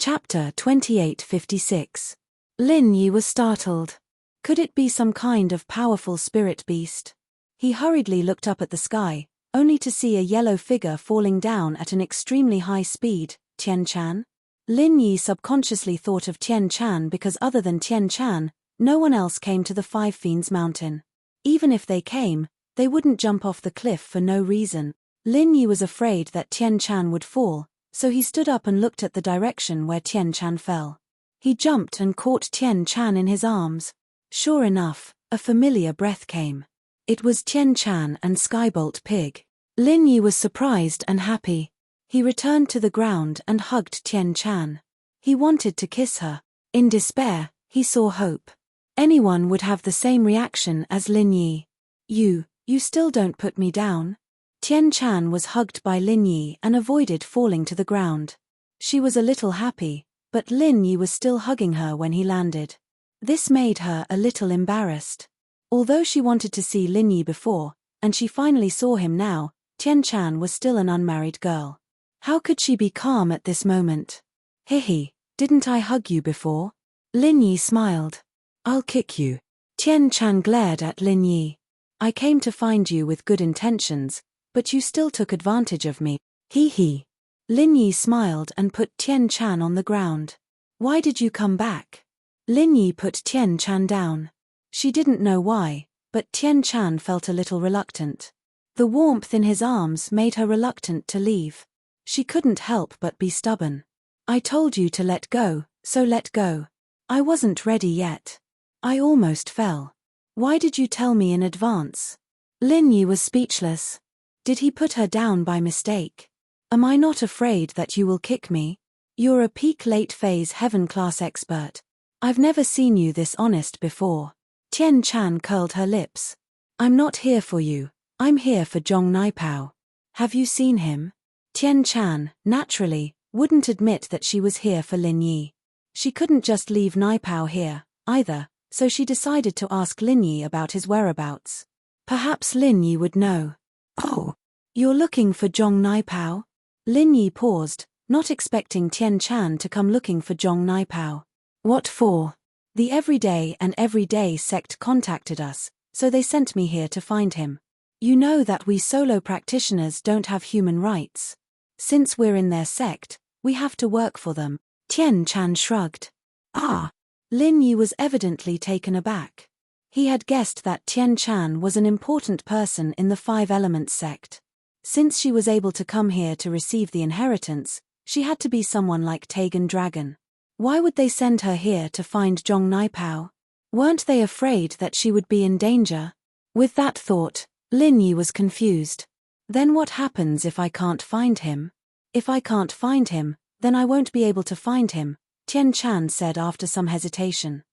Chapter 2856. Lin Yi was startled. Could it be some kind of powerful spirit beast? He hurriedly looked up at the sky, only to see a yellow figure falling down at an extremely high speed. Tian Chan? Lin Yi subconsciously thought of Tian Chan because other than Tian Chan, no one else came to the Five Fiends Mountain. Even if they came, they wouldn't jump off the cliff for no reason. Lin Yi was afraid that Tian Chan would fall, so he stood up and looked at the direction where Tian Chan fell. He jumped and caught Tian Chan in his arms. Sure enough, a familiar breath came. It was Tian Chan and Skybolt Pig. Lin Yi was surprised and happy. He returned to the ground and hugged Tian Chan. He wanted to kiss her. In despair, he saw hope. Anyone would have the same reaction as Lin Yi. You still don't put me down? Tian Chan was hugged by Lin Yi and avoided falling to the ground. She was a little happy, but Lin Yi was still hugging her when he landed. This made her a little embarrassed. Although she wanted to see Lin Yi before, and she finally saw him now, Tian Chan was still an unmarried girl. How could she be calm at this moment? Hihi, didn't I hug you before? Lin Yi smiled. I'll kick you. Tian Chan glared at Lin Yi. I came to find you with good intentions, but you still took advantage of me. Hee. Lin Yi smiled and put Tian Chan on the ground. Why did you come back? Lin Yi put Tian Chan down. She didn't know why, but Tian Chan felt a little reluctant. The warmth in his arms made her reluctant to leave. She couldn't help but be stubborn. I told you to let go, so let go. I wasn't ready yet. I almost fell. Why did you tell me in advance? Lin Yi was speechless. Did he put her down by mistake? Am I not afraid that you will kick me? You're a peak late phase heaven class expert. I've never seen you this honest before. Tian Chan curled her lips. I'm not here for you, I'm here for Zhong Naipao. Have you seen him? Tian Chan, naturally, wouldn't admit that she was here for Lin Yi. She couldn't just leave Naipao here, either, so she decided to ask Lin Yi about his whereabouts. Perhaps Lin Yi would know. Oh, you're looking for Zhong Naipao? Lin Yi paused, not expecting Tian Chan to come looking for Zhong Naipao. What for? The Everyday sect contacted us, so they sent me here to find him. You know that we solo practitioners don't have human rights. Since we're in their sect, we have to work for them. Tian Chan shrugged. Ah! Lin Yi was evidently taken aback. He had guessed that Tian Chan was an important person in the Five Elements sect. Since she was able to come here to receive the inheritance, she had to be someone like Tagan Dragon. Why would they send her here to find Zhong Naipao? Weren't they afraid that she would be in danger? With that thought, Lin Yi was confused. Then what happens if I can't find him? If I can't find him, then I won't be able to find him, Tian Chan said after some hesitation.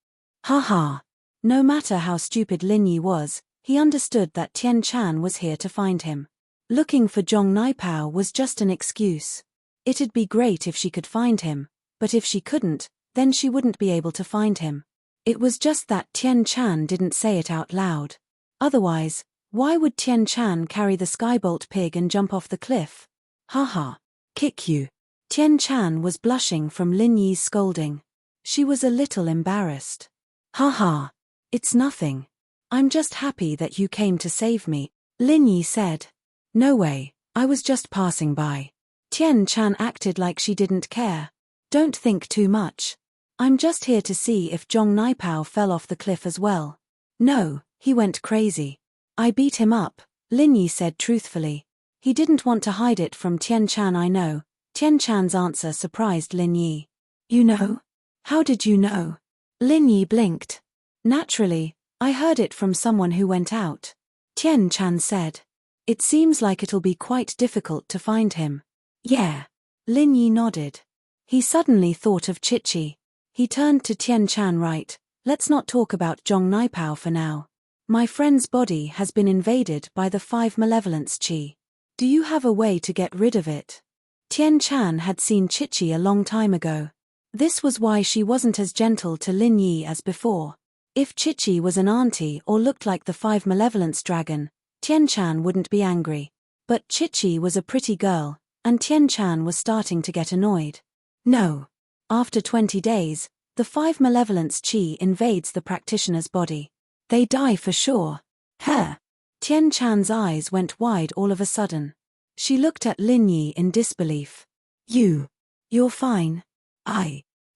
Ha. No matter how stupid Lin Yi was, he understood that Tian Chan was here to find him. Looking for Zhong Naipao was just an excuse. It'd be great if she could find him, but if she couldn't, then she wouldn't be able to find him. It was just that Tian Chan didn't say it out loud. Otherwise, why would Tian Chan carry the Skybolt Pig and jump off the cliff? Ha. Kick you. Tian Chan was blushing from Lin Yi's scolding. She was a little embarrassed. Ha. It's nothing. I'm just happy that you came to save me, Lin Yi said. No way, I was just passing by. Tian Chan acted like she didn't care. Don't think too much. I'm just here to see if Zhong Naipao fell off the cliff as well. No, he went crazy. I beat him up, Lin Yi said truthfully. He didn't want to hide it from Tian Chan. I know. Tian Chan's answer surprised Lin Yi. You know? How did you know? Lin Yi blinked. Naturally, I heard it from someone who went out. Tian Chan said. It seems like it'll be quite difficult to find him. Yeah. Lin Yi nodded. He suddenly thought of Chichi. He turned to Tian Chan. Right, let's not talk about Zhong Naipao for now. My friend's body has been invaded by the Five Malevolence Chi. Do you have a way to get rid of it? Tian Chan had seen Chichi a long time ago. This was why she wasn't as gentle to Lin Yi as before. If Chichi was an auntie or looked like the Five Malevolence Dragon, Tian Chan wouldn't be angry. But Chichi was a pretty girl, and Tian Chan was starting to get annoyed. No. After 20 days, the 5 malevolence chi invades the practitioner's body. They die for sure. Huh. Tian Chan's eyes went wide all of a sudden. She looked at Lin Yi in disbelief. You're fine.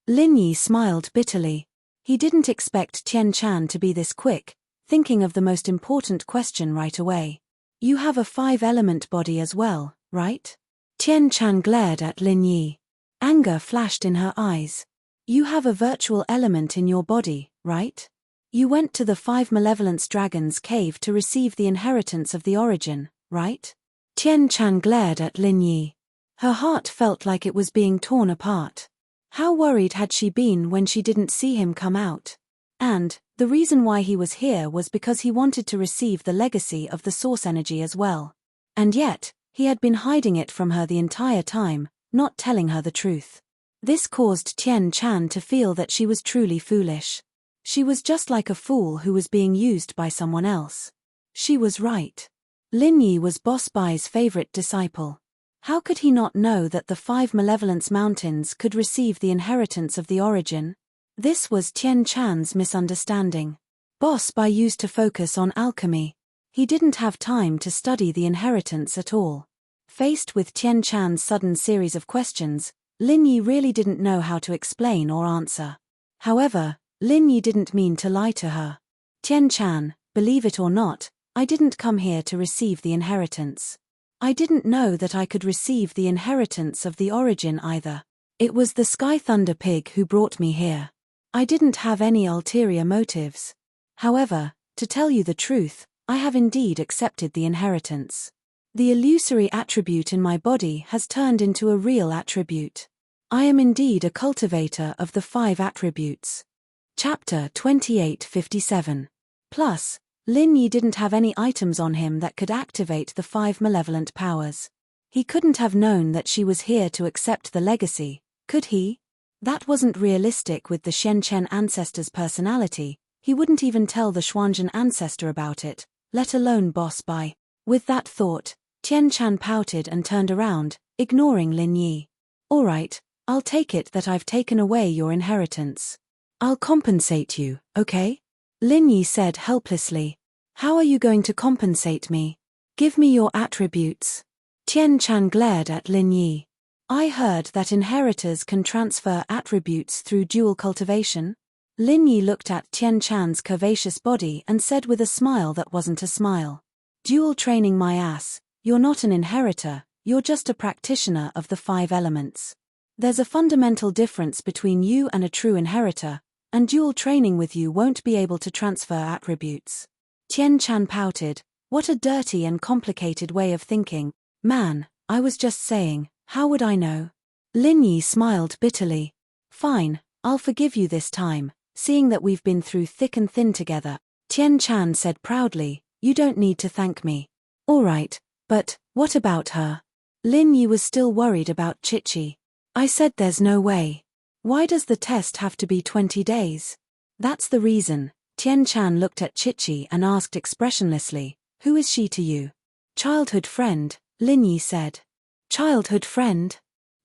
Lin Yi smiled bitterly. He didn't expect Tian Chan to be this quick, thinking of the most important question right away. You have a 5-element body as well, right? Tian Chan glared at Lin Yi. Anger flashed in her eyes. You have a virtual element in your body, right? You went to the 5 malevolence dragon's cave to receive the inheritance of the origin, right? Tian Chan glared at Lin Yi. Her heart felt like it was being torn apart. How worried had she been when she didn't see him come out? And the reason why he was here was because he wanted to receive the legacy of the source energy as well. And yet, he had been hiding it from her the entire time, not telling her the truth. This caused Tian Chan to feel that she was truly foolish. She was just like a fool who was being used by someone else. She was right. Lin Yi was Boss Bai's favorite disciple. How could he not know that the 5 malevolence mountains could receive the inheritance of the origin? This was Tian Chan's misunderstanding. Boss Bai used to focus on alchemy. He didn't have time to study the inheritance at all. Faced with Tian Chan's sudden series of questions, Lin Yi really didn't know how to explain or answer. However, Lin Yi didn't mean to lie to her. Tian Chan, believe it or not, I didn't come here to receive the inheritance. I didn't know that I could receive the inheritance of the origin either. It was the Sky Thunder Pig who brought me here. I didn't have any ulterior motives. However, to tell you the truth, I have indeed accepted the inheritance. The illusory attribute in my body has turned into a real attribute. I am indeed a cultivator of the 5 attributes. Chapter 2857. Plus, Lin Yi didn't have any items on him that could activate the 5 malevolent powers. He couldn't have known that she was here to accept the legacy, could he? That wasn't realistic with the Shenchen ancestor's personality. He wouldn't even tell the Xuanzhen ancestor about it, let alone Boss Bai. With that thought, Tian Chan pouted and turned around, ignoring Lin Yi. All right, I'll take it that I've taken away your inheritance. I'll compensate you, okay? Lin Yi said helplessly. How are you going to compensate me? Give me your attributes. Tian Chan glared at Lin Yi. I heard that inheritors can transfer attributes through dual cultivation. Lin Yi looked at Tian Chan's curvaceous body and said with a smile that wasn't a smile. Dual training my ass, you're not an inheritor, you're just a practitioner of the 5 elements. There's a fundamental difference between you and a true inheritor, and dual training with you won't be able to transfer attributes. Tian Chan pouted. What a dirty and complicated way of thinking. Man, I was just saying, how would I know? Lin Yi smiled bitterly. Fine, I'll forgive you this time, seeing that we've been through thick and thin together. Tian Chan said proudly, you don't need to thank me. All right, but what about her? Lin Yi was still worried about Chichi. I said there's no way. Why does the test have to be 20 days? That's the reason. Tian Chan looked at Chichi and asked expressionlessly, who is she to you? Childhood friend, Lin Yi said. Childhood friend?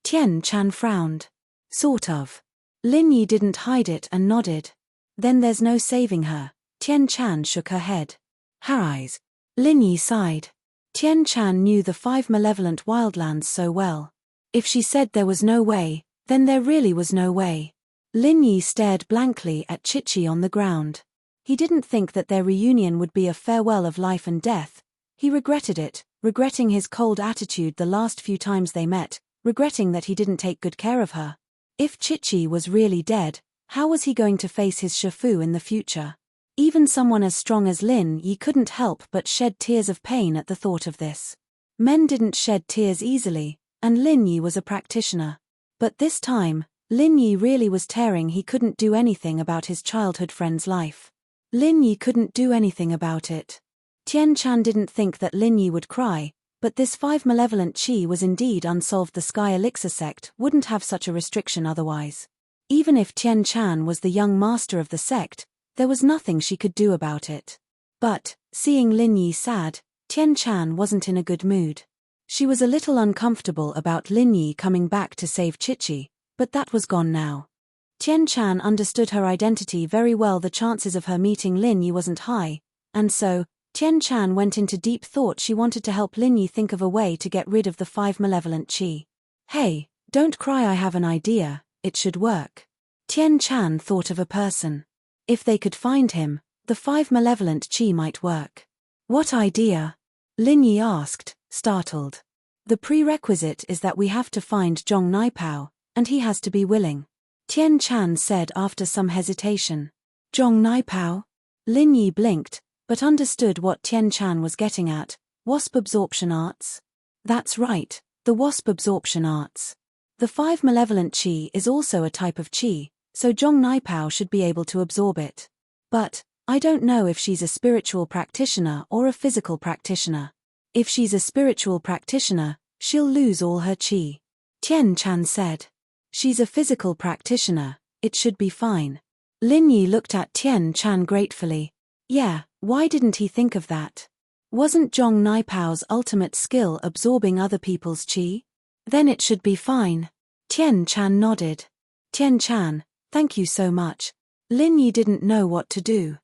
Tian Chan frowned. Sort of. Lin Yi didn't hide it and nodded. Then there's no saving her. Tian Chan shook her head. Her eyes. Lin Yi sighed. Tian Chan knew the 5 malevolent wildlands so well. If she said there was no way, then there really was no way. Lin Yi stared blankly at Chichi on the ground. He didn't think that their reunion would be a farewell of life and death. He regretted it, regretting his cold attitude the last few times they met, regretting that he didn't take good care of her. If Chichi was really dead, how was he going to face his Shifu in the future? Even someone as strong as Lin Yi couldn't help but shed tears of pain at the thought of this. Men didn't shed tears easily, and Lin Yi was a practitioner. But this time, Lin Yi really was tearing. He couldn't do anything about his childhood friend's life. Lin Yi couldn't do anything about it. Tian Chan didn't think that Lin Yi would cry, but this 5 malevolent chi was indeed unsolved. The Sky Elixir sect wouldn't have such a restriction otherwise. Even if Tian Chan was the young master of the sect, there was nothing she could do about it. But, seeing Lin Yi sad, Tian Chan wasn't in a good mood. She was a little uncomfortable about Lin Yi coming back to save Chichi, But that was gone now. Tian Chan understood her identity very well. The chances of her meeting Lin Yi wasn't high, and so, Tian Chan went into deep thought. She wanted to help Lin Yi think of a way to get rid of the 5 malevolent qi. Hey, don't cry, I have an idea, it should work. Tian Chan thought of a person. If they could find him, the 5 malevolent qi might work. What idea? Lin Yi asked, startled. The prerequisite is that we have to find Zhong Naipao, and he has to be willing. Tian Chan said after some hesitation. Zhong Naipao? Lin Yi blinked, but understood what Tian Chan was getting at. Wasp absorption arts? That's right, the wasp absorption arts. The 5 malevolent qi is also a type of qi, so Zhong Naipao should be able to absorb it. But, I don't know if she's a spiritual practitioner or a physical practitioner. If she's a spiritual practitioner, she'll lose all her qi. Tian Chan said. She's a physical practitioner, it should be fine. Lin Yi looked at Tian Chan gratefully. Yeah, why didn't he think of that? Wasn't Zhong Naipao's ultimate skill absorbing other people's qi? Then it should be fine. Tian Chan nodded. Tian Chan, thank you so much. Lin Yi didn't know what to do.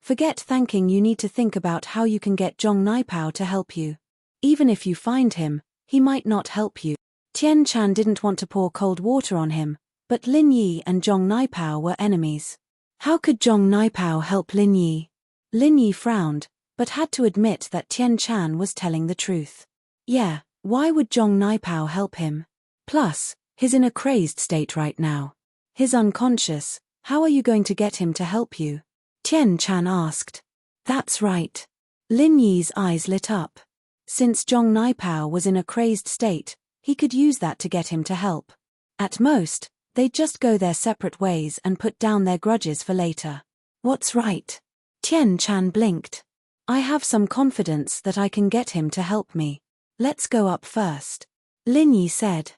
Forget thanking, you need to think about how you can get Zhong Naipao to help you. Even if you find him, he might not help you. Tian Chan didn't want to pour cold water on him, but Lin Yi and Zhong Naipao were enemies. How could Zhong Naipao help Lin Yi? Lin Yi frowned, but had to admit that Tian Chan was telling the truth. Yeah, why would Zhong Naipao help him? Plus, he's in a crazed state right now. He's unconscious, how are you going to get him to help you? Tian Chan asked. That's right. Lin Yi's eyes lit up. Since Zhong Naipao was in a crazed state, he could use that to get him to help. At most, they'd just go their separate ways and put down their grudges for later. What's right? Tian Chan blinked. I have some confidence that I can get him to help me. Let's go up first. Lin Yi said.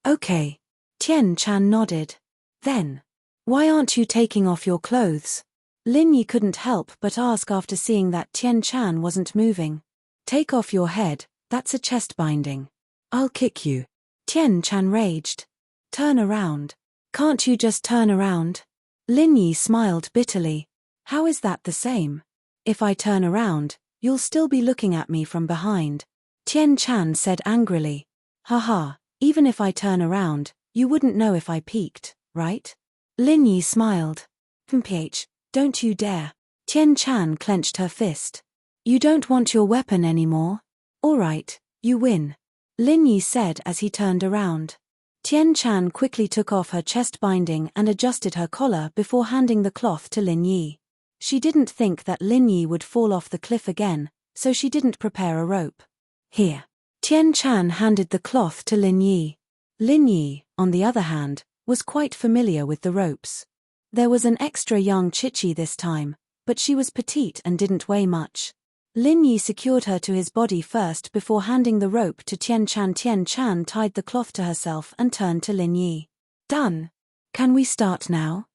Okay. Tian Chan nodded. Then. Why aren't you taking off your clothes? Lin Yi couldn't help but ask after seeing that Tian Chan wasn't moving. Take off your head, that's a chest binding. I'll kick you. Tian Chan raged. Turn around. Can't you just turn around? Lin Yi smiled bitterly. How is that the same? If I turn around, you'll still be looking at me from behind. Tian Chan said angrily. Haha, even if I turn around, you wouldn't know if I peeked, right? Lin Yi smiled. Don't you dare. Tian Chan clenched her fist. You don't want your weapon anymore? All right, you win. Lin Yi said as he turned around. Tian Chan quickly took off her chest binding and adjusted her collar before handing the cloth to Lin Yi. She didn't think that Lin Yi would fall off the cliff again, so she didn't prepare a rope. Here. Tian Chan handed the cloth to Lin Yi. Lin Yi, on the other hand, was quite familiar with the ropes. There was an extra young Chichi this time, but she was petite and didn't weigh much. Lin Yi secured her to his body first before handing the rope to Tian Chan. Tian Chan tied the cloth to herself and turned to Lin Yi. Done. Can we start now?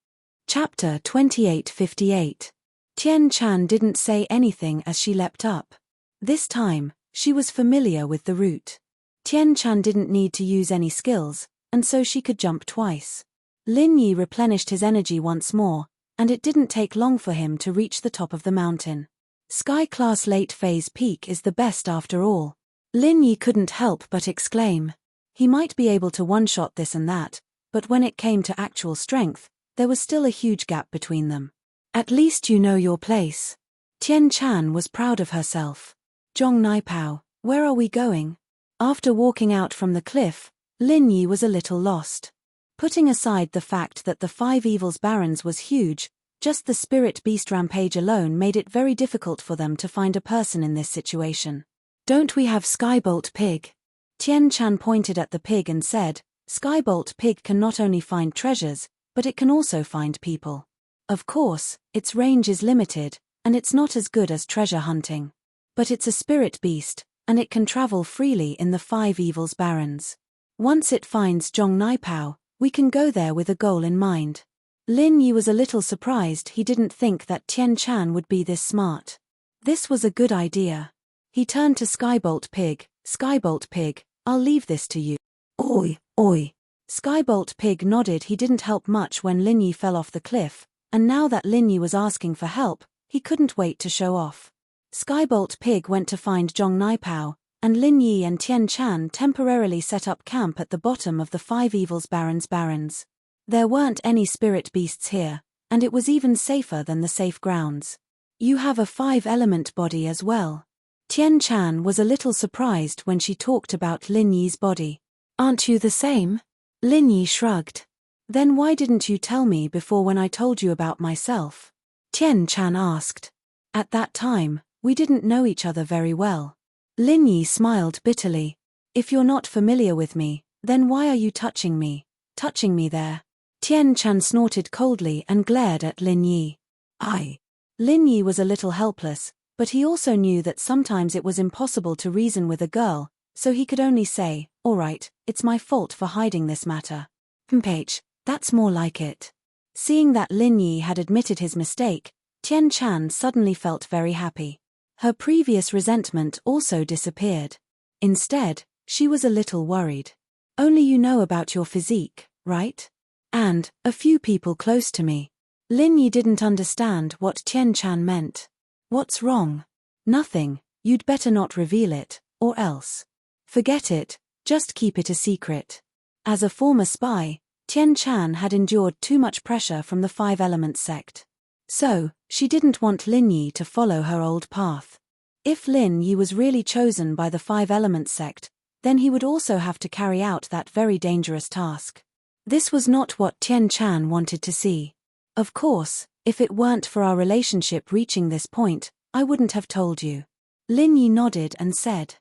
Chapter 28:58. Tian Chan didn't say anything as she leapt up. This time, she was familiar with the route. Tian Chan didn't need to use any skills, and so she could jump twice. Lin Yi replenished his energy once more, and it didn't take long for him to reach the top of the mountain. Sky-class late phase peak is the best after all. Lin Yi couldn't help but exclaim. He might be able to one-shot this and that, but when it came to actual strength, there was still a huge gap between them. At least you know your place. Tian Chan was proud of herself. Zhong Naipao, where are we going? After walking out from the cliff, Lin Yi was a little lost. Putting aside the fact that the 5 Evils Barons was huge, just the Spirit Beast Rampage alone made it very difficult for them to find a person in this situation. Don't we have Skybolt Pig? Tian Chan pointed at the pig and said, Skybolt Pig can not only find treasures, but it can also find people. Of course, its range is limited, and it's not as good as treasure hunting. But it's a spirit beast, and it can travel freely in the 5 Evils Barons. Once it finds Zhong Naipao, we can go there with a goal in mind. Lin Yi was a little surprised. He didn't think that Tian Chan would be this smart. This was a good idea. He turned to Skybolt Pig. Skybolt Pig, I'll leave this to you. Oi, oi. Skybolt Pig nodded. He didn't help much when Lin Yi fell off the cliff, and now that Lin Yi was asking for help, he couldn't wait to show off. Skybolt Pig went to find Zhong Naipao, and Lin Yi and Tian Chan temporarily set up camp at the bottom of the Five Evils Barrens. There weren't any spirit beasts here, and it was even safer than the safe grounds. You have a 5-element body as well. Tian Chan was a little surprised when she talked about Lin Yi's body. Aren't you the same? Lin Yi shrugged. Then why didn't you tell me before when I told you about myself? Tian Chan asked. At that time, we didn't know each other very well. Lin Yi smiled bitterly. If you're not familiar with me, then why are you touching me? Touching me there? Tian Chan snorted coldly and glared at Lin Yi. Lin Yi was a little helpless, but he also knew that sometimes it was impossible to reason with a girl, so he could only say, "All right, it's my fault for hiding this matter." "Mph, that's more like it." Seeing that Lin Yi had admitted his mistake, Tian Chan suddenly felt very happy. Her previous resentment also disappeared. Instead, she was a little worried. "Only you know about your physique, right? And a few people close to me." Lin Yi didn't understand what Tian Chan meant. "What's wrong?" "Nothing, you'd better not reveal it, or else." "Forget it, just keep it a secret." As a former spy, Tian Chan had endured too much pressure from the Five Elements sect. So, she didn't want Lin Yi to follow her old path. If Lin Yi was really chosen by the Five Elements sect, then he would also have to carry out that very dangerous task. This was not what Tian Chan wanted to see. "Of course, if it weren't for our relationship reaching this point, I wouldn't have told you." Lin Yi nodded and said.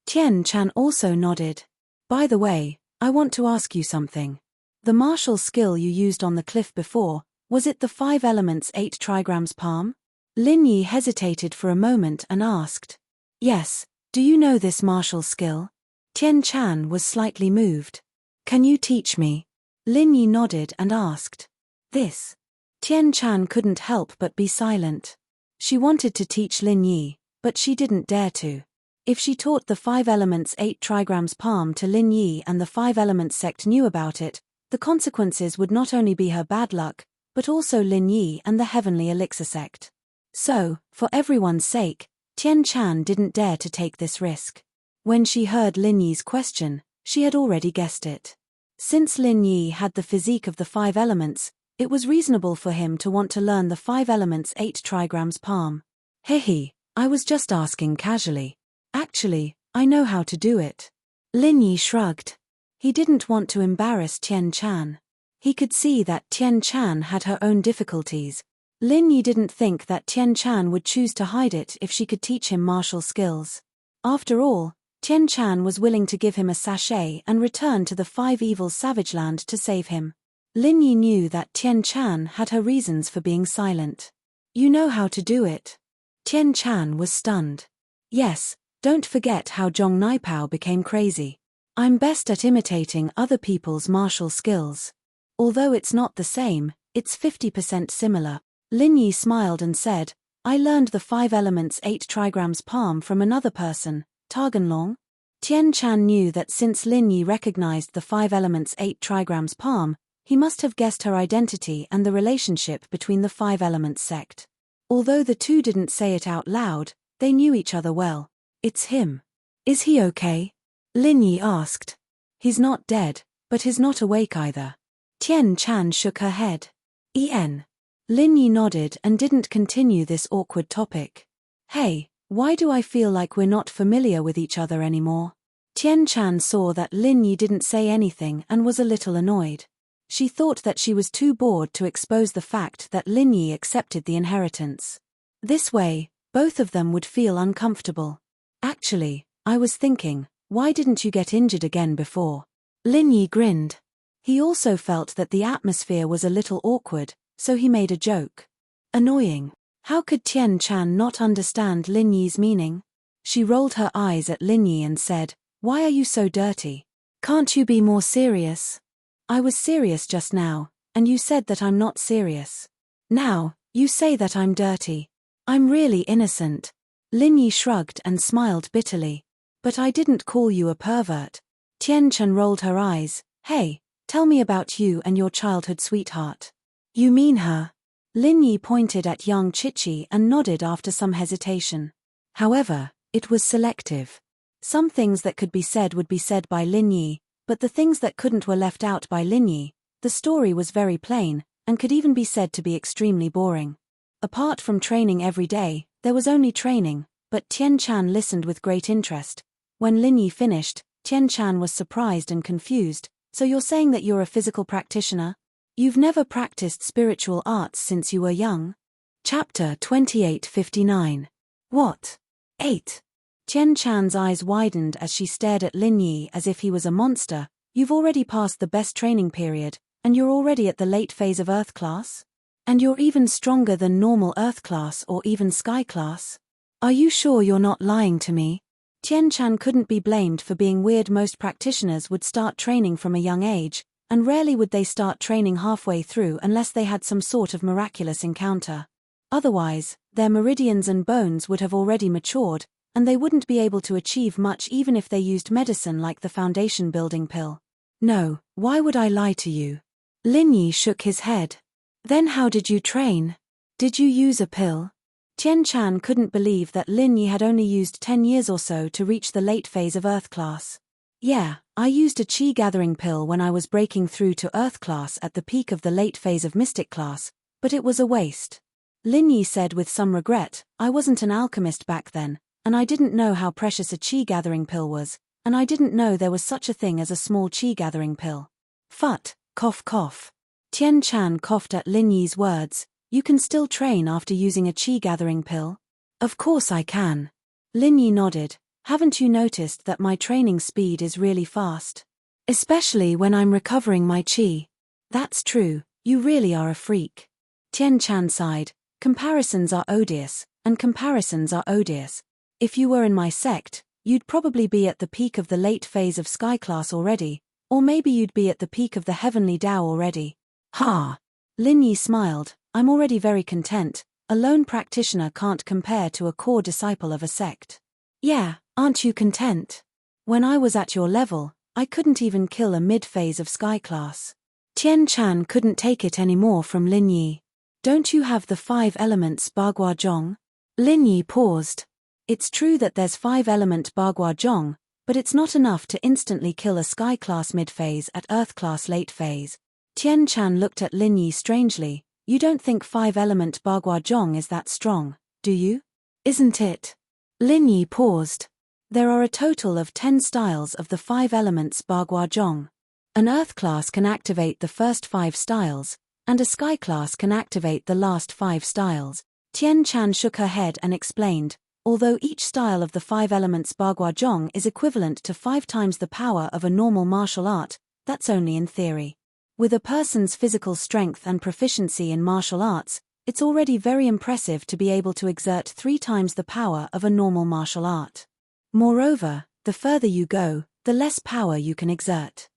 Tian Chan also nodded. "By the way, I want to ask you something. The martial skill you used on the cliff before, was it the 5 elements 8 trigrams palm?" Lin Yi hesitated for a moment and asked. "Yes, do you know this martial skill?" Tian Chan was slightly moved. "Can you teach me?" Lin Yi nodded and asked. "This?" Tian Chan couldn't help but be silent. She wanted to teach Lin Yi, but she didn't dare to. If she taught the 5 elements 8 trigrams palm to Lin Yi and the 5 elements sect knew about it, the consequences would not only be her bad luck, but also Lin Yi and the heavenly elixir sect. So, for everyone's sake, Tian Chan didn't dare to take this risk. When she heard Lin Yi's question, she had already guessed it. Since Lin Yi had the physique of the 5 elements, it was reasonable for him to want to learn the 5 elements 8 trigrams palm. "Hehe, I was just asking casually. Actually, I know how to do it." Lin Yi shrugged. He didn't want to embarrass Tian Chan. He could see that Tian Chan had her own difficulties. Lin Yi didn't think that Tian Chan would choose to hide it if she could teach him martial skills. After all, Tian Chan was willing to give him a sachet and return to the Five Evils Savage Land to save him. Lin Yi knew that Tian Chan had her reasons for being silent. "You know how to do it?" Tian Chan was stunned. "Yes, don't forget how Zhong Naipao became crazy. I'm best at imitating other people's martial skills. Although it's not the same, it's 50% similar." Lin Yi smiled and said, "I learned the 5 elements 8 trigrams palm from another person, Targanlong." Tian Chan knew that since Lin Yi recognized the 5 elements 8 trigrams palm, he must have guessed her identity and the relationship between the 5 elements sect. Although the two didn't say it out loud, they knew each other well. "It's him. Is he okay?" Lin Yi asked. "He's not dead, but he's not awake either." Tian Chan shook her head. Lin Yi nodded and didn't continue this awkward topic. "Hey, why do I feel like we're not familiar with each other anymore?" Tian Chan saw that Lin Yi didn't say anything and was a little annoyed. She thought that she was too bored to expose the fact that Lin Yi accepted the inheritance. This way, both of them would feel uncomfortable. "Actually, I was thinking, why didn't you get injured again before?" Lin Yi grinned. He also felt that the atmosphere was a little awkward, so he made a joke. Annoying. How could Tian Chan not understand Lin Yi's meaning? She rolled her eyes at Lin Yi and said, "Why are you so dirty? Can't you be more serious?" "I was serious just now, and you said that I'm not serious. Now, you say that I'm dirty. I'm really innocent." Lin Yi shrugged and smiled bitterly. "But I didn't call you a pervert." Tian Chan rolled her eyes. Hey, tell me about you and your childhood sweetheart. You mean her? Lin Yi pointed at young Chichi and nodded after some hesitation. However, it was selective. Some things that could be said would be said by Lin Yi, but the things that couldn't were left out by Lin Yi. The story was very plain, and could even be said to be extremely boring. Apart from training every day, there was only training, but Tian Chan listened with great interest. When Lin Yi finished, Tian Chan was surprised and confused. So you're saying that you're a physical practitioner? You've never practiced spiritual arts since you were young? Chapter 28:59. What? 8. Tian Chan's eyes widened as she stared at Lin Yi as if he was a monster. You've already passed the best training period, and you're already at the late phase of Earth class? And you're even stronger than normal Earth class or even Sky class? Are you sure you're not lying to me? Tian Chan couldn't be blamed for being weird. Most practitioners would start training from a young age, and rarely would they start training halfway through unless they had some sort of miraculous encounter. Otherwise, their meridians and bones would have already matured, and they wouldn't be able to achieve much even if they used medicine like the foundation building pill. No, why would I lie to you? Lin Yi shook his head. Then how did you train? Did you use a pill? Tian Chan couldn't believe that Lin Yi had only used 10 years or so to reach the late phase of Earth class. Yeah, I used a chi gathering pill when I was breaking through to Earth class at the peak of the late phase of Mystic class, but it was a waste. Lin Yi said with some regret, I wasn't an alchemist back then, and I didn't know how precious a chi gathering pill was, and I didn't know there was such a thing as a small chi gathering pill. Phut, cough cough. Tian Chan coughed at Lin Yi's words. You can still train after using a chi gathering pill? Of course I can. Lin Yi nodded. Haven't you noticed that my training speed is really fast? Especially when I'm recovering my chi. That's true, you really are a freak. Tian Chan sighed. Comparisons are odious, and comparisons are odious. If you were in my sect, you'd probably be at the peak of the late phase of Sky class already, or maybe you'd be at the peak of the heavenly Tao already. Ha! Lin Yi smiled. I'm already very content. A lone practitioner can't compare to a core disciple of a sect. Yeah, aren't you content? When I was at your level, I couldn't even kill a mid-phase of Sky class. Tian Chan couldn't take it anymore from Lin Yi. Don't you have the 5 elements Bagua Zhong? Lin Yi paused. It's true that there's 5-element Bagua Zhong, but it's not enough to instantly kill a Sky class mid-phase at Earth class late phase. Tian Chan looked at Lin Yi strangely. You don't think 5-element Bagua Zhong is that strong, do you? Isn't it? Lin Yi paused. There are a total of 10 styles of the 5 elements Bagua Zhong. An Earth class can activate the first 5 styles, and a Sky class can activate the last 5 styles. Tian Chan shook her head and explained, although each style of the 5 elements Bagua Zhong is equivalent to 5 times the power of a normal martial art, that's only in theory. With a person's physical strength and proficiency in martial arts, it's already very impressive to be able to exert 3 times the power of a normal martial art. Moreover, the further you go, the less power you can exert.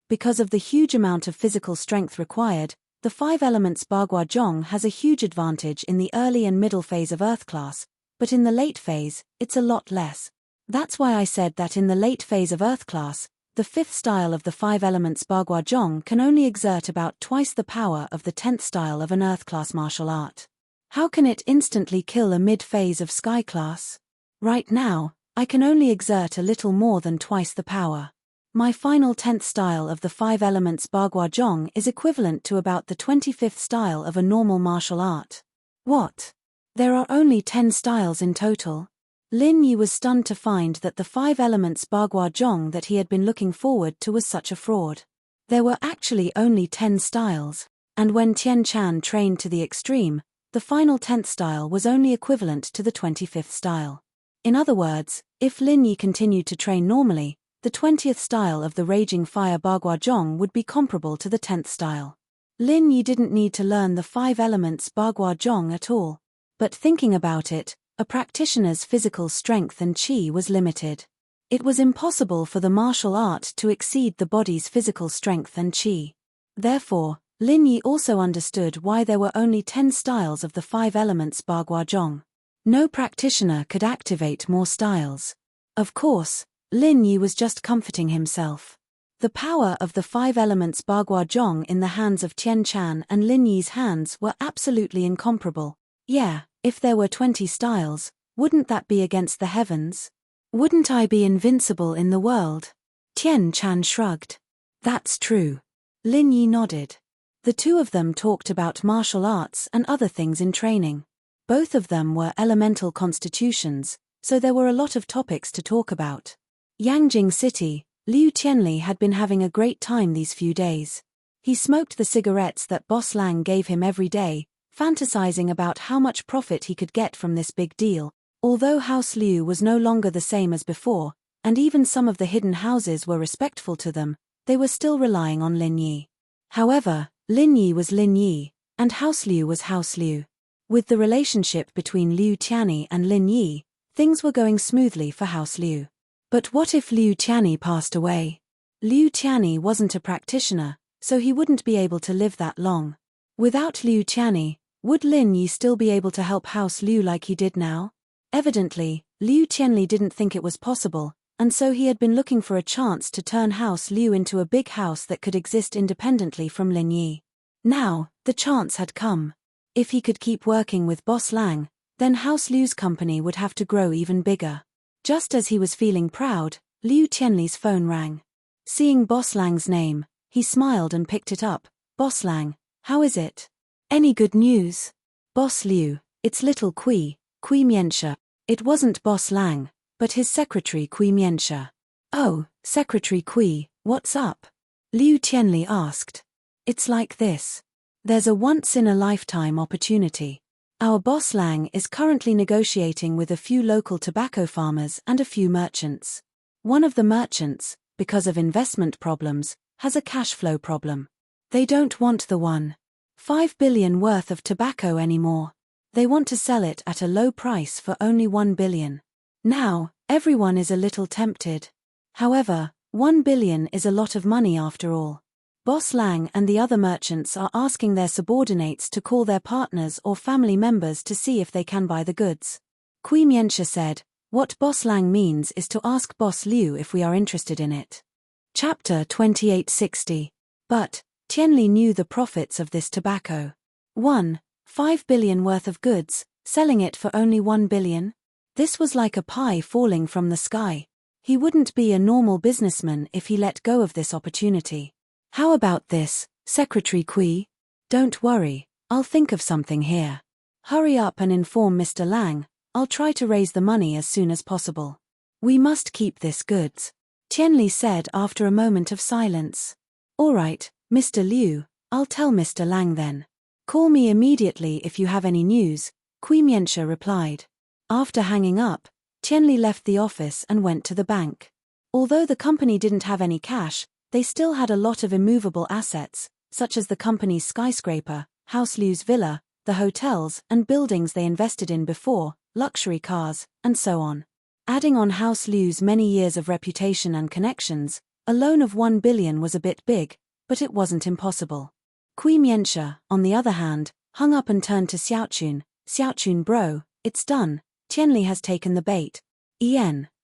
Because of the huge amount of physical strength required, the 5 elements Bagua Zhong has a huge advantage in the early and middle phase of Earth class, but in the late phase, it's a lot less. That's why I said that in the late phase of Earth class, the 5th style of the 5 elements Bagua Zhong can only exert about twice the power of the 10th style of an Earth class martial art. How can it instantly kill a mid-phase of Sky class? Right now, I can only exert a little more than twice the power. My final 10th style of the 5 elements Bagua Zhong is equivalent to about the 25th style of a normal martial art. What? There are only 10 styles in total? Lin Yi was stunned to find that the 5 elements Bagua Zhong that he had been looking forward to was such a fraud. There were actually only 10 styles, and when Tian Chan trained to the extreme, the final 10th style was only equivalent to the 25th style. In other words, if Lin Yi continued to train normally, the 20th style of the Raging Fire Bagua Zhong would be comparable to the 10th style. Lin Yi didn't need to learn the 5 elements Bagua Zhong at all. But thinking about it, a practitioner's physical strength and chi was limited. It was impossible for the martial art to exceed the body's physical strength and chi. Therefore, Lin Yi also understood why there were only 10 styles of the 5 elements Bagua Zhong. No practitioner could activate more styles. Of course, Lin Yi was just comforting himself. The power of the 5 elements Bagua Zhong in the hands of Tian Chan and Lin Yi's hands were absolutely incomparable. Yeah, if there were 20 styles, wouldn't that be against the heavens? Wouldn't I be invincible in the world? Tian Chan shrugged. That's true. Lin Yi nodded. The two of them talked about martial arts and other things in training. Both of them were elemental constitutions, so there were a lot of topics to talk about. Yangjing City, Liu Tianli had been having a great time these few days. He smoked the cigarettes that Boss Lang gave him every day, fantasizing about how much profit he could get from this big deal. Although House Liu was no longer the same as before, and even some of the hidden houses were respectful to them, they were still relying on Lin Yi. However, Lin Yi was Lin Yi, and House Liu was House Liu. With the relationship between Liu Tianli and Lin Yi, things were going smoothly for House Liu. But what if Liu Tianli passed away? Liu Tianli wasn't a practitioner, so he wouldn't be able to live that long. Without Liu Tianli, would Lin Yi still be able to help House Liu like he did now? Evidently, Liu Tianli didn't think it was possible, and so he had been looking for a chance to turn House Liu into a big house that could exist independently from Lin Yi. Now, the chance had come. If he could keep working with Boss Lang, then House Liu's company would have to grow even bigger. Just as he was feeling proud, Liu Tianli's phone rang. Seeing Boss Lang's name, he smiled and picked it up. Boss Lang, how is it? Any good news? Boss Liu, it's little Kui Miensha. It wasn't Boss Lang, but his secretary Kui Miensha. Oh, Secretary Kui, what's up? Liu Tianli asked. It's like this. There's a once-in-a-lifetime opportunity. Our Boss Lang is currently negotiating with a few local tobacco farmers and a few merchants. One of the merchants, because of investment problems, has a cash flow problem. They don't want the 1.5 billion worth of tobacco anymore. They want to sell it at a low price for only 1 billion. Now, everyone is a little tempted. However, 1 billion is a lot of money after all. Boss Lang and the other merchants are asking their subordinates to call their partners or family members to see if they can buy the goods. Kui Miensha said, what Boss Lang means is to ask Boss Liu if we are interested in it. Chapter 2860. But, Tianli knew the profits of this tobacco. 1.5 billion worth of goods, selling it for only 1 billion? This was like a pie falling from the sky. He wouldn't be a normal businessman if he let go of this opportunity. How about this, Secretary Kui? Don't worry, I'll think of something here. Hurry up and inform Mr. Lang, I'll try to raise the money as soon as possible. We must keep this goods, Tianli said after a moment of silence. All right, Mr. Liu, I'll tell Mr. Lang then. Call me immediately if you have any news, Kui Miensha replied. After hanging up, Tianli left the office and went to the bank. Although the company didn't have any cash, they still had a lot of immovable assets, such as the company's skyscraper, House Liu's villa, the hotels and buildings they invested in before, luxury cars, and so on. Adding on House Liu's many years of reputation and connections, a loan of 1 billion was a bit big, but it wasn't impossible. Kui Miensha, on the other hand, hung up and turned to Xiaochun. Xiaochun bro, it's done, Tianli has taken the bait.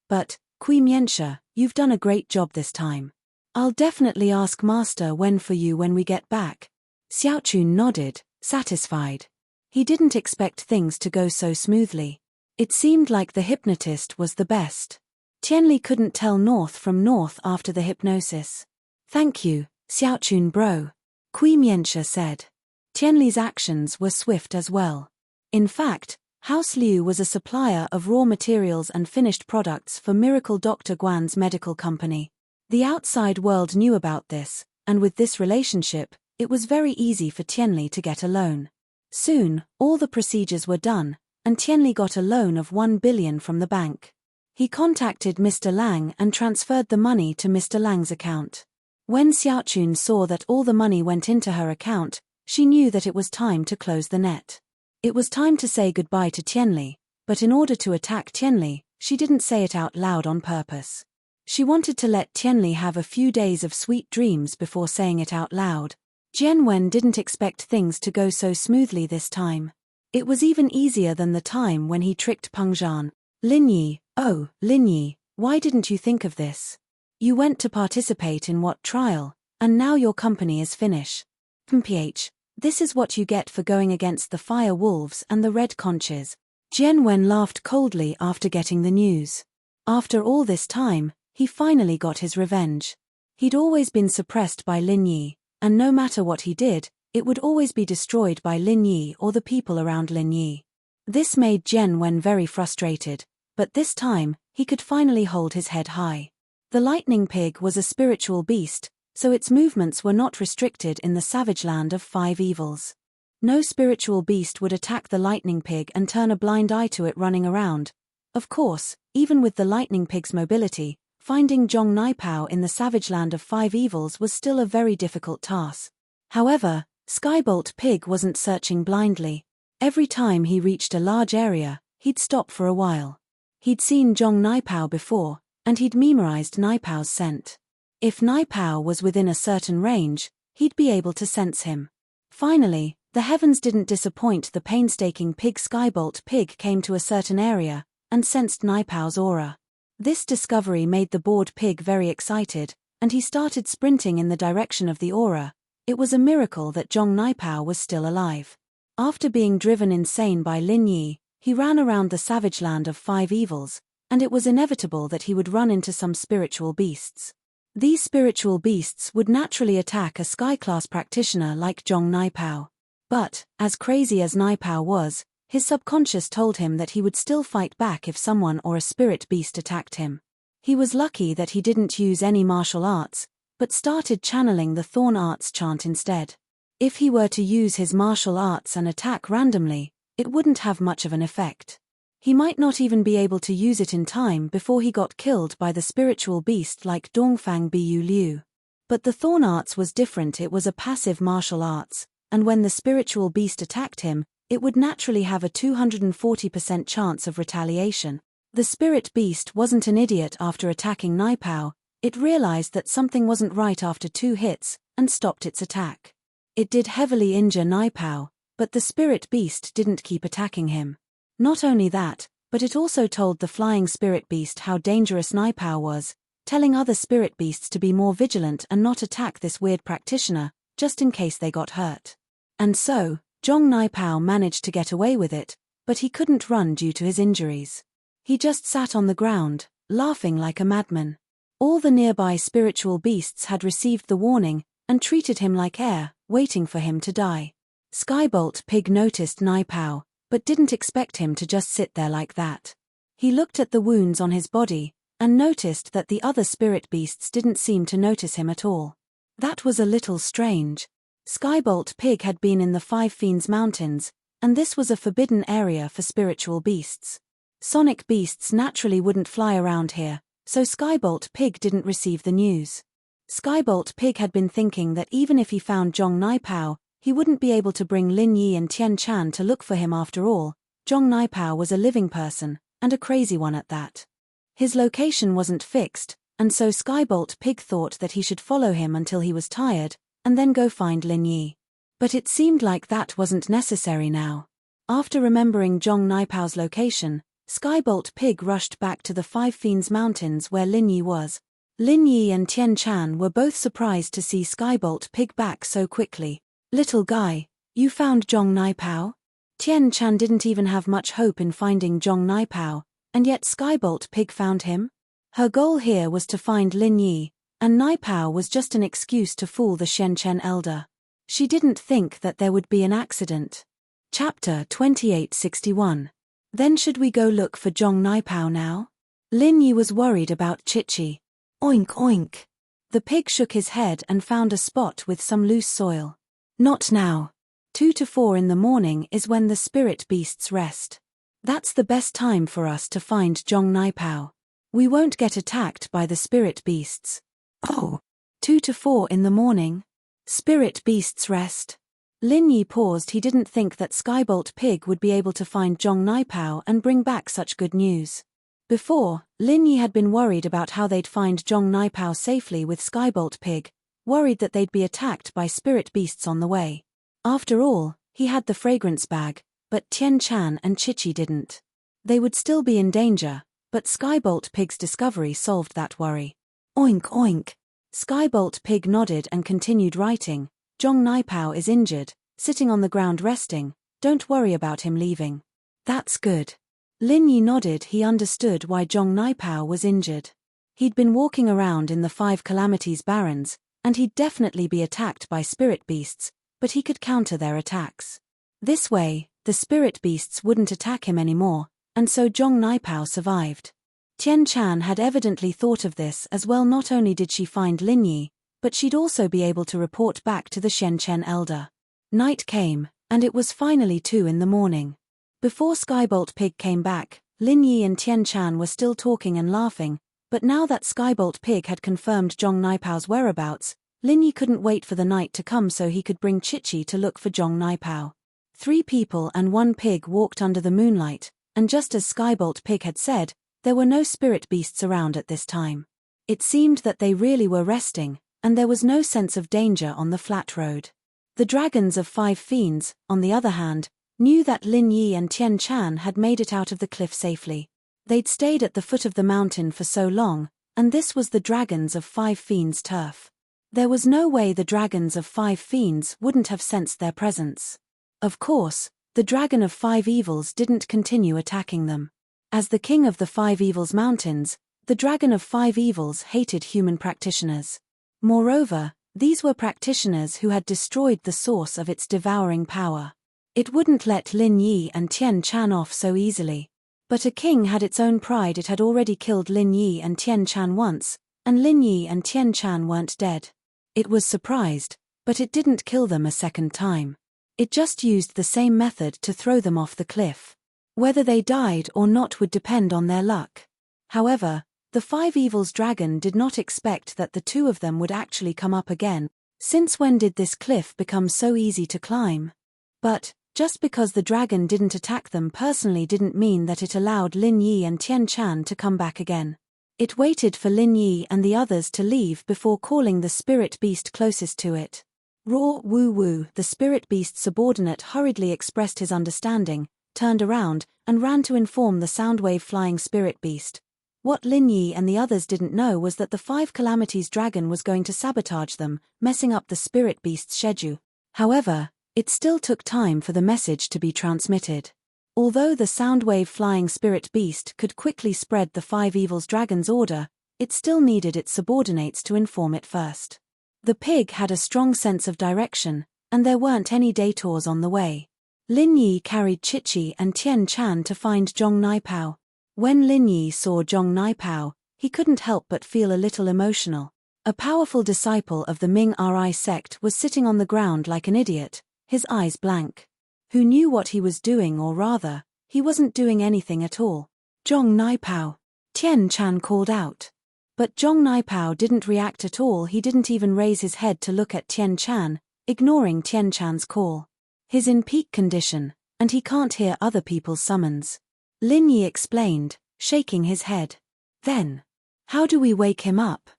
But, Kui Miensha, you've done a great job this time. I'll definitely ask Master Wen for you when we get back. Xiaochun nodded, satisfied. He didn't expect things to go so smoothly. It seemed like the hypnotist was the best. Tianli couldn't tell north from north after the hypnosis. Thank you, Xiaochun bro, Kui Miensha said. Tianli's actions were swift as well. In fact, House Liu was a supplier of raw materials and finished products for Miracle Dr. Guan's medical company. The outside world knew about this, and with this relationship, it was very easy for Tianli to get a loan. Soon, all the procedures were done, and Tianli got a loan of 1 billion from the bank. He contacted Mr. Lang and transferred the money to Mr. Lang's account. When Xiaochun saw that all the money went into her account, she knew that it was time to close the net. It was time to say goodbye to Tianli, but in order to attack Tianli, she didn't say it out loud on purpose. She wanted to let Tianli have a few days of sweet dreams before saying it out loud. Jianwen didn't expect things to go so smoothly this time. It was even easier than the time when he tricked Peng Zhan. Lin Yi, oh, Lin Yi, why didn't you think of this? You went to participate in what trial, and now your company is finished. Mph, this is what you get for going against the fire wolves and the red conches. Jian Wen laughed coldly after getting the news. After all this time, he finally got his revenge. He'd always been suppressed by Lin Yi, and no matter what he did, it would always be destroyed by Lin Yi or the people around Lin Yi. This made Jian Wen very frustrated, but this time, he could finally hold his head high. The lightning pig was a spiritual beast, so its movements were not restricted in the savage land of 5 evils. No spiritual beast would attack the lightning pig and turn a blind eye to it running around. Of course, even with the lightning pig's mobility, finding Zhong Naipao in the savage land of 5 evils was still a very difficult task. However, Skybolt Pig wasn't searching blindly. Every time he reached a large area, he'd stop for a while. He'd seen Zhong Naipao before, and he'd memorized Naipao's scent. If Naipao was within a certain range, he'd be able to sense him. Finally, the heavens didn't disappoint the painstaking pig. Skybolt Pig came to a certain area, and sensed Naipao's aura. This discovery made the bored pig very excited, and he started sprinting in the direction of the aura. It was a miracle that Zhong Naipao was still alive. After being driven insane by Lin Yi, he ran around the savage land of 5 evils, and it was inevitable that he would run into some spiritual beasts. These spiritual beasts would naturally attack a sky-class practitioner like Zhong Naipao. But, as crazy as Naipao was, his subconscious told him that he would still fight back if someone or a spirit beast attacked him. He was lucky that he didn't use any martial arts, but started channeling the Thorn Arts chant instead. If he were to use his martial arts and attack randomly, it wouldn't have much of an effect. He might not even be able to use it in time before he got killed by the spiritual beast like Dongfang Bu Liu. But the Thorn Arts was different. It was a passive martial arts, and when the spiritual beast attacked him, it would naturally have a 240% chance of retaliation. The spirit beast wasn't an idiot. After attacking Naipao, it realized that something wasn't right after 2 hits, and stopped its attack. It did heavily injure Naipao, but the spirit beast didn't keep attacking him. Not only that, but it also told the flying spirit beast how dangerous Naipao was, telling other spirit beasts to be more vigilant and not attack this weird practitioner, just in case they got hurt. And so, Zhong Naipao managed to get away with it, but he couldn't run due to his injuries. He just sat on the ground, laughing like a madman. All the nearby spiritual beasts had received the warning, and treated him like air, waiting for him to die. Skybolt Pig noticed Naipao, but didn't expect him to just sit there like that. He looked at the wounds on his body, and noticed that the other spirit beasts didn't seem to notice him at all. That was a little strange. Skybolt Pig had been in the 5 Fiends Mountains, and this was a forbidden area for spiritual beasts. Sonic beasts naturally wouldn't fly around here, so Skybolt Pig didn't receive the news. Skybolt Pig had been thinking that even if he found Zhong Naipao, he wouldn't be able to bring Lin Yi and Tian Chan to look for him after all. Zhong Naipao was a living person, and a crazy one at that. His location wasn't fixed, and so Skybolt Pig thought that he should follow him until he was tired, and then go find Lin Yi. But it seemed like that wasn't necessary now. After remembering Zhong Naipao's location, Skybolt Pig rushed back to the 5 Fiends Mountains where Lin Yi was. Lin Yi and Tian Chan were both surprised to see Skybolt Pig back so quickly. "Little guy, you found Zhong Naipao?" Tian Chan didn't even have much hope in finding Zhong Naipao, and yet Skybolt Pig found him? Her goal here was to find Lin Yi, and Naipao was just an excuse to fool the Shenzhen elder. She didn't think that there would be an accident. Chapter 2861. Then should we go look for Zhong Naipao now? Lin Yi was worried about Chichi. Oink oink. The pig shook his head and found a spot with some loose soil. Not now. 2 to 4 in the morning is when the spirit beasts rest. That's the best time for us to find Zhong Naipao. We won't get attacked by the spirit beasts. Oh. 2 to 4 in the morning? Spirit beasts rest. Lin Yi paused. He didn't think that Skybolt Pig would be able to find Zhong Naipao and bring back such good news. Before, Lin Yi had been worried about how they'd find Zhong Naipao safely with Skybolt Pig, worried that they'd be attacked by spirit beasts on the way. After all, he had the fragrance bag, but Tian Chan and Chichi didn't. They would still be in danger, but Skybolt Pig's discovery solved that worry. Oink oink. Skybolt Pig nodded and continued writing. Zhong Naipao is injured, sitting on the ground resting. Don't worry about him leaving. That's good. Lin Yi nodded. He understood why Zhong Naipao was injured. He'd been walking around in the 5 Calamities Barrens, and he'd definitely be attacked by spirit beasts, but he could counter their attacks. This way, the spirit beasts wouldn't attack him anymore, and so Zhong Naipao survived. Tian Chan had evidently thought of this as well. Not only did she find Lin Yi, but she'd also be able to report back to the Shenchen elder. Night came, and it was finally 2 in the morning. Before Skybolt Pig came back, Lin Yi and Tian Chan were still talking and laughing, but now that Skybolt Pig had confirmed Zhong Naipao's whereabouts, Lin Yi couldn't wait for the night to come so he could bring Chichi to look for Zhong Naipao. 3 people and 1 pig walked under the moonlight, and just as Skybolt Pig had said, there were no spirit beasts around at this time. It seemed that they really were resting, and there was no sense of danger on the flat road. The dragons of 5 fiends, on the other hand, knew that Lin Yi and Tian Chan had made it out of the cliff safely. They'd stayed at the foot of the mountain for so long, and this was the dragons of 5 fiends' turf. There was no way the dragons of 5 fiends wouldn't have sensed their presence. Of course, the dragon of 5 evils didn't continue attacking them. As the king of the 5 evils mountains, the dragon of 5 evils hated human practitioners. Moreover, these were practitioners who had destroyed the source of its devouring power. It wouldn't let Lin Yi and Tian Chan off so easily. But a king had its own pride. It had already killed Lin Yi and Tian Chan once, and Lin Yi and Tian Chan weren't dead. It was surprised, but it didn't kill them a second time. It just used the same method to throw them off the cliff. Whether they died or not would depend on their luck. However, the 5 evils dragon did not expect that the 2 of them would actually come up again. Since when did this cliff become so easy to climb? But, just because the dragon didn't attack them personally didn't mean that it allowed Lin Yi and Tian Chan to come back again. It waited for Lin Yi and the others to leave before calling the spirit beast closest to it. Raw woo woo. The spirit beast subordinate hurriedly expressed his understanding, turned around, and ran to inform the Soundwave flying spirit beast. What Lin Yi and the others didn't know was that the 5 Calamities dragon was going to sabotage them, messing up the spirit beast's schedule. However, it still took time for the message to be transmitted. Although the Soundwave flying spirit beast could quickly spread the 5 evils dragon's order, it still needed its subordinates to inform it first. The pig had a strong sense of direction, and there weren't any detours on the way. Lin Yi carried Chichi and Tian Chan to find Zhong Naipao. When Lin Yi saw Zhong Naipao, he couldn't help but feel a little emotional. A powerful disciple of the Ming Ri sect was sitting on the ground like an idiot, his eyes blank. Who knew what he was doing, or rather, he wasn't doing anything at all. Zhong Naipao, Tian Chan called out. But Zhong Naipao didn't react at all. He didn't even raise his head to look at Tian Chan, ignoring Tian Chan's call. He's in peak condition, and he can't hear other people's summons. Lin Yi explained, shaking his head. Then, how do we wake him up?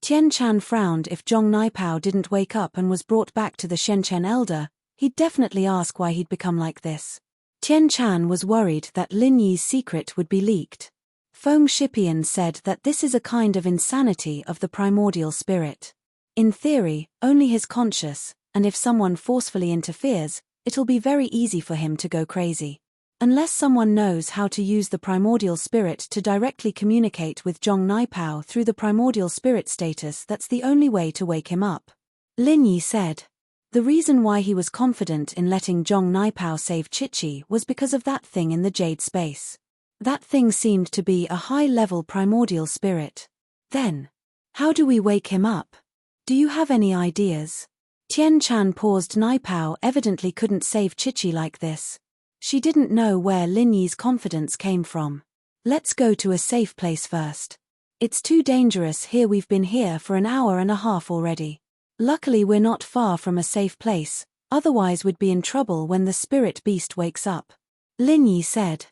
Tian Chan frowned. If Zhong Naipao didn't wake up and was brought back to the Shenchen elder, he'd definitely ask why he'd become like this. Tian Chan was worried that Lin Yi's secret would be leaked. Feng Shipian said that this is a kind of insanity of the primordial spirit. In theory, only he's conscious, and if someone forcefully interferes, it'll be very easy for him to go crazy. Unless someone knows how to use the primordial spirit to directly communicate with Zhong Naipao through the primordial spirit status, that's the only way to wake him up. Lin Yi said. The reason why he was confident in letting Zhong Naipao save Chichi was because of that thing in the jade space. That thing seemed to be a high-level primordial spirit. Then, how do we wake him up? Do you have any ideas? Tian Chan paused. Naipao evidently couldn't save Chichi like this. She didn't know where Lin Yi's confidence came from. Let's go to a safe place first. It's too dangerous here. We've been here for an hour and a half already. Luckily we're not far from a safe place, otherwise we'd be in trouble when the spirit beast wakes up. Lin Yi said.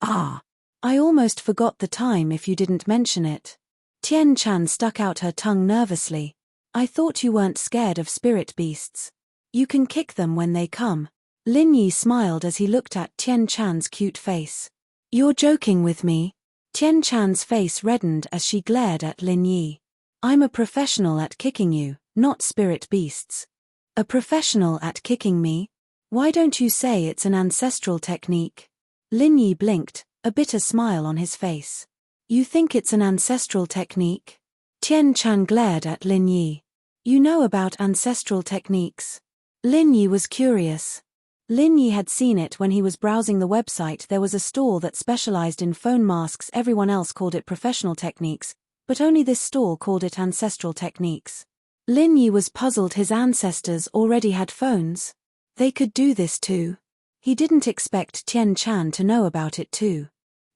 Ah, I almost forgot the time if you didn't mention it. Tian Chan stuck out her tongue nervously. I thought you weren't scared of spirit beasts. You can kick them when they come. Lin Yi smiled as he looked at Tian Chan's cute face. You're joking with me? Tian Chan's face reddened as she glared at Lin Yi. I'm a professional at kicking you, not spirit beasts. A professional at kicking me? Why don't you say it's an ancestral technique? Lin Yi blinked, a bitter smile on his face. You think it's an ancestral technique? Tian Chan glared at Lin Yi. You know about ancestral techniques? Lin Yi was curious. Lin Yi had seen it when he was browsing the website. There was a stall that specialized in phone masks. Everyone else called it professional techniques, but only this stall called it ancestral techniques. Lin Yi was puzzled. His ancestors already had phones. They could do this too. He didn't expect Tian Chan to know about it too.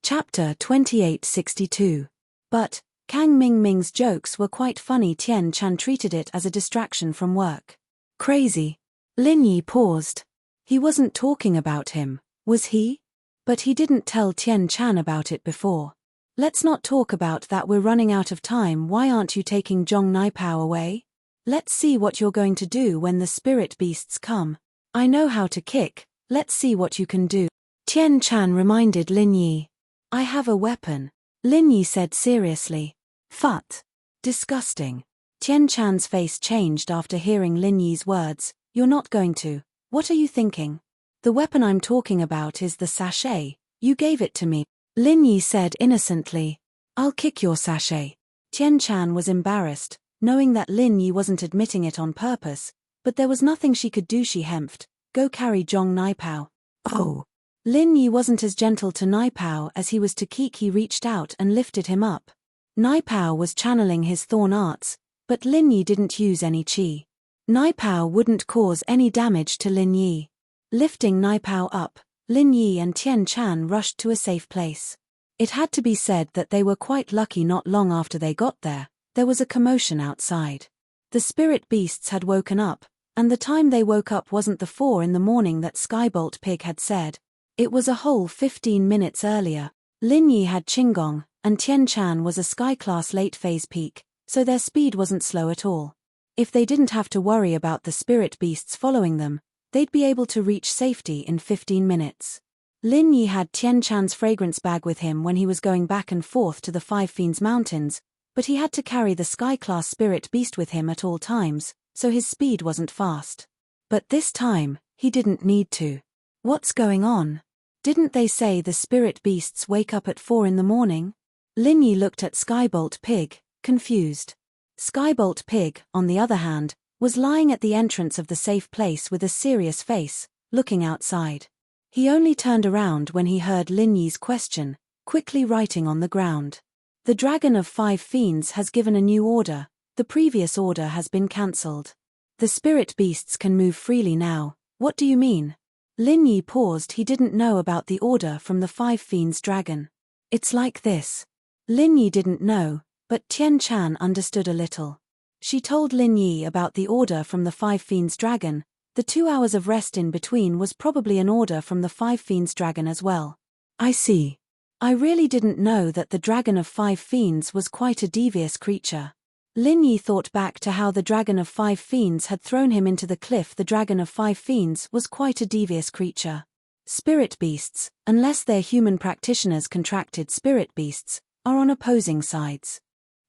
Chapter 2862. But Kang Mingming's jokes were quite funny. Tian Chan treated it as a distraction from work. Crazy. Lin Yi paused. He wasn't talking about him, was he? But he didn't tell Tian Chan about it before. Let's not talk about that. We're running out of time. Why aren't you taking Zhong Naipao away? Let's see what you're going to do when the spirit beasts come. I know how to kick, let's see what you can do. Tian Chan reminded Lin Yi. I have a weapon, Lin Yi said seriously. Phut. Disgusting. Tian Chan's face changed after hearing Lin Yi's words. You're not going to. What are you thinking? The weapon I'm talking about is the sachet. You gave it to me, Lin Yi said innocently. I'll kick your sachet. Tian Chan was embarrassed, knowing that Lin Yi wasn't admitting it on purpose, but there was nothing she could do. She hemphed. Go carry Zhong Naipao. Oh. Lin Yi wasn't as gentle to Naipao as he was to Keek. He reached out and lifted him up. Naipao was channeling his thorn arts, but Lin Yi didn't use any qi. Naipao wouldn't cause any damage to Lin Yi. Lifting Naipao up, Lin Yi and Tian Chan rushed to a safe place. It had to be said that they were quite lucky. Not long after they got there was a commotion outside. The spirit beasts had woken up, and the time they woke up wasn't the 4 a.m. that Skybolt Pig had said. It was a whole 15 minutes earlier. Lin Yi had Qinggong, and Tian Chan was a Sky-class late-phase peak, so their speed wasn't slow at all. If they didn't have to worry about the spirit beasts following them, they'd be able to reach safety in 15 minutes. Lin Yi had Tian Chan's fragrance bag with him when he was going back and forth to the Five Fiends Mountains, but he had to carry the Sky-class spirit beast with him at all times, so his speed wasn't fast. But this time, he didn't need to. What's going on? Didn't they say the spirit beasts wake up at 4 a.m? Lin Yi looked at Skybolt Pig, confused. Skybolt Pig, on the other hand, was lying at the entrance of the safe place with a serious face, looking outside. He only turned around when he heard Lin Yi's question, quickly writing on the ground. The Dragon of Five Fiends has given a new order. The previous order has been cancelled. The spirit beasts can move freely now. What do you mean? Lin Yi paused. He didn't know about the order from the Five Fiends Dragon. It's like this. Lin Yi didn't know, but Tian Chan understood a little. She told Lin Yi about the order from the Five Fiends Dragon. The 2 hours of rest in between was probably an order from the Five Fiends Dragon as well. I see. I really didn't know that the Dragon of Five Fiends was quite a devious creature. Lin Yi thought back to how the Dragon of Five Fiends had thrown him into the cliff. The Dragon of Five Fiends was quite a devious creature. Spirit beasts, unless they're human practitioners, contracted spirit beasts, are on opposing sides.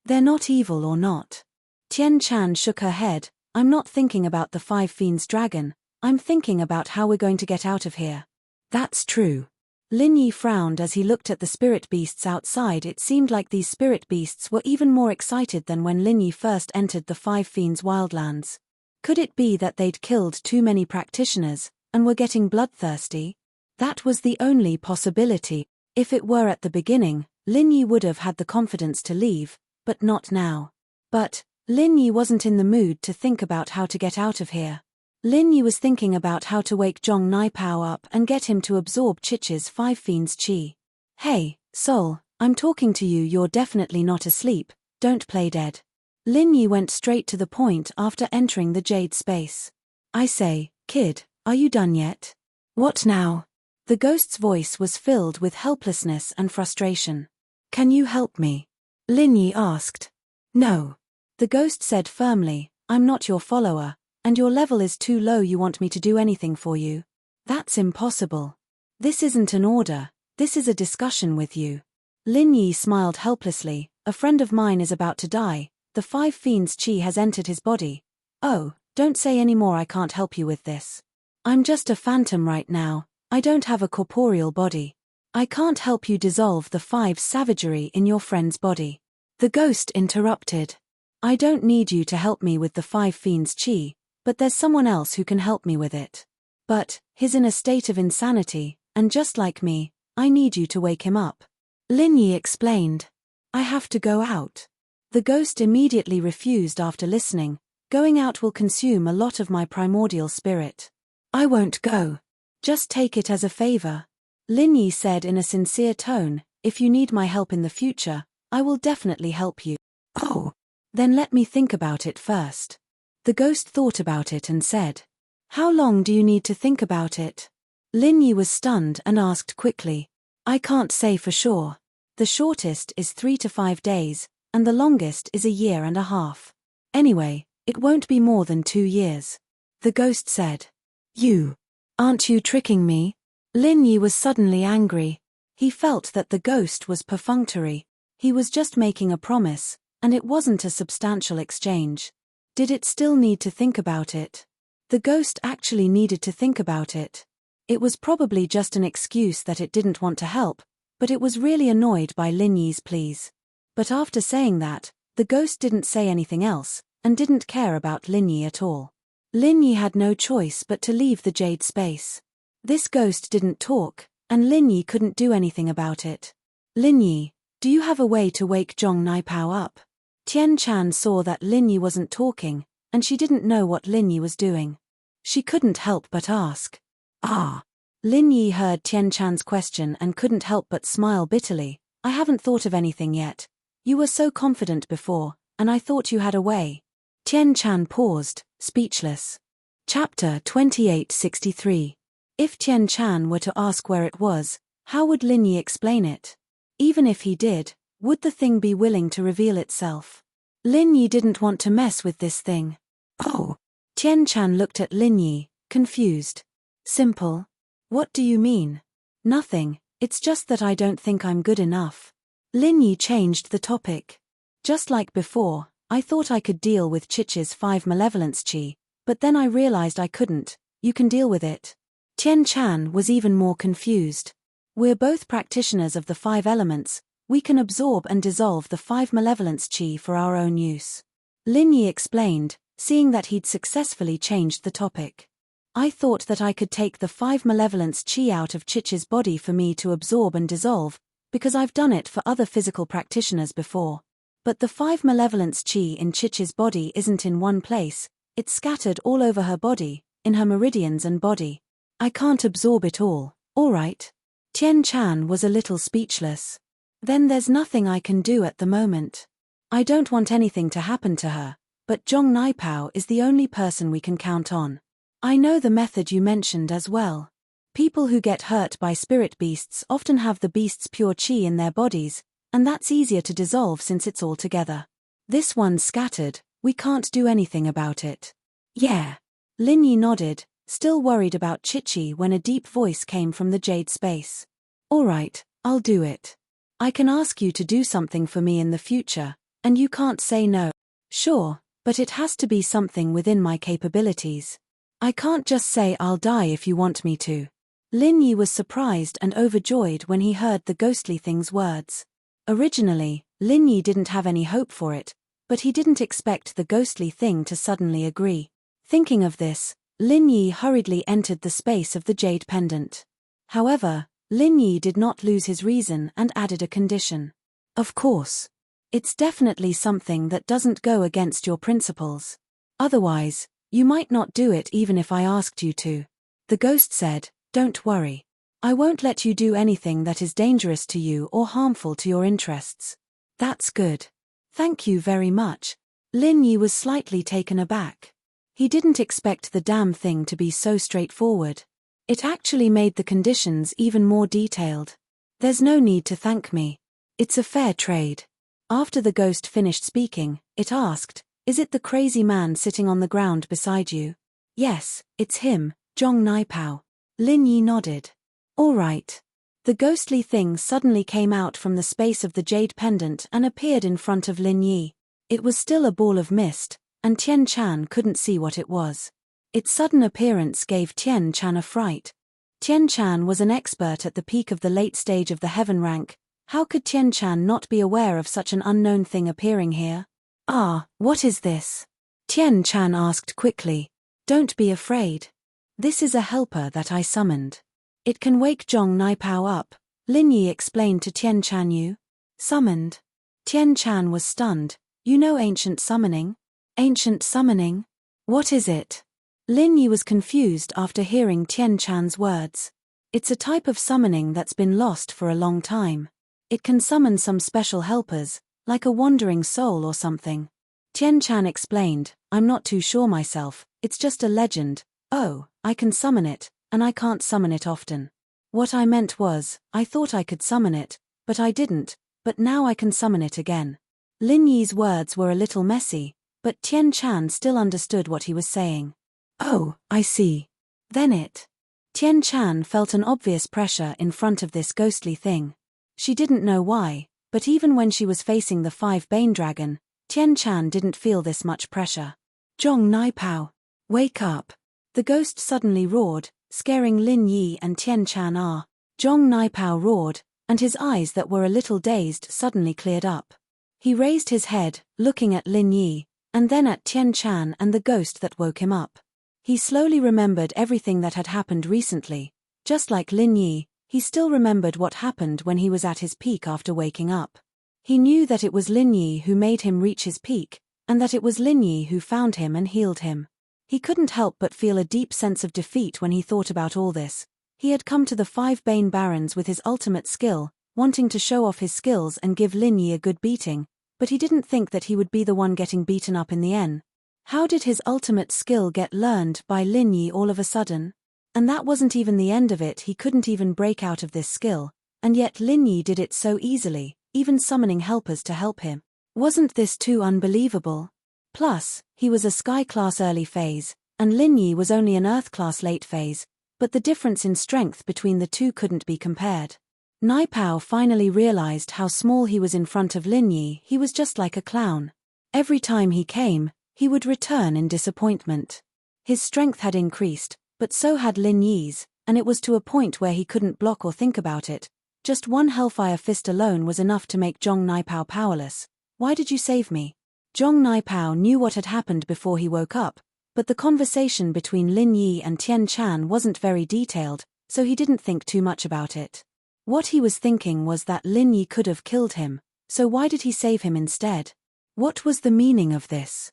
They're not evil or not. Tian Chan shook her head. I'm not thinking about the Five Fiends Dragon, I'm thinking about how we're going to get out of here. That's true. Lin Yi frowned as he looked at the spirit beasts outside. It seemed like these spirit beasts were even more excited than when Lin Yi first entered the Five Fiends Wildlands. Could it be that they'd killed too many practitioners, and were getting bloodthirsty? That was the only possibility. If it were at the beginning, Lin Yi would have had the confidence to leave, but not now. But Lin Yi wasn't in the mood to think about how to get out of here. Lin Yi was thinking about how to wake Zhong Naipao up and get him to absorb Chichi's Five Fiends Qi. Hey, Soul, I'm talking to you. You're definitely not asleep, don't play dead. Lin Yi went straight to the point after entering the Jade space. I say, kid, are you done yet? What now? The ghost's voice was filled with helplessness and frustration. Can you help me? Lin Yi asked. No. The ghost said firmly, I'm not your follower, and your level is too low. You want me to do anything for you? That's impossible. This isn't an order, this is a discussion with you. Lin Yi smiled helplessly. A friend of mine is about to die, The 5 fiends' chi has entered his body. Oh, don't say any more, I can't help you with this. I'm just a phantom right now, I don't have a corporeal body. I can't help you dissolve the 5 savagery in your friend's body. The ghost interrupted. I don't need you to help me with the 5 fiends' chi, but there's someone else who can help me with it. But, he's in a state of insanity, and just like me, I need you to wake him up. Lin Yi explained. I have to go out. The ghost immediately refused after listening. Going out will consume a lot of my primordial spirit. I won't go. Just take it as a favor. Lin Yi said in a sincere tone, if you need my help in the future, I will definitely help you. Oh. Then let me think about it first. The ghost thought about it and said. How long do you need to think about it? Lin Yi was stunned and asked quickly. I can't say for sure. The shortest is 3 to 5 days, and the longest is a year and a half. Anyway, it won't be more than 2 years. The ghost said. Aren't you tricking me? Lin Yi was suddenly angry. He felt that the ghost was perfunctory. He was just making a promise, and it wasn't a substantial exchange. Did it still need to think about it? The ghost actually needed to think about it. It was probably just an excuse that it didn't want to help, but it was really annoyed by Lin Yi's pleas. But after saying that, the ghost didn't say anything else, and didn't care about Lin Yi at all. Lin Yi had no choice but to leave the jade space. This ghost didn't talk, and Lin Yi couldn't do anything about it. Lin Yi, do you have a way to wake Zhong Naipao up? Tian Chan saw that Lin Yi wasn't talking, and she didn't know what Lin Yi was doing. She couldn't help but ask. Lin Yi heard Tian Chan's question and couldn't help but smile bitterly. I haven't thought of anything yet. You were so confident before, and I thought you had a way. Tian Chan paused, speechless. Chapter 2863. If Tian Chan were to ask where it was, how would Lin Yi explain it? Even if he did, would the thing be willing to reveal itself? Lin Yi didn't want to mess with this thing. Tian Chan looked at Lin Yi, confused. Simple. What do you mean? Nothing, it's just that I don't think I'm good enough. Lin Yi changed the topic. Just like before, I thought I could deal with Chichi's 5 malevolence chi, but then I realized I couldn't. You can deal with it. Tian Chan was even more confused. We're both practitioners of the 5 elements, we can absorb and dissolve the 5 malevolence chi for our own use. Lin Yi explained, seeing that he'd successfully changed the topic. I thought that I could take the 5 malevolence chi out of Chichi's body for me to absorb and dissolve, because I've done it for other physical practitioners before. But the 5 malevolence chi in Chichi's body isn't in one place, it's scattered all over her body, in her meridians and body. I can't absorb it all right? Tian Chan was a little speechless. Then there's nothing I can do at the moment. I don't want anything to happen to her, but Zhong Naipao is the only person we can count on. I know the method you mentioned as well. People who get hurt by spirit beasts often have the beast's pure chi in their bodies, and that's easier to dissolve since it's all together. This one's scattered, we can't do anything about it. Yeah. Lin Yi nodded, still worried about Chichi when a deep voice came from the jade space. All right, I'll do it. I can ask you to do something for me in the future, and you can't say no. Sure, but it has to be something within my capabilities. I can't just say I'll die if you want me to. Lin Yi was surprised and overjoyed when he heard the ghostly thing's words. Originally, Lin Yi didn't have any hope for it, but he didn't expect the ghostly thing to suddenly agree. Thinking of this, Lin Yi hurriedly entered the space of the jade pendant. However, Lin Yi did not lose his reason and added a condition. Of course. It's definitely something that doesn't go against your principles. Otherwise, you might not do it even if I asked you to. The ghost said, don't worry. I won't let you do anything that is dangerous to you or harmful to your interests. That's good. Thank you very much. Lin Yi was slightly taken aback. He didn't expect the damn thing to be so straightforward. It actually made the conditions even more detailed. There's no need to thank me. It's a fair trade. After the ghost finished speaking, it asked, is it the crazy man sitting on the ground beside you? Yes, it's him, Zhong Naipao. Lin Yi nodded. All right. The ghostly thing suddenly came out from the space of the jade pendant and appeared in front of Lin Yi. It was still a ball of mist, and Tian Chan couldn't see what it was. Its sudden appearance gave Tian Chan a fright. Tian Chan was an expert at the peak of the late stage of the heaven rank. How could Tian Chan not be aware of such an unknown thing appearing here? Ah, what is this? Tian Chan asked quickly. Don't be afraid. This is a helper that I summoned. It can wake Zhong Naipao up, Lin Yi explained to Tian Chan. You summoned? Tian Chan was stunned. You know ancient summoning? Ancient summoning? What is it? Lin Yi was confused after hearing Tian Chan's words. It's a type of summoning that's been lost for a long time. It can summon some special helpers, like a wandering soul or something. Tian Chan explained, I'm not too sure myself, it's just a legend. Oh, I can summon it, and I can't summon it often. What I meant was, I thought I could summon it, but I didn't, but now I can summon it again. Lin Yi's words were a little messy, but Tian Chan still understood what he was saying. Oh, I see. Then Tian Chan felt an obvious pressure in front of this ghostly thing. She didn't know why, but even when she was facing the 5-Bane dragon, Tian Chan didn't feel this much pressure. Zhong Naipao, wake up. The ghost suddenly roared, scaring Lin Yi and Tian Chan. Zhong Naipao roared, and his eyes that were a little dazed suddenly cleared up. He raised his head, looking at Lin Yi, and then at Tian Chan and the ghost that woke him up. He slowly remembered everything that had happened recently. Just like Lin Yi, he still remembered what happened when he was at his peak after waking up. He knew that it was Lin Yi who made him reach his peak, and that it was Lin Yi who found him and healed him. He couldn't help but feel a deep sense of defeat when he thought about all this. He had come to the 5-Bane Barons with his ultimate skill, wanting to show off his skills and give Lin Yi a good beating, but he didn't think that he would be the one getting beaten up in the end. How did his ultimate skill get learned by Lin Yi all of a sudden? And that wasn't even the end of it. He couldn't even break out of this skill, and yet Lin Yi did it so easily, even summoning helpers to help him. Wasn't this too unbelievable? Plus, he was a Sky Class early phase, and Lin Yi was only an Earth Class late phase, but the difference in strength between the two couldn't be compared. Naipao finally realized how small he was in front of Lin Yi. He was just like a clown. Every time he came, he would return in disappointment. His strength had increased, but so had Lin Yi's, and it was to a point where he couldn't block or think about it. Just one Hellfire Fist alone was enough to make Zhong Naipao powerless. Why did you save me? Zhong Naipao knew what had happened before he woke up, but the conversation between Lin Yi and Tian Chan wasn't very detailed, so he didn't think too much about it. What he was thinking was that Lin Yi could have killed him, so why did he save him instead? What was the meaning of this?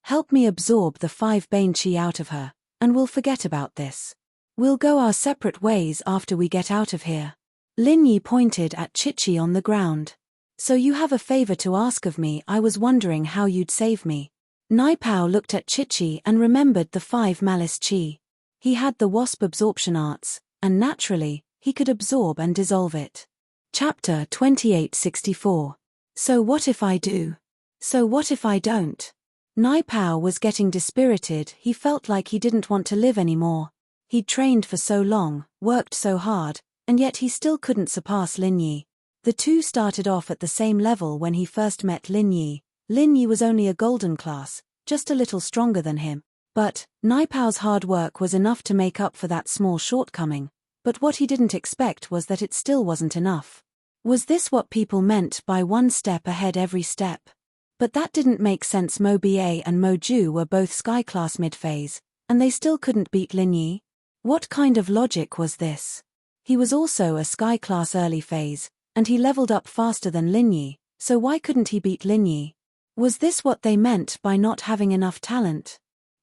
Help me absorb the 5-Bane Chi out of her, and we'll forget about this. We'll go our separate ways after we get out of here. Lin Yi pointed at Chi on the ground. So you have a favor to ask of me. I was wondering how you'd save me. Naipao looked at Chi and remembered the 5 Malice Chi. He had the Wasp absorption arts, and naturally, he could absorb and dissolve it. Chapter 2864. So what if I do? So what if I don't? Naipao was getting dispirited. He felt like he didn't want to live anymore. He'd trained for so long, worked so hard, and yet he still couldn't surpass Lin Yi. The two started off at the same level when he first met Lin Yi. Lin Yi was only a golden class, just a little stronger than him. But Naipao's hard work was enough to make up for that small shortcoming. But what he didn't expect was that it still wasn't enough. Was this what people meant by one step ahead every step? But that didn't make sense. Mo Ba and Mo Ju were both Sky Class mid-phase, and they still couldn't beat Lin Yi. What kind of logic was this? He was also a Sky Class early phase, and he leveled up faster than Lin Yi, so why couldn't he beat Lin Yi? Was this what they meant by not having enough talent?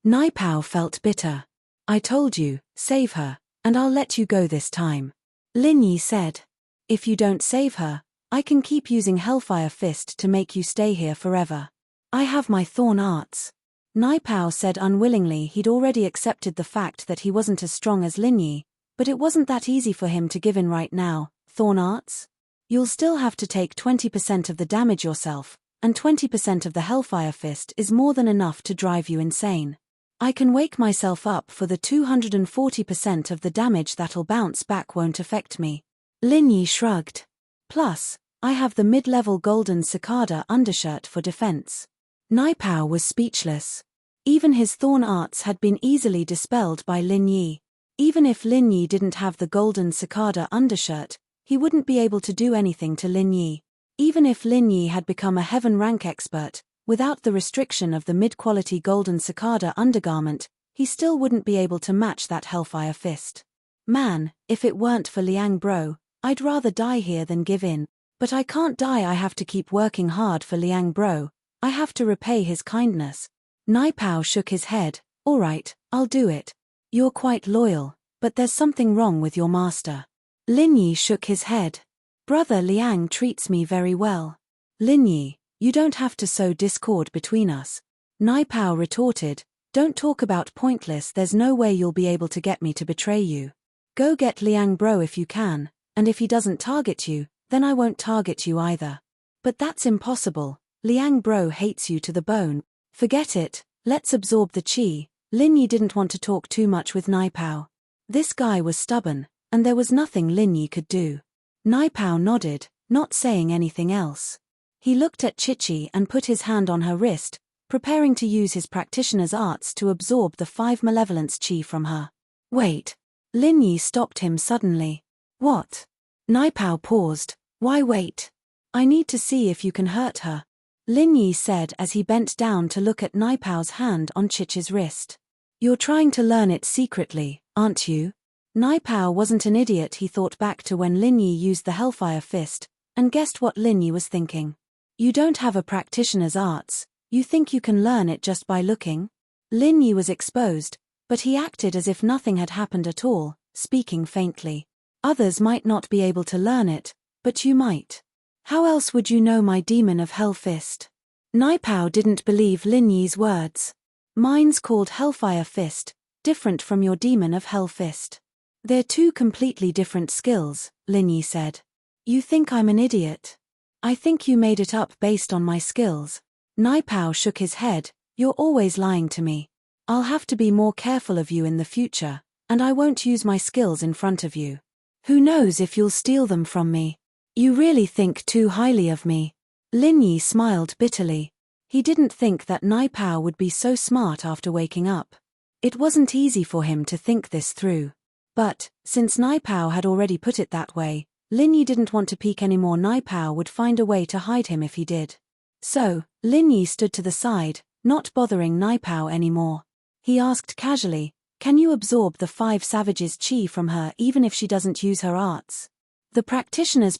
Naipao felt bitter. I told you, save her, and I'll let you go this time. Lin Yi said. If you don't save her, I can keep using Hellfire Fist to make you stay here forever. I have my Thorn Arts. Naipao said unwillingly. He'd already accepted the fact that he wasn't as strong as Lin Yi, but it wasn't that easy for him to give in right now. Thorn Arts? You'll still have to take 20% of the damage yourself, and 20% of the Hellfire Fist is more than enough to drive you insane. I can wake myself up for the 240% of the damage. That'll bounce back, won't affect me. Lin Yi shrugged. Plus, I have the mid-level golden cicada undershirt for defense. Naipao was speechless. Even his thorn arts had been easily dispelled by Lin Yi. Even if Lin Yi didn't have the golden cicada undershirt, he wouldn't be able to do anything to Lin Yi. Even if Lin Yi had become a heaven rank expert, without the restriction of the mid-quality golden cicada undergarment, he still wouldn't be able to match that hellfire fist. Man, if it weren't for Liang Bro, I'd rather die here than give in. But I can't die, I have to keep working hard for Liang Bro. I have to repay his kindness. Naipao shook his head. Alright, I'll do it. You're quite loyal, but there's something wrong with your master. Lin Yi shook his head. Brother Liang treats me very well. Lin Yi, you don't have to sow discord between us. Naipao retorted. Don't talk about pointless, there's no way you'll be able to get me to betray you. Go get Liang Bro if you can, and if he doesn't target you, then I won't target you either. But that's impossible. Liang Bro hates you to the bone. Forget it, let's absorb the qi. Lin Yi didn't want to talk too much with Naipao. This guy was stubborn, and there was nothing Lin Yi could do. Naipao nodded, not saying anything else. He looked at Chichi and put his hand on her wrist, preparing to use his practitioner's arts to absorb the 5 malevolence qi from her. Wait. Lin Yi stopped him suddenly. What? Naipao paused. Why wait? I need to see if you can hurt her. Lin Yi said as he bent down to look at Naipao's hand on Chichi's wrist. You're trying to learn it secretly, aren't you? Naipao wasn't an idiot. He thought back to when Lin Yi used the Hellfire Fist, and guessed what Lin Yi was thinking. You don't have a practitioner's arts, you think you can learn it just by looking? Lin Yi was exposed, but he acted as if nothing had happened at all, speaking faintly. Others might not be able to learn it, but you might. How else would you know my demon of Hell Fist? Naipao didn't believe Lin Yi's words. Mine's called Hellfire Fist, different from your demon of Hell Fist. They're two completely different skills, Lin Yi said. You think I'm an idiot? I think you made it up based on my skills. Naipao shook his head. You're always lying to me. I'll have to be more careful of you in the future, and I won't use my skills in front of you. Who knows if you'll steal them from me? You really think too highly of me. Lin Yi smiled bitterly. He didn't think that Naipao would be so smart after waking up. It wasn't easy for him to think this through. But, since Naipao had already put it that way, Lin Yi didn't want to peek anymore. Naipao would find a way to hide him if he did. So, Lin Yi stood to the side, not bothering Naipao anymore. He asked casually, can you absorb the 5 savages' qi from her even if she doesn't use her arts? The practitioner's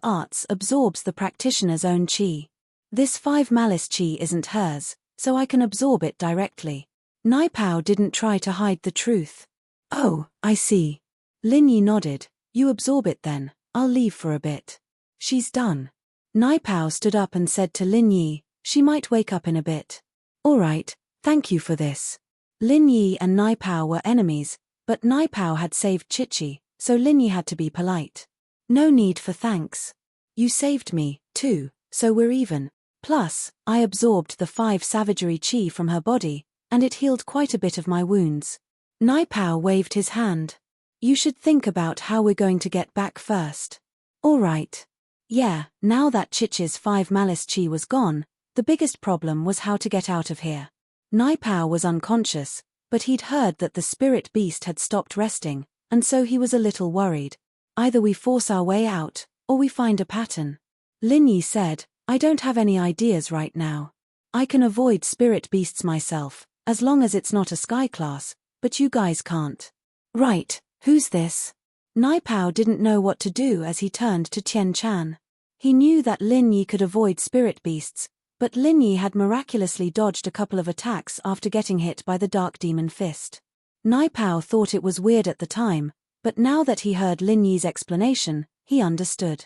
arts absorbs the practitioner's own qi. This 5 malice qi isn't hers, so I can absorb it directly. Naipao didn't try to hide the truth. Oh, I see. Lin Yi nodded. You absorb it then, I'll leave for a bit. She's done. Naipao stood up and said to Lin Yi, she might wake up in a bit. Alright, thank you for this. Lin Yi and Naipao were enemies, but Naipao had saved Chichi, so Lin Yi had to be polite. No need for thanks. You saved me, too, so we're even. Plus, I absorbed the 5 savagery qi from her body, and it healed quite a bit of my wounds. Naipao waved his hand. You should think about how we're going to get back first. Alright. Yeah, now that Chichi's 5 malice qi was gone, the biggest problem was how to get out of here. Naipao was unconscious, but he'd heard that the spirit beast had stopped resting, and so he was a little worried. Either we force our way out, or we find a pattern. Lin Yi said, I don't have any ideas right now. I can avoid spirit beasts myself, as long as it's not a sky class, but you guys can't. Right, who's this? Naipao didn't know what to do as he turned to Tian Chan. He knew that Lin Yi could avoid spirit beasts, but Lin Yi had miraculously dodged a couple of attacks after getting hit by the Dark Demon Fist. Naipao thought it was weird at the time, but now that he heard Lin Yi's explanation, he understood.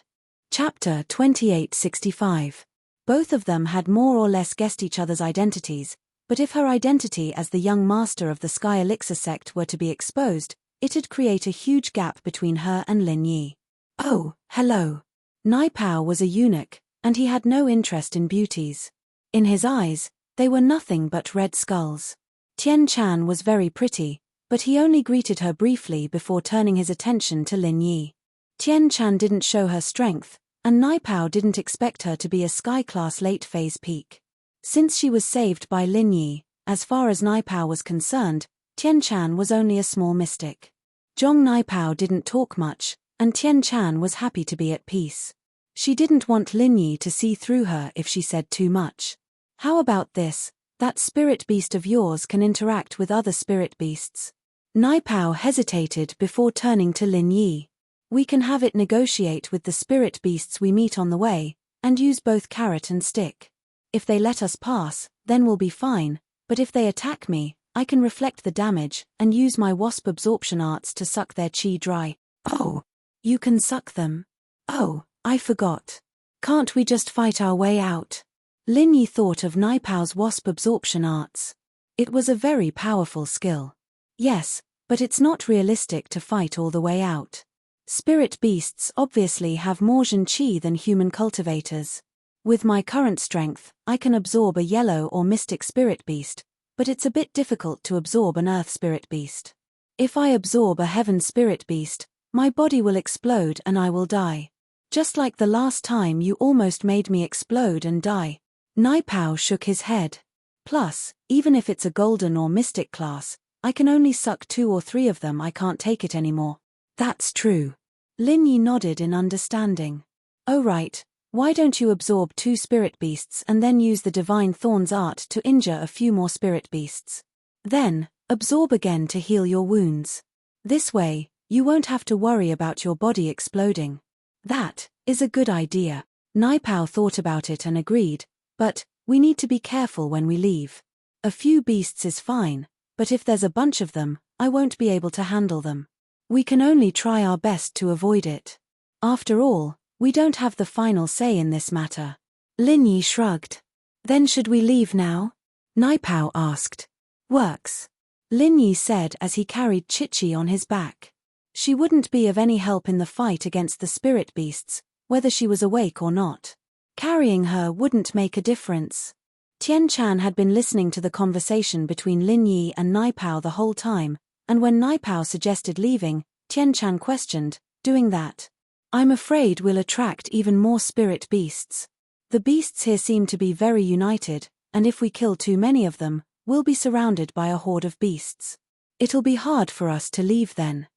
Chapter 2865. Both of them had more or less guessed each other's identities, but if her identity as the young master of the Sky Elixir sect were to be exposed, it'd create a huge gap between her and Lin Yi. Oh, hello. Naipao was a eunuch, and he had no interest in beauties. In his eyes, they were nothing but red skulls. Tian Chan was very pretty, but he only greeted her briefly before turning his attention to Lin Yi. Tian Chan didn't show her strength, and Naipao didn't expect her to be a sky-class late-phase peak. Since she was saved by Lin Yi, as far as Naipao was concerned, Tian Chan was only a small mystic. Zhong Naipao didn't talk much, and Tian Chan was happy to be at peace. She didn't want Lin Yi to see through her if she said too much. How about this? That spirit beast of yours can interact with other spirit beasts. Naipao hesitated before turning to Lin Yi. We can have it negotiate with the spirit beasts we meet on the way, and use both carrot and stick. If they let us pass, then we'll be fine, but if they attack me, I can reflect the damage and use my wasp absorption arts to suck their chi dry. Oh, you can suck them? Oh, I forgot. Can't we just fight our way out? Lin Yi thought of Naipao's wasp absorption arts. It was a very powerful skill. Yes, but it's not realistic to fight all the way out. Spirit beasts obviously have more Zhen Qi than human cultivators. With my current strength, I can absorb a yellow or mystic spirit beast, but it's a bit difficult to absorb an earth spirit beast. If I absorb a heaven spirit beast, my body will explode and I will die. Just like the last time you almost made me explode and die. Naipao shook his head. Plus, even if it's a golden or mystic class, I can only suck 2 or 3 of them. I can't take it anymore. That's true. Lin Yi nodded in understanding. Oh right, why don't you absorb 2 spirit beasts and then use the divine thorns art to injure a few more spirit beasts? Then, absorb again to heal your wounds. This way, you won't have to worry about your body exploding. That is a good idea. Naipao thought about it and agreed, but we need to be careful when we leave. A few beasts is fine, but if there's a bunch of them, I won't be able to handle them. We can only try our best to avoid it. After all, we don't have the final say in this matter. Lin Yi shrugged. Then should we leave now? Naipao asked. Works. Lin Yi said as he carried Chichi on his back. She wouldn't be of any help in the fight against the spirit beasts, whether she was awake or not. Carrying her wouldn't make a difference. Tian Chan had been listening to the conversation between Lin Yi and Naipao the whole time, and when Naipao suggested leaving, Tian Chan questioned, doing that? I'm afraid we'll attract even more spirit beasts. The beasts here seem to be very united, and if we kill too many of them, we'll be surrounded by a horde of beasts. It'll be hard for us to leave then.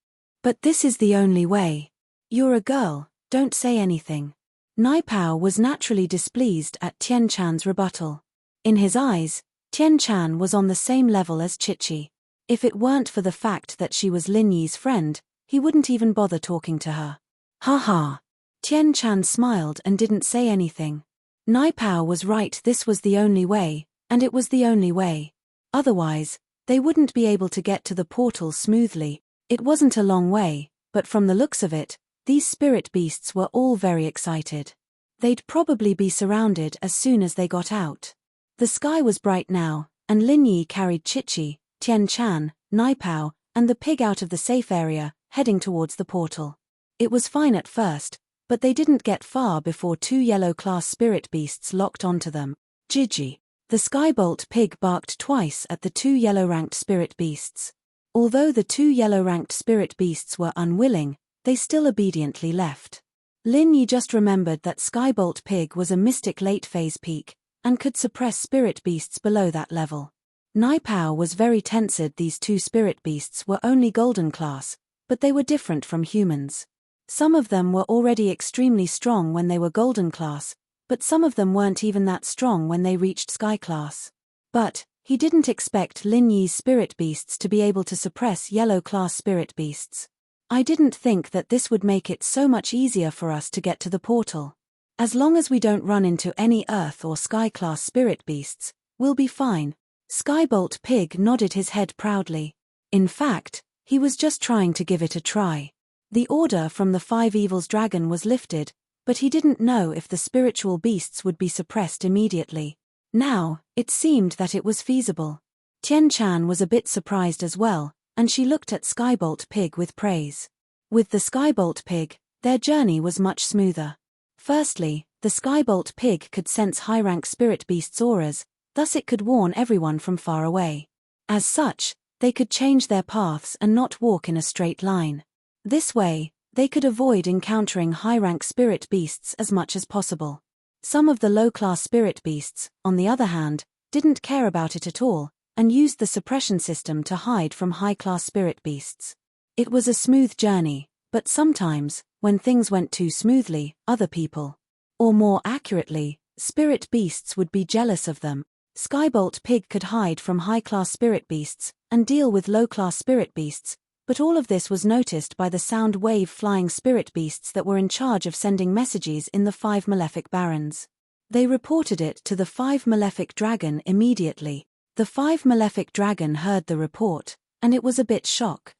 But this is the only way. You're a girl, don't say anything. Naipao was naturally displeased at Tian Chan's rebuttal. In his eyes, Tian Chan was on the same level as Chichi. If it weren't for the fact that she was Lin Yi's friend, he wouldn't even bother talking to her. Ha ha. Tian Chan smiled and didn't say anything. Naipao was right, this was the only way, and it was the only way. Otherwise, they wouldn't be able to get to the portal smoothly. It wasn't a long way, but from the looks of it, these spirit beasts were all very excited. They'd probably be surrounded as soon as they got out. The sky was bright now, and Lin Yi carried Chichi, Tian Chan, Naipao, and the pig out of the safe area, heading towards the portal. It was fine at first, but they didn't get far before 2 yellow-class spirit beasts locked onto them. Gigi. The Skybolt pig barked twice at the 2 yellow-ranked spirit beasts. Although the 2 yellow-ranked spirit beasts were unwilling, they still obediently left. Lin Yi just remembered that Skybolt pig was a mystic late-phase peak, and could suppress spirit beasts below that level. Naipao was very tensed. These 2 spirit beasts were only golden class, but they were different from humans. Some of them were already extremely strong when they were golden class, but some of them weren't even that strong when they reached sky class. But he didn't expect Lin Yi's spirit beasts to be able to suppress yellow-class spirit beasts. I didn't think that this would make it so much easier for us to get to the portal. As long as we don't run into any earth or sky-class spirit beasts, we'll be fine. Skybolt pig nodded his head proudly. In fact, he was just trying to give it a try. The order from the 5 evils dragon was lifted, but he didn't know if the spiritual beasts would be suppressed immediately. Now, it seemed that it was feasible. Tian Chan was a bit surprised as well, and she looked at Skybolt pig with praise. With the Skybolt pig, their journey was much smoother. Firstly, the Skybolt pig could sense high-rank spirit beasts' auras, thus it could warn everyone from far away. As such, they could change their paths and not walk in a straight line. This way, they could avoid encountering high-rank spirit beasts as much as possible. Some of the low-class spirit beasts, on the other hand, didn't care about it at all, and used the suppression system to hide from high-class spirit beasts. It was a smooth journey, but sometimes, when things went too smoothly, other people, or more accurately, spirit beasts would be jealous of them. Skybolt Pig could hide from high-class spirit beasts, and deal with low-class spirit beasts, but all of this was noticed by the sound wave flying spirit beasts that were in charge of sending messages in the 5 malefic barons. They reported it to the 5 malefic dragon immediately. The 5 malefic dragon heard the report, and it was a bit shocked.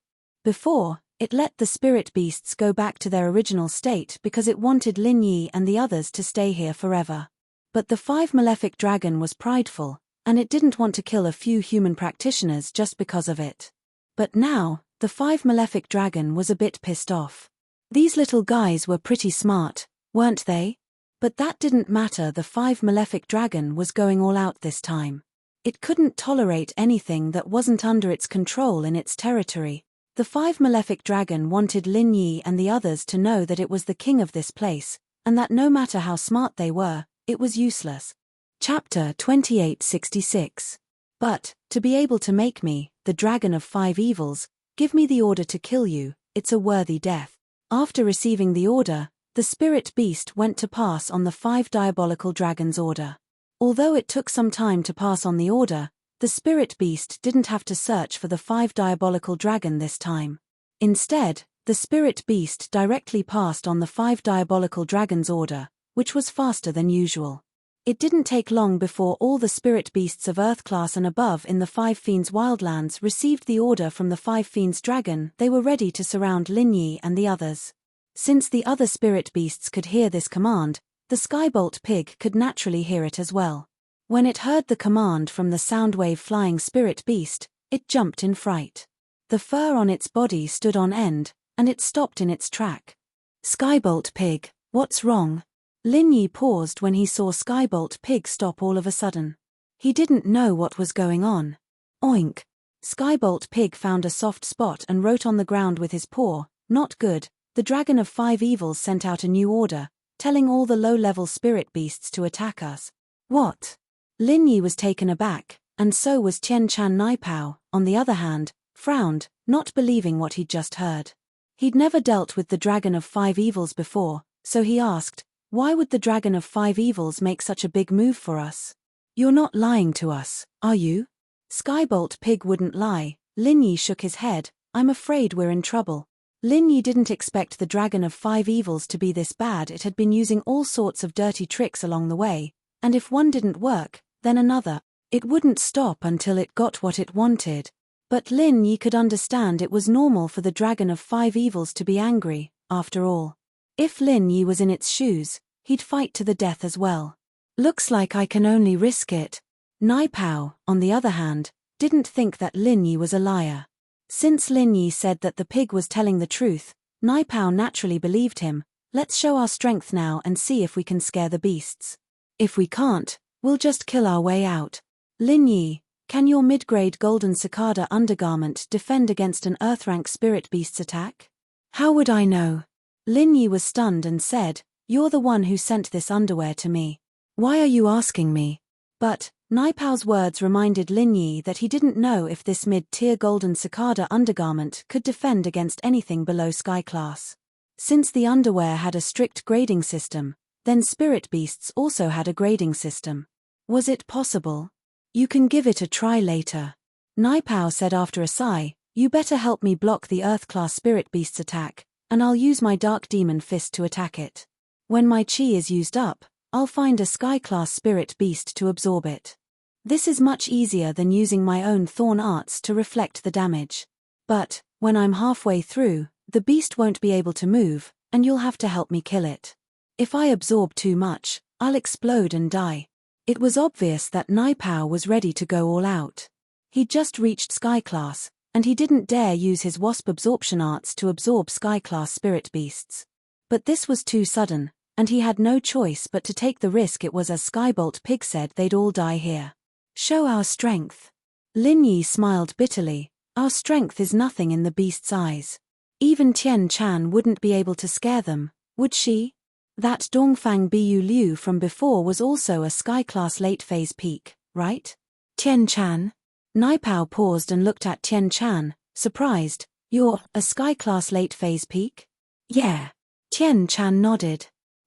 Before, it let the spirit beasts go back to their original state because it wanted Lin Yi and the others to stay here forever. But the 5 malefic dragon was prideful, and it didn't want to kill a few human practitioners just because of it. But now, the 5 malefic dragon was a bit pissed off. These little guys were pretty smart, weren't they? But that didn't matter. The 5 malefic dragon was going all out this time. It couldn't tolerate anything that wasn't under its control in its territory. The 5 malefic dragon wanted Lin Yi and the others to know that it was the king of this place, and that no matter how smart they were, it was useless. Chapter 2866. But, to be able to make me, the dragon of 5 evils, give me the order to kill you, it's a worthy death. After receiving the order, the spirit beast went to pass on the 5 diabolical dragons' order. Although it took some time to pass on the order, the spirit beast didn't have to search for the 5 diabolical dragon this time. Instead, the spirit beast directly passed on the 5 diabolical dragons' order, which was faster than usual. It didn't take long before all the spirit beasts of Earth class and above in the 5 Fiends Wildlands received the order from the 5 Fiends Dragon. They were ready to surround Lin Yi and the others. Since the other spirit beasts could hear this command, the Skybolt Pig could naturally hear it as well. When it heard the command from the soundwave flying spirit beast, it jumped in fright. The fur on its body stood on end, and it stopped in its track. Skybolt Pig, what's wrong? Lin Yi paused when he saw Skybolt Pig stop all of a sudden. He didn't know what was going on. Oink! Skybolt Pig found a soft spot and wrote on the ground with his paw, "Not good." The Dragon of 5 Evils sent out a new order, telling all the low-level spirit beasts to attack us. What? Lin Yi was taken aback, and so was Tian Chan Naipao, on the other hand, frowned, not believing what he'd just heard. He'd never dealt with the Dragon of 5 Evils before, so he asked, why would the Dragon of 5 Evils make such a big move for us? You're not lying to us, are you? Skybolt Pig wouldn't lie. Lin Yi shook his head. I'm afraid we're in trouble. Lin Yi didn't expect the Dragon of 5 Evils to be this bad. It had been using all sorts of dirty tricks along the way, and if one didn't work, then another. It wouldn't stop until it got what it wanted. But Lin Yi could understand it was normal for the Dragon of 5 Evils to be angry, after all. If Lin Yi was in its shoes, he'd fight to the death as well. Looks like I can only risk it. Naipao, on the other hand, didn't think that Lin Yi was a liar. Since Lin Yi said that the pig was telling the truth, Naipao naturally believed him. Let's show our strength now and see if we can scare the beasts. If we can't, we'll just kill our way out. Lin Yi, can your mid-grade golden cicada undergarment defend against an Earthrank spirit beast's attack? How would I know? Lin Yi was stunned and said, you're the one who sent this underwear to me. Why are you asking me? But, Naipao's words reminded Lin Yi that he didn't know if this mid-tier golden cicada undergarment could defend against anything below sky class. Since the underwear had a strict grading system, then spirit beasts also had a grading system. Was it possible? You can give it a try later. Naipao said after a sigh, you better help me block the Earth-class spirit beast's attack, and I'll use my Dark Demon Fist to attack it. When my chi is used up, I'll find a sky-class spirit beast to absorb it. This is much easier than using my own thorn arts to reflect the damage. But, when I'm halfway through, the beast won't be able to move, and you'll have to help me kill it. If I absorb too much, I'll explode and die. It was obvious that Naipao was ready to go all out. He'd just reached sky class, and he didn't dare use his wasp absorption arts to absorb sky-class spirit beasts. But this was too sudden, and he had no choice but to take the risk. It was as Skybolt Pig said, they'd all die here. Show our strength. Lin Yi smiled bitterly. Our strength is nothing in the beast's eyes. Even Tian Chan wouldn't be able to scare them, would she? That Dongfang Bu Liu from before was also a sky-class late-phase peak, right? Tian Chan? Naipao paused and looked at Tian Chan, surprised. You're a sky-class late-phase peak? Yeah. Tian Chan nodded.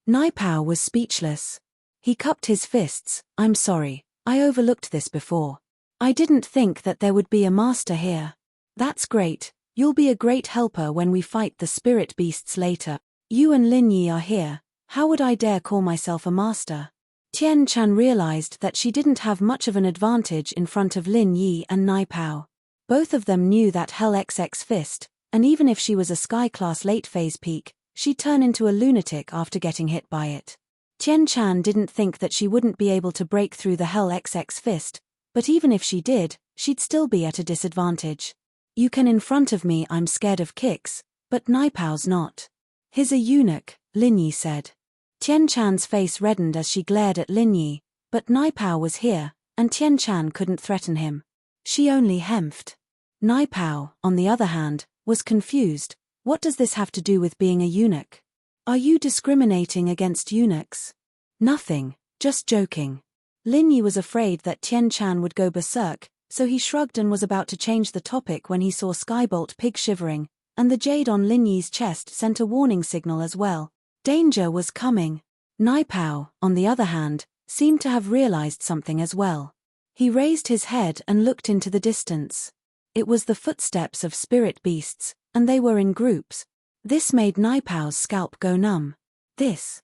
Naipao was speechless. He cupped his fists. I'm sorry, I overlooked this before. I didn't think that there would be a master here. That's great, you'll be a great helper when we fight the spirit beasts later. You and Lin Yi are here, how would I dare call myself a master? Tian Chan realized that she didn't have much of an advantage in front of Lin Yi and Naipao. Both of them knew that Hell XX fist, and even if she was a sky-class late-phase peak, she'd turn into a lunatic after getting hit by it. Tian Chan didn't think that she wouldn't be able to break through the Hell XX fist, but even if she did, she'd still be at a disadvantage. You can in front of me, I'm scared of kicks, but Naipao's not. He's a eunuch, Lin Yi said. Tian Chan's face reddened as she glared at Lin Yi, but Naipao was here, and Tian Chan couldn't threaten him. She only hemphed. Naipao, on the other hand, was confused. What does this have to do with being a eunuch? Are you discriminating against eunuchs? Nothing, just joking. Lin Yi was afraid that Tian Chan would go berserk, so he shrugged and was about to change the topic when he saw Skybolt Pig shivering, and the jade on Lin Yi's chest sent a warning signal as well. Danger was coming. Naipao, on the other hand, seemed to have realized something as well. He raised his head and looked into the distance. It was the footsteps of spirit beasts, and they were in groups. This made Naipao's scalp go numb. This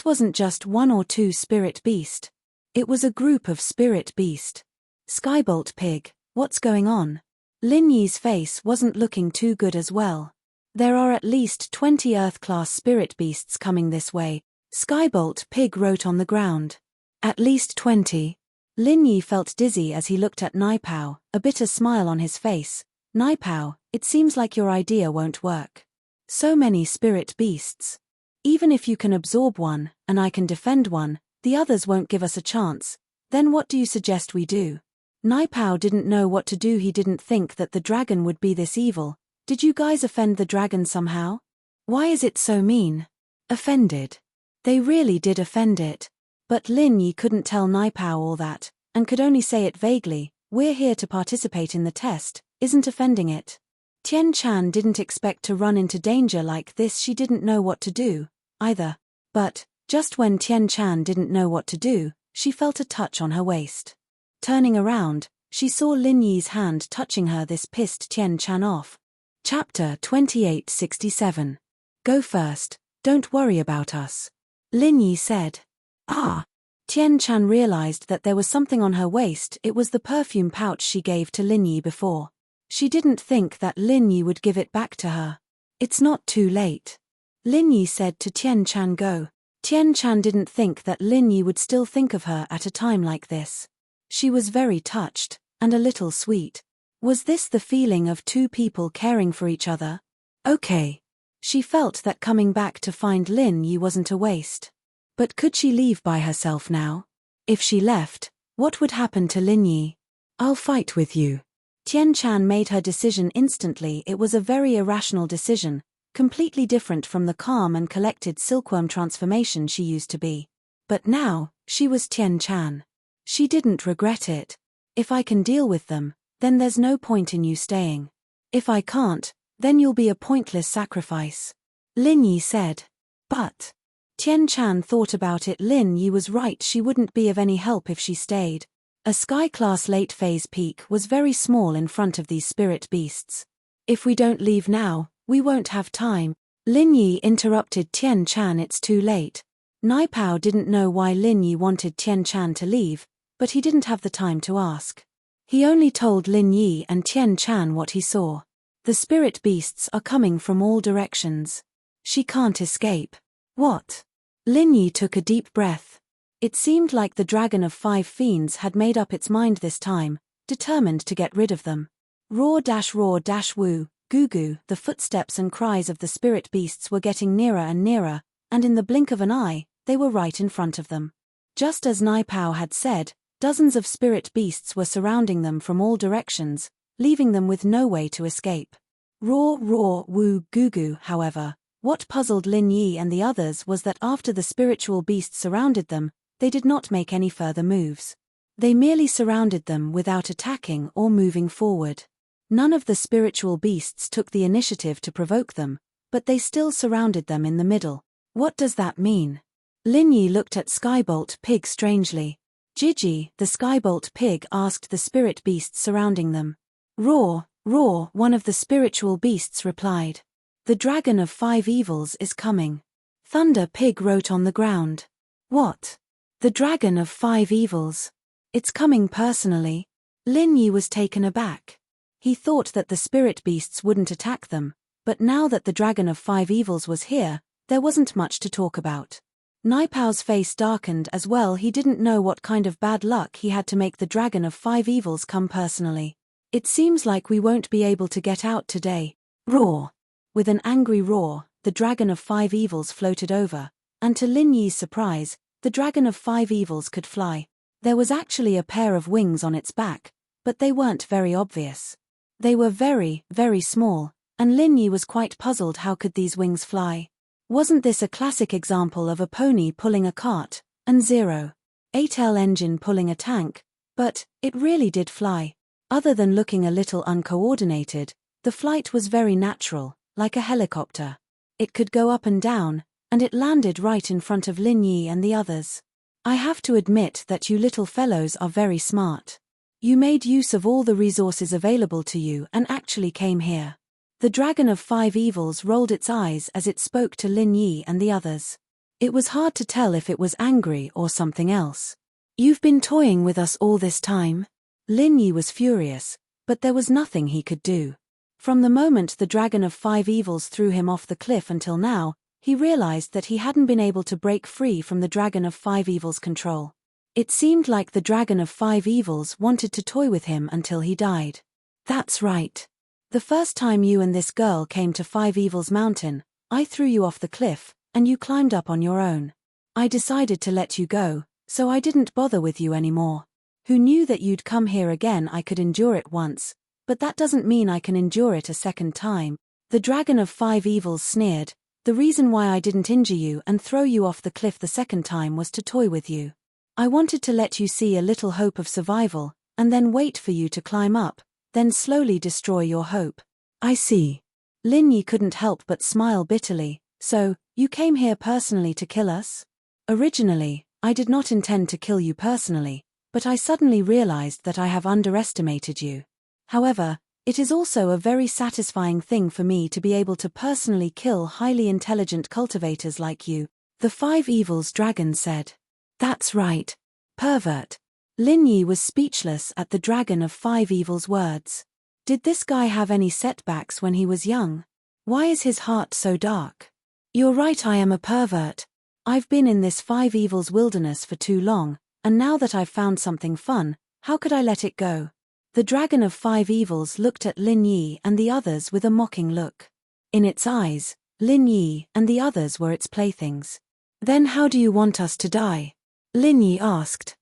wasn't just one or two spirit beast. It was a group of spirit beast. Skybolt Pig, what's going on? Lin Yi's face wasn't looking too good as well. There are at least 20 Earth-class spirit beasts coming this way, Skybolt Pig wrote on the ground. At least 20. Lin Yi felt dizzy as he looked at Naipao, a bitter smile on his face. Naipao, it seems like your idea won't work. So many spirit beasts. Even if you can absorb one, and I can defend one, the others won't give us a chance. Then what do you suggest we do? Naipao didn't know what to do. He didn't think that the dragon would be this evil. Did you guys offend the dragon somehow? Why is it so mean? Offended. They really did offend it. But Lin Yi couldn't tell Naipao all that, and could only say it vaguely. We're here to participate in the test, isn't offending it. Tian Chan didn't expect to run into danger like this. She didn't know what to do, either. But, just when Tian Chan didn't know what to do, she felt a touch on her waist. Turning around, she saw Lin Yi's hand touching her. This pissed Tian Chan off. Chapter 2867. Go first, don't worry about us. Lin Yi said. Ah! Tian Chan realized that there was something on her waist. It was the perfume pouch she gave to Lin Yi before. She didn't think that Lin Yi would give it back to her. It's not too late. Lin Yi said to Tian Chan. Go. Tian Chan didn't think that Lin Yi would still think of her at a time like this. She was very touched, and a little sweet. Was this the feeling of two people caring for each other? Okay. She felt that coming back to find Lin Yi wasn't a waste. But could she leave by herself now? If she left, what would happen to Lin Yi? I'll fight with you. Tian Chan made her decision instantly. It was a very irrational decision, completely different from the calm and collected silkworm transformation she used to be. But now, she was Tian Chan. She didn't regret it. If I can deal with them, then there's no point in you staying. If I can't, then you'll be a pointless sacrifice. Lin Yi said. But Tian Chan thought about it. Lin Yi was right. She wouldn't be of any help if she stayed. A sky-class late-phase peak was very small in front of these spirit beasts. If we don't leave now, we won't have time. Lin Yi interrupted Tian Chan. It's too late. Naipao didn't know why Lin Yi wanted Tian Chan to leave, but he didn't have the time to ask. He only told Lin Yi and Tian Chan what he saw. The spirit beasts are coming from all directions. She can't escape. What? Lin Yi took a deep breath. It seemed like the dragon of 5 fiends had made up its mind this time, determined to get rid of them. Roar dash woo, goo goo. The footsteps and cries of the spirit beasts were getting nearer and nearer, and in the blink of an eye, they were right in front of them. Just as Naipao had said, dozens of spirit beasts were surrounding them from all directions, leaving them with no way to escape. Roar woo goo goo, however, What puzzled Lin Yi and the others was that after the spiritual beast surrounded them, they did not make any further moves. They merely surrounded them without attacking or moving forward. None of the spiritual beasts took the initiative to provoke them, but they still surrounded them in the middle. What does that mean? Lin Yi looked at Skybolt Pig strangely. Gigi, the Skybolt Pig, asked the spirit beasts surrounding them. Roar, roar, one of the spiritual beasts replied. The dragon of 5 evils is coming. Thunder Pig wrote on the ground. What? The dragon of 5 evils? It's coming personally? Lin Yi was taken aback. He thought that the spirit beasts wouldn't attack them, but now that the dragon of 5 evils was here, there wasn't much to talk about. Naipao's face darkened as well. He didn't know what kind of bad luck he had to make the dragon of 5 evils come personally. It seems like we won't be able to get out today. Roar! With an angry roar, the dragon of 5 evils floated over, and to Lin Yi's surprise, the dragon of 5 evils could fly. There was actually a pair of wings on its back, but they weren't very obvious. They were very, very small, and Lin Yi was quite puzzled. How could these wings fly? Wasn't this a classic example of a pony pulling a cart, and 0.8L engine pulling a tank? But it really did fly. Other than looking a little uncoordinated, the flight was very natural, like a helicopter. It could go up and down, and it landed right in front of Lin Yi and the others. I have to admit that you little fellows are very smart. You made use of all the resources available to you and actually came here. The dragon of 5 evils rolled its eyes as it spoke to Lin Yi and the others. It was hard to tell if it was angry or something else. You've been toying with us all this time? Lin Yi was furious, but there was nothing he could do. From the moment the dragon of 5 evils threw him off the cliff until now, he realized that he hadn't been able to break free from the dragon of 5 evils' control. It seemed like the dragon of 5 evils wanted to toy with him until he died. That's right. The first time you and this girl came to 5 Evils Mountain, I threw you off the cliff, and you climbed up on your own. I decided to let you go, so I didn't bother with you anymore. Who knew that you'd come here again? I could endure it once, but that doesn't mean I can endure it a second time. The dragon of 5 evils sneered. The reason why I didn't injure you and throw you off the cliff the second time was to toy with you. I wanted to let you see a little hope of survival, and then wait for you to climb up, then slowly destroy your hope. I see. Lin Yi couldn't help but smile bitterly. So, you came here personally to kill us? Originally, I did not intend to kill you personally, but I suddenly realized that I have underestimated you. However, it is also a very satisfying thing for me to be able to personally kill highly intelligent cultivators like you, the 5 Evils dragon said. That's right. Pervert. Lin Yi was speechless at the dragon of 5 evils' words. Did this guy have any setbacks when he was young? Why is his heart so dark? You're right, I am a pervert. I've been in this 5 evils wilderness for too long, and now that I've found something fun, how could I let it go? The dragon of 5 evils looked at Lin Yi and the others with a mocking look. In its eyes, Lin Yi and the others were its playthings. Then how do you want us to die? Lin Yi asked.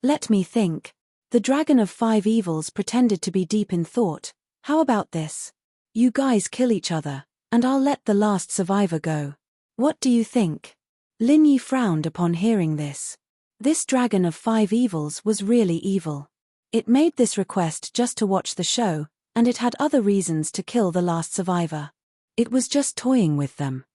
Let me think. The dragon of 5 evils pretended to be deep in thought. How about this? You guys kill each other, and I'll let the last survivor go. What do you think? Lin Yi frowned upon hearing this. This dragon of 5 evils was really evil. It made this request just to watch the show, and it had other reasons to kill the last survivor. It was just toying with them.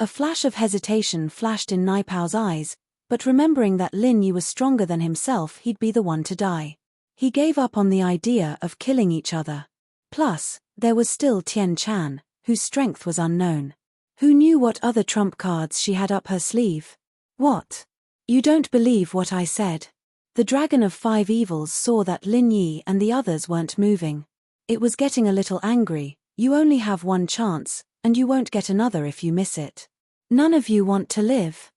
A flash of hesitation flashed in Naipao's eyes, but remembering that Lin Yi was stronger than himself, he'd be the one to die. He gave up on the idea of killing each other. Plus, there was still Tian Chan, whose strength was unknown. Who knew what other trump cards she had up her sleeve? What? You don't believe what I said? The dragon of 5 evils saw that Lin Yi and the others weren't moving. It was getting a little angry. You only have one chance, and you won't get another if you miss it. None of you want to live.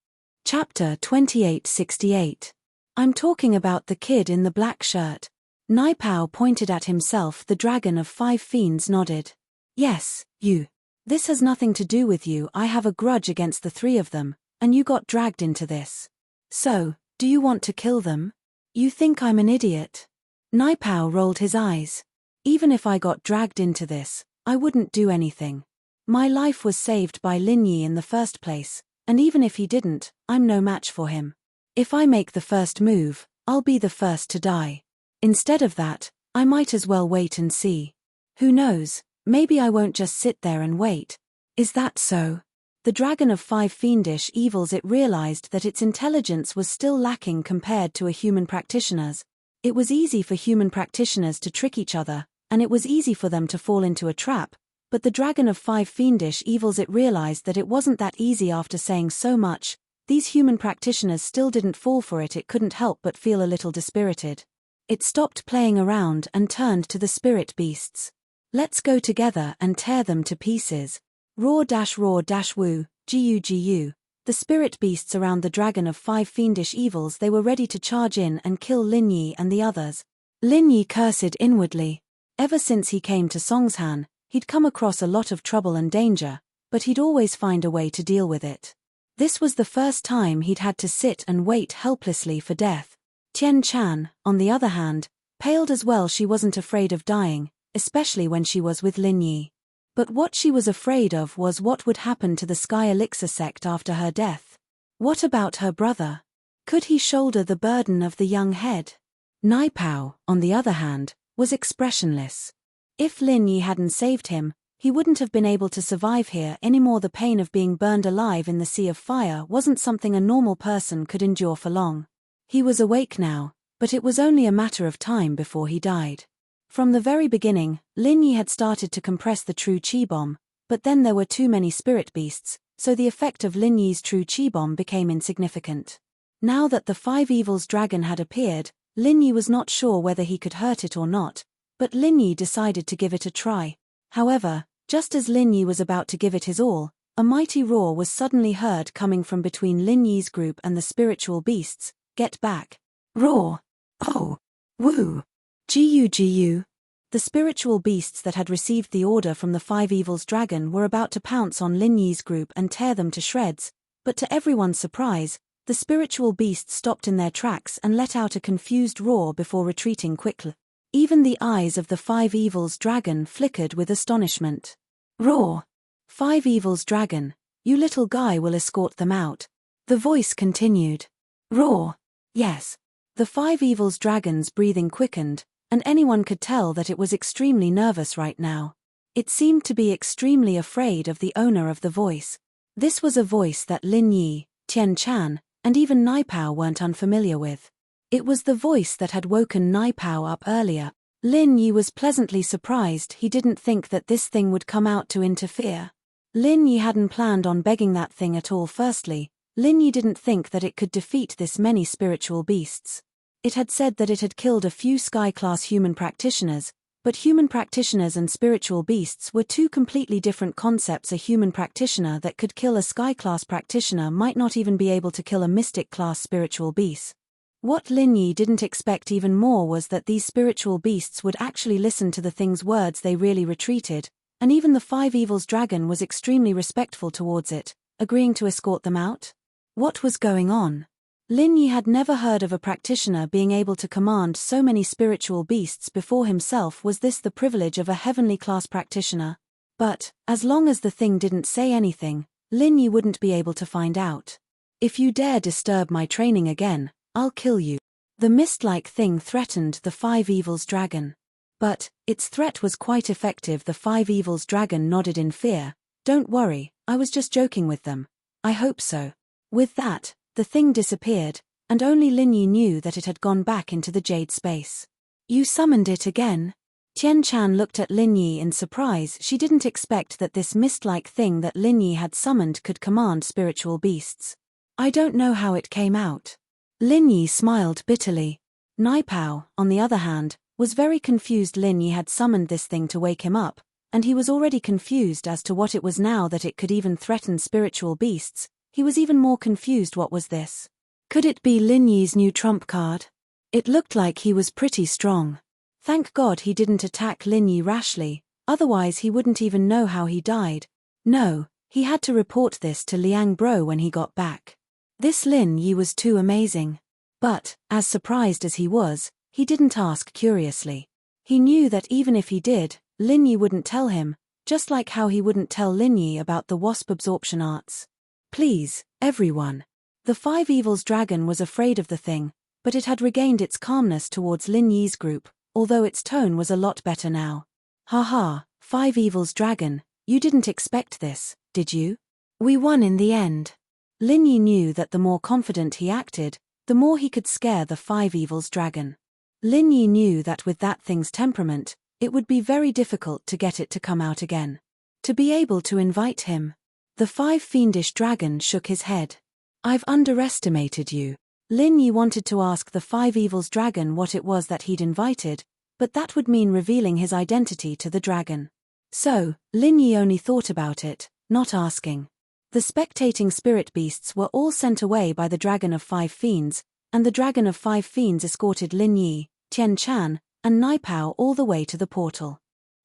Chapter 2868. I'm talking about the kid in the black shirt. Naipao pointed at himself. The dragon of 5 fiends nodded. Yes, you. This has nothing to do with you. I have a grudge against the 3 of them, and you got dragged into this. So, do you want to kill them? You think I'm an idiot? Naipao rolled his eyes. Even if I got dragged into this, I wouldn't do anything. My life was saved by Lin Yi in the first place, and even if he didn't, I'm no match for him. If I make the first move, I'll be the first to die. Instead of that, I might as well wait and see. Who knows, maybe I won't just sit there and wait. Is that so? The dragon of 5 fiendish evils. It realized that its intelligence was still lacking compared to a human practitioner's. It was easy for human practitioners to trick each other, and it was easy for them to fall into a trap, but the dragon of 5 fiendish evils. It realized that it wasn't that easy. After saying so much, these human practitioners still didn't fall for it. It couldn't help but feel a little dispirited. It stopped playing around and turned to the spirit beasts. Let's go together and tear them to pieces. Roar woo, gu. The spirit beasts around the dragon of 5 fiendish evils. They were ready to charge in and kill Lin Yi and the others. Lin Yi cursed inwardly. Ever since he came to Songshan, he'd come across a lot of trouble and danger, but he'd always find a way to deal with it. This was the first time he'd had to sit and wait helplessly for death. Tian Chan, on the other hand, paled as well. She wasn't afraid of dying, especially when she was with Lin Yi. But what she was afraid of was what would happen to the Sky Elixir sect after her death. What about her brother? Could he shoulder the burden of the young head? Nai Pao, on the other hand, was expressionless. If Lin Yi hadn't saved him, he wouldn't have been able to survive here anymore. The pain of being burned alive in the sea of fire wasn't something a normal person could endure for long. He was awake now, but it was only a matter of time before he died. From the very beginning, Lin Yi had started to compress the true Qi bomb, but then there were too many spirit beasts, so the effect of Lin Yi's true Qi bomb became insignificant. Now that the 5 evils dragon had appeared, Lin Yi was not sure whether he could hurt it or not, but Lin Yi decided to give it a try. However, just as Lin Yi was about to give it his all, a mighty roar was suddenly heard coming from between Lin Yi's group and the spiritual beasts. Get back. Roar. Oh. Woo. Gu. The spiritual beasts that had received the order from the 5 evils dragon were about to pounce on Lin Yi's group and tear them to shreds, but to everyone's surprise, the spiritual beasts stopped in their tracks and let out a confused roar before retreating quickly. Even the eyes of the 5 evils dragon flickered with astonishment. Roar. 5 evils dragon, you little guy will escort them out. The voice continued. Roar. Yes. The 5 evils dragon's breathing quickened, and anyone could tell that it was extremely nervous right now. It seemed to be extremely afraid of the owner of the voice. This was a voice that Lin Yi, Tian Chan, and even Nai Pao weren't unfamiliar with. It was the voice that had woken Nai Pao up earlier. Lin Yi was pleasantly surprised. He didn't think that this thing would come out to interfere. Lin Yi hadn't planned on begging that thing at all. Firstly, Lin Yi didn't think that it could defeat this many spiritual beasts. It had said that it had killed a few sky-class human practitioners, but human practitioners and spiritual beasts were two completely different concepts. A human practitioner that could kill a sky-class practitioner might not even be able to kill a mystic-class spiritual beast. What Lin Yi didn't expect even more was that these spiritual beasts would actually listen to the thing's words. They really retreated, and even the 5 evils dragon was extremely respectful towards it, agreeing to escort them out. What was going on? Lin Yi had never heard of a practitioner being able to command so many spiritual beasts before himself. Was this the privilege of a heavenly class practitioner? But, as long as the thing didn't say anything, Lin Yi wouldn't be able to find out. If you dare disturb my training again, I'll kill you. The mist-like thing threatened the 5 evils dragon. But, its threat was quite effective. The 5 evils dragon nodded in fear. Don't worry, I was just joking with them. I hope so. With that, the thing disappeared, and only Lin Yi knew that it had gone back into the jade space. You summoned it again? Tian Chan looked at Lin Yi in surprise. She didn't expect that this mist-like thing that Lin Yi had summoned could command spiritual beasts. I don't know how it came out. Lin Yi smiled bitterly. Nai Pao, on the other hand, was very confused. Lin Yi had summoned this thing to wake him up, and he was already confused as to what it was. Now that it could even threaten spiritual beasts, he was even more confused. What was this? Could it be Lin Yi's new trump card? It looked like he was pretty strong. Thank God he didn't attack Lin Yi rashly, otherwise he wouldn't even know how he died. No, he had to report this to Liang Bro when he got back. This Lin Yi was too amazing. But, as surprised as he was, he didn't ask curiously. He knew that even if he did, Lin Yi wouldn't tell him, just like how he wouldn't tell Lin Yi about the wasp absorption arts. Please, everyone. The Five Evils dragon was afraid of the thing, but it had regained its calmness towards Lin Yi's group, although its tone was a lot better now. Haha, Five Evils dragon, you didn't expect this, did you? We won in the end. Lin Yi knew that the more confident he acted, the more he could scare the Five Evils dragon. Lin Yi knew that with that thing's temperament, it would be very difficult to get it to come out again. To be able to invite him. The Five Fiendish dragon shook his head. I've underestimated you. Lin Yi wanted to ask the Five Evils dragon what it was that he'd invited, but that would mean revealing his identity to the dragon. So, Lin Yi only thought about it, not asking. The spectating spirit beasts were all sent away by the Dragon of Five Fiends, and the Dragon of Five Fiends escorted Lin Yi, Tian Chan, and Nai Pao all the way to the portal.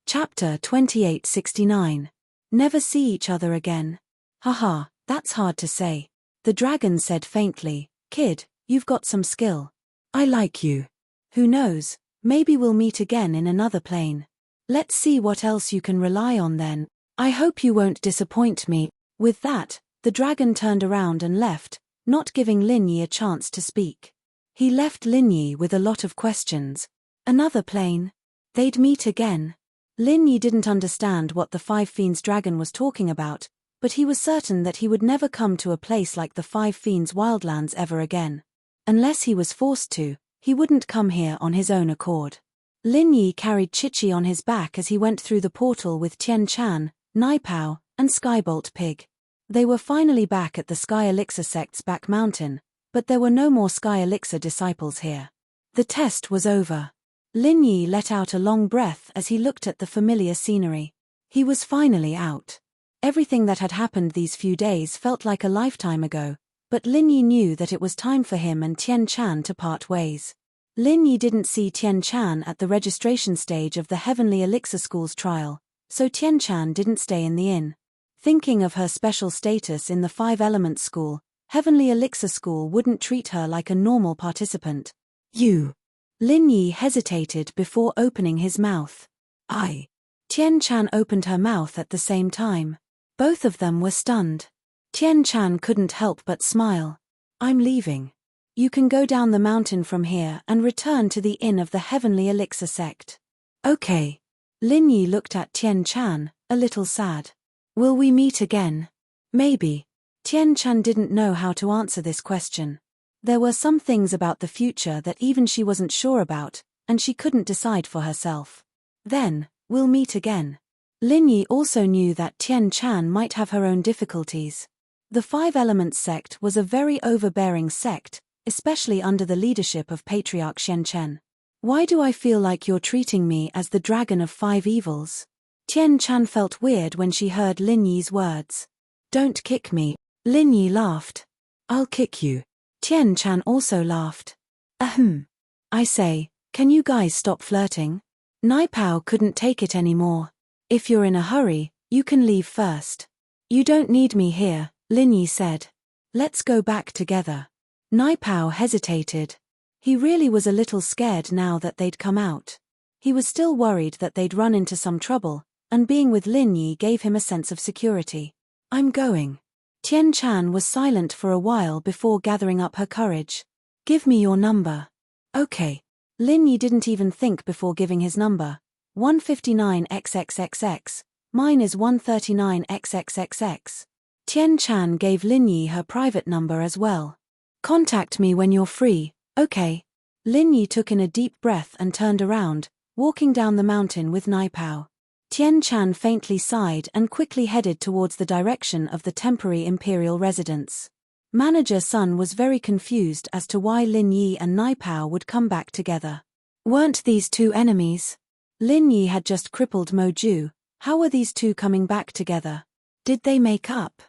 Chapter 2869. Never see each other again. Haha, that's hard to say. The dragon said faintly, Kid, you've got some skill. I like you. Who knows, maybe we'll meet again in another plane. Let's see what else you can rely on then. I hope you won't disappoint me. With that, the dragon turned around and left, not giving Lin Yi a chance to speak. He left Lin Yi with a lot of questions. Another plane? They'd meet again. Lin Yi didn't understand what the Five Fiends dragon was talking about, but he was certain that he would never come to a place like the Five Fiends Wildlands ever again. Unless he was forced to, he wouldn't come here on his own accord. Lin Yi carried Chi-Chi on his back as he went through the portal with Tian Chan, Nai Pao, and Skybolt Pig. They were finally back at the Sky Elixir sect's back mountain, but there were no more Sky Elixir disciples here. The test was over. Lin Yi let out a long breath as he looked at the familiar scenery. He was finally out. Everything that had happened these few days felt like a lifetime ago, but Lin Yi knew that it was time for him and Tian Chan to part ways. Lin Yi didn't see Tian Chan at the registration stage of the Heavenly Elixir School's trial, so Tian Chan didn't stay in the inn. Thinking of her special status in the Five Elements School, Heavenly Elixir School wouldn't treat her like a normal participant. You. Lin Yi hesitated before opening his mouth. I. Tian Chan opened her mouth at the same time. Both of them were stunned. Tian Chan couldn't help but smile. I'm leaving. You can go down the mountain from here and return to the inn of the Heavenly Elixir sect. Okay. Lin Yi looked at Tian Chan, a little sad. Will we meet again? Maybe. Tian Chan didn't know how to answer this question. There were some things about the future that even she wasn't sure about, and she couldn't decide for herself. Then, we'll meet again. Lin Yi also knew that Tian Chan might have her own difficulties. The Five Elements sect was a very overbearing sect, especially under the leadership of Patriarch Shen Chen. Why do I feel like you're treating me as the Dragon of Five Evils? Tian Chan felt weird when she heard Lin Yi's words. Don't kick me. Lin Yi laughed. I'll kick you. Tian Chan also laughed. Ahem. I say, can you guys stop flirting? Nai Pao couldn't take it anymore. If you're in a hurry, you can leave first. You don't need me here, Lin Yi said. Let's go back together. Nai Pao hesitated. He really was a little scared now that they'd come out. He was still worried that they'd run into some trouble, and being with Lin Yi gave him a sense of security. I'm going. Tian Chan was silent for a while before gathering up her courage. Give me your number. Okay. Lin Yi didn't even think before giving his number. 159XXXX. Mine is 139XXXX. Tian Chan gave Lin Yi her private number as well. Contact me when you're free, okay? Lin Yi took in a deep breath and turned around, walking down the mountain with Nai Pao. Tian Chan faintly sighed and quickly headed towards the direction of the temporary imperial residence. Manager Sun was very confused as to why Lin Yi and Nai Pao would come back together. Weren't these two enemies? Lin Yi had just crippled Mo Ju. How were these two coming back together? Did they make up?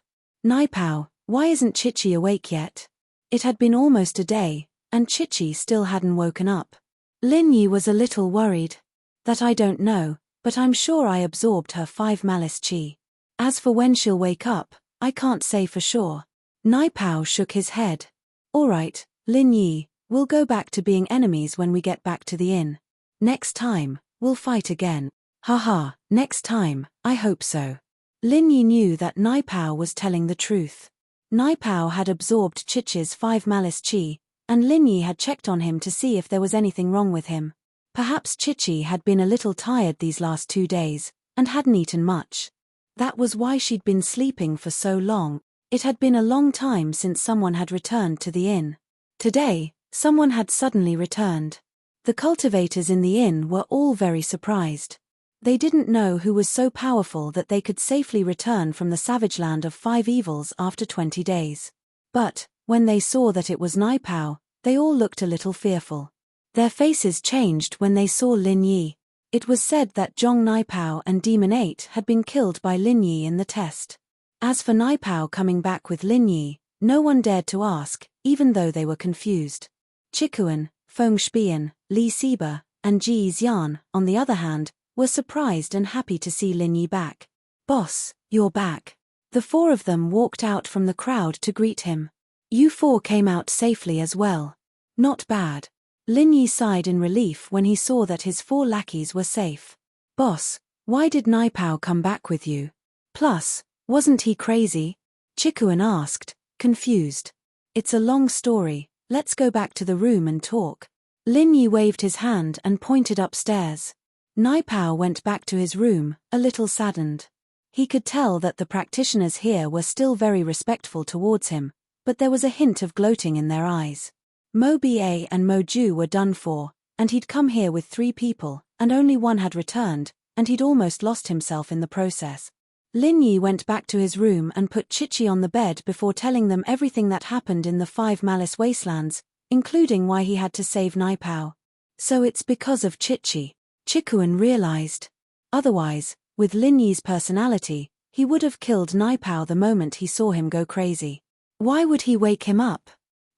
Nai Pao, why isn't Chi-Chi awake yet? It had been almost a day, and Chi-Chi still hadn't woken up. Lin Yi was a little worried. That I don't know, but I'm sure I absorbed her 5 malice chi. As for when she'll wake up, I can't say for sure. Nai Pao shook his head. Alright, Lin Yi, we'll go back to being enemies when we get back to the inn. Next time, we'll fight again. Haha, next time, I hope so. Lin Yi knew that Nai Pao was telling the truth. Nai Pao had absorbed Chichi's 5 malice chi, and Lin Yi had checked on him to see if there was anything wrong with him. Perhaps Chichi had been a little tired these last 2 days, and hadn't eaten much. That was why she'd been sleeping for so long. It had been a long time since someone had returned to the inn. Today, someone had suddenly returned. The cultivators in the inn were all very surprised. They didn't know who was so powerful that they could safely return from the savage land of 5 evils after 20 days. But, when they saw that it was Nai Pao, they all looked a little fearful. Their faces changed when they saw Lin Yi. It was said that Zhong Nai Pao and Demon 8 had been killed by Lin Yi in the test. As for Nai Pao coming back with Lin Yi, no one dared to ask, even though they were confused. Chikuan, Feng Shbian, Li Siba, and Ji Xian, on the other hand, were surprised and happy to see Lin Yi back. "Boss, you're back." The 4 of them walked out from the crowd to greet him. "You 4 came out safely as well." "Not bad." Lin Yi sighed in relief when he saw that his 4 lackeys were safe. "Boss, why did Nai Pao come back with you? Plus, wasn't he crazy?" Chikuan asked, confused. "It's a long story, let's go back to the room and talk." Lin Yi waved his hand and pointed upstairs. Nai Pao went back to his room, a little saddened. He could tell that the practitioners here were still very respectful towards him, but there was a hint of gloating in their eyes. Mo Ba and Mo Ju were done for, and he'd come here with 3 people, and only 1 had returned, and he'd almost lost himself in the process. Lin Yi went back to his room and put Chichi on the bed before telling them everything that happened in the 5 Malice Wastelands, including why he had to save Nai Pao. So it's because of Chichi, Chikuan realized. Otherwise, with Lin Yi's personality, he would have killed Nai Pao the moment he saw him go crazy. Why would he wake him up?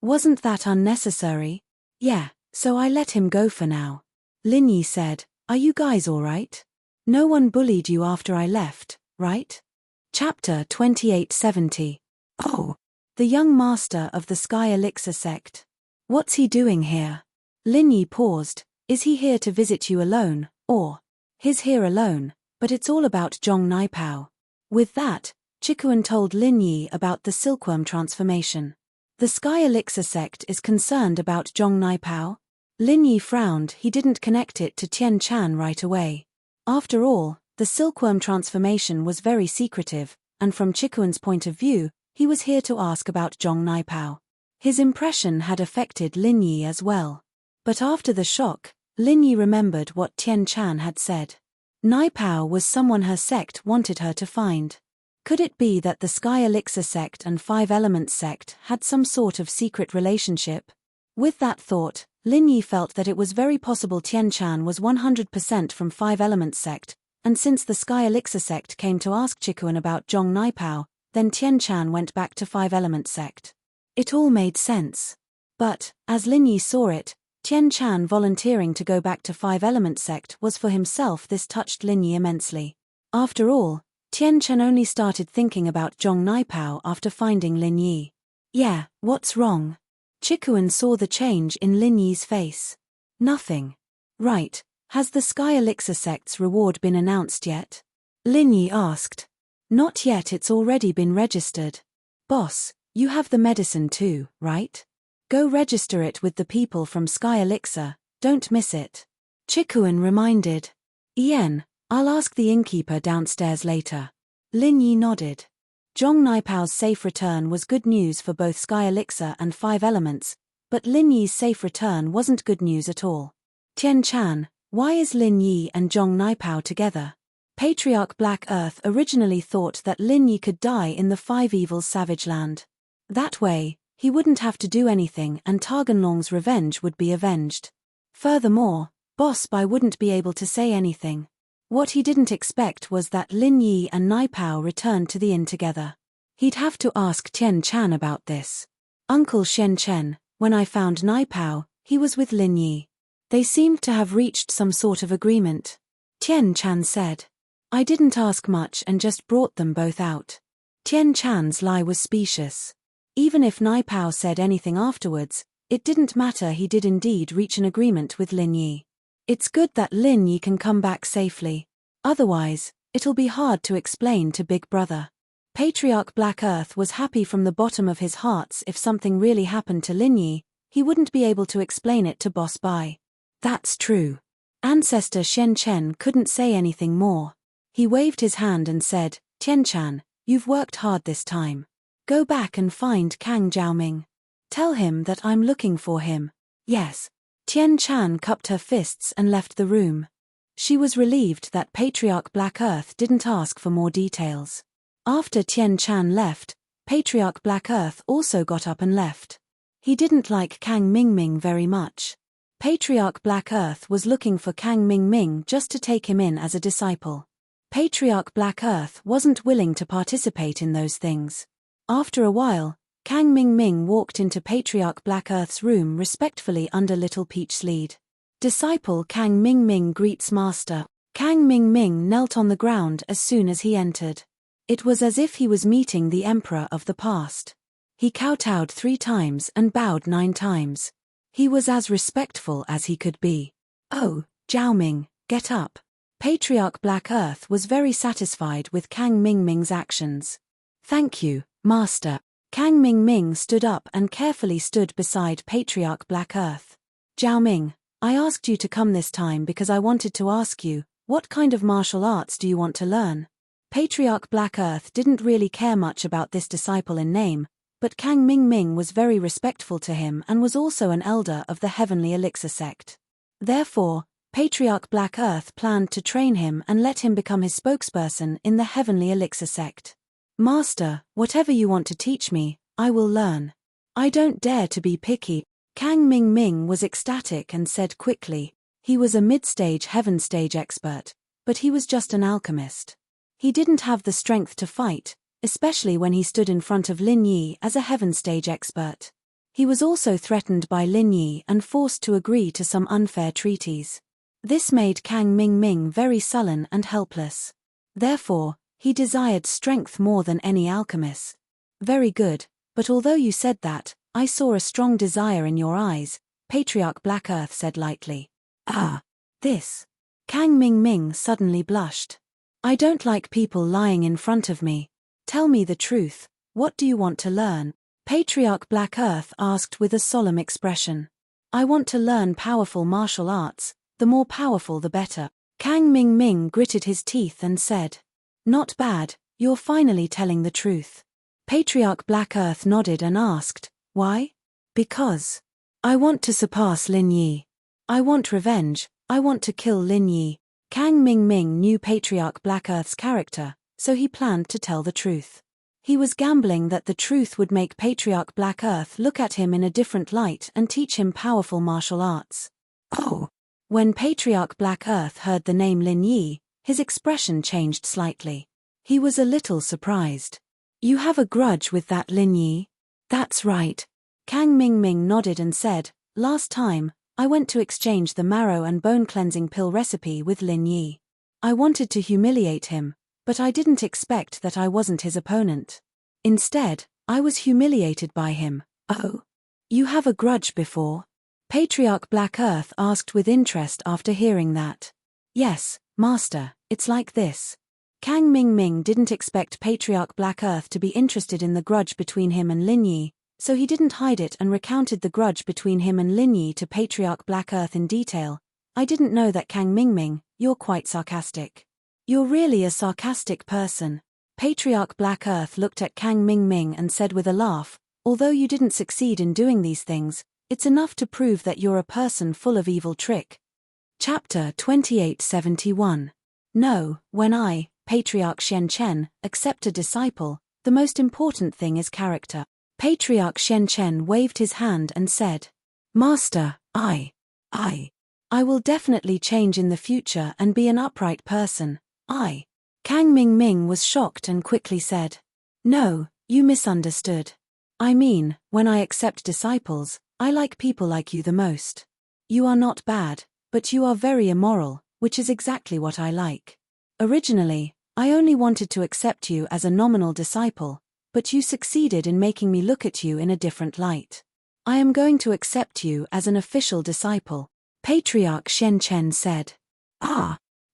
Wasn't that unnecessary? "Yeah, so I let him go for now." Lin Yi said, "Are you guys alright? No one bullied you after I left, right?" Chapter 2870. Oh, the young master of the Sky Elixir sect. What's he doing here? Lin Yi paused. Is he here to visit you alone, or? He's here alone, but it's all about Zhong Nai Pao. With that, Chikuan told Lin Yi about the silkworm transformation. The Sky Elixir sect is concerned about Zhong Nai Pao? Lin Yi frowned. He didn't connect it to Tian Chan right away. After all, the silkworm transformation was very secretive, and from Chikuan's point of view, he was here to ask about Zhong Nai Pao. His impression had affected Lin Yi as well. But after the shock, Lin Yi remembered what Tian Chan had said. Nai Pao was someone her sect wanted her to find. Could it be that the Sky Elixir sect and 5 Elements sect had some sort of secret relationship? With that thought, Lin Yi felt that it was very possible Tian Chan was 100% from 5 Elements sect, and since the Sky Elixir sect came to ask Chikuan about Zhong Nai Pao, then Tian Chan went back to 5 Elements sect. It all made sense. But, as Lin Yi saw it, Tian Chan volunteering to go back to 5 Elements sect was for himself. This touched Lin Yi immensely. After all, Tian Chan only started thinking about Zhong Nai Pao after finding Lin Yi. "Yeah, what's wrong?" Chikuan saw the change in Lin Yi's face. "Nothing." "Right, has the Sky Elixir sect's reward been announced yet?" Lin Yi asked. "Not yet, it's already been registered." "Boss, you have the medicine too, right? Go register it with the people from Sky Elixir, don't miss it." Chikuan reminded. "Yen, I'll ask the innkeeper downstairs later." Lin Yi nodded. Zhong Nai Pao's safe return was good news for both Sky Elixir and 5 Elements, but Lin Yi's safe return wasn't good news at all. "Tian Chan, why is Lin Yi and Zhong Nai Pao together?" Patriarch Black Earth originally thought that Lin Yi could die in the 5 Evils Savage Land. That way, he wouldn't have to do anything and Targanlong's revenge would be avenged. Furthermore, Boss Bai wouldn't be able to say anything. What he didn't expect was that Lin Yi and Nai Pao returned to the inn together. He'd have to ask Tian Chan about this. "Uncle Shen Chen, when I found Nai Pao, he was with Lin Yi. They seemed to have reached some sort of agreement," Tian Chan said. "I didn't ask much and just brought them both out." Tian Chan's lie was specious. Even if Nai Pao said anything afterwards, it didn't matter. He did indeed reach an agreement with Lin Yi. "It's good that Lin Yi can come back safely." Otherwise, it'll be hard to explain to Big Brother. Patriarch Black Earth was happy from the bottom of his heart. If something really happened to Lin Yi, he wouldn't be able to explain it to Boss Bai. That's true. Ancestor Shen Chen couldn't say anything more. He waved his hand and said, Tianchan, you've worked hard this time. Go back and find Kang Jiaoming. Tell him that I'm looking for him. Yes. Tianchan cupped her fists and left the room. She was relieved that Patriarch Black Earth didn't ask for more details. After Tianchan left, Patriarch Black Earth also got up and left. He didn't like Kang Mingming very much. Patriarch Black Earth was looking for Kang Mingming just to take him in as a disciple. Patriarch Black Earth wasn't willing to participate in those things. After a while, Kang Mingming walked into Patriarch Black Earth's room respectfully under Little Peach's lead. Disciple Kang Mingming greets Master. Kang Mingming knelt on the ground as soon as he entered. It was as if he was meeting the Emperor of the past. He kowtowed 3 times and bowed 9 times. He was as respectful as he could be. Oh, Jiaoming, get up. Patriarch Black Earth was very satisfied with Kang Mingming's actions. Thank you, Master. Kang Mingming stood up and carefully stood beside Patriarch Black Earth. Jiaoming, I asked you to come this time because I wanted to ask you, what kind of martial arts do you want to learn? Patriarch Black Earth didn't really care much about this disciple in name, but Kang Mingming was very respectful to him and was also an elder of the Heavenly Elixir sect. Therefore, Patriarch Black Earth planned to train him and let him become his spokesperson in the Heavenly Elixir sect. Master, whatever you want to teach me, I will learn. I don't dare to be picky. Kang Mingming was ecstatic and said quickly. He was a mid-stage heaven stage expert, but he was just an alchemist. He didn't have the strength to fight, especially when he stood in front of Lin Yi as a heaven stage expert. He was also threatened by Lin Yi and forced to agree to some unfair treaties. This made Kang Mingming very sullen and helpless. Therefore, he desired strength more than any alchemist. Very good, but although you said that, I saw a strong desire in your eyes, Patriarch Black Earth said lightly. This. Kang Mingming suddenly blushed. I don't like people lying in front of me. Tell me the truth, what do you want to learn? Patriarch Black Earth asked with a solemn expression. I want to learn powerful martial arts, the more powerful the better. Kang Mingming gritted his teeth and said. Not bad, you're finally telling the truth. Patriarch Black Earth nodded and asked, why? Because. I want to surpass Lin Yi. I want revenge, I want to kill Lin Yi. Kang Mingming knew Patriarch Black Earth's character, so he planned to tell the truth. He was gambling that the truth would make Patriarch Black Earth look at him in a different light and teach him powerful martial arts. Oh! When Patriarch Black Earth heard the name Lin Yi, his expression changed slightly. He was a little surprised. You have a grudge with that Lin Yi? That's right. Kang Mingming nodded and said, last time, I went to exchange the marrow and bone cleansing pill recipe with Lin Yi. I wanted to humiliate him, but I didn't expect that I wasn't his opponent. Instead, I was humiliated by him. Oh. You have a grudge before? Patriarch Black Earth asked with interest after hearing that. Yes, Master, it's like this. Kang Mingming didn't expect Patriarch Black Earth to be interested in the grudge between him and Lin Yi, so he didn't hide it and recounted the grudge between him and Lin Yi to Patriarch Black Earth in detail. I didn't know that Kang Mingming, you're quite sarcastic. You're really a sarcastic person. Patriarch Black Earth looked at Kang Mingming and said with a laugh, although you didn't succeed in doing these things, it's enough to prove that you're a person full of evil trick. Chapter 2871. No, when I, Patriarch Shen Chen, accept a disciple, the most important thing is character. Patriarch Shen Chen waved his hand and said, Master, I will definitely change in the future and be an upright person. Kang Mingming was shocked and quickly said, no, you misunderstood. I mean, when I accept disciples, I like people like you the most. You are not bad, but you are very immoral, which is exactly what I like. Originally, I only wanted to accept you as a nominal disciple, but you succeeded in making me look at you in a different light. I am going to accept you as an official disciple. Patriarch Shen Chen said.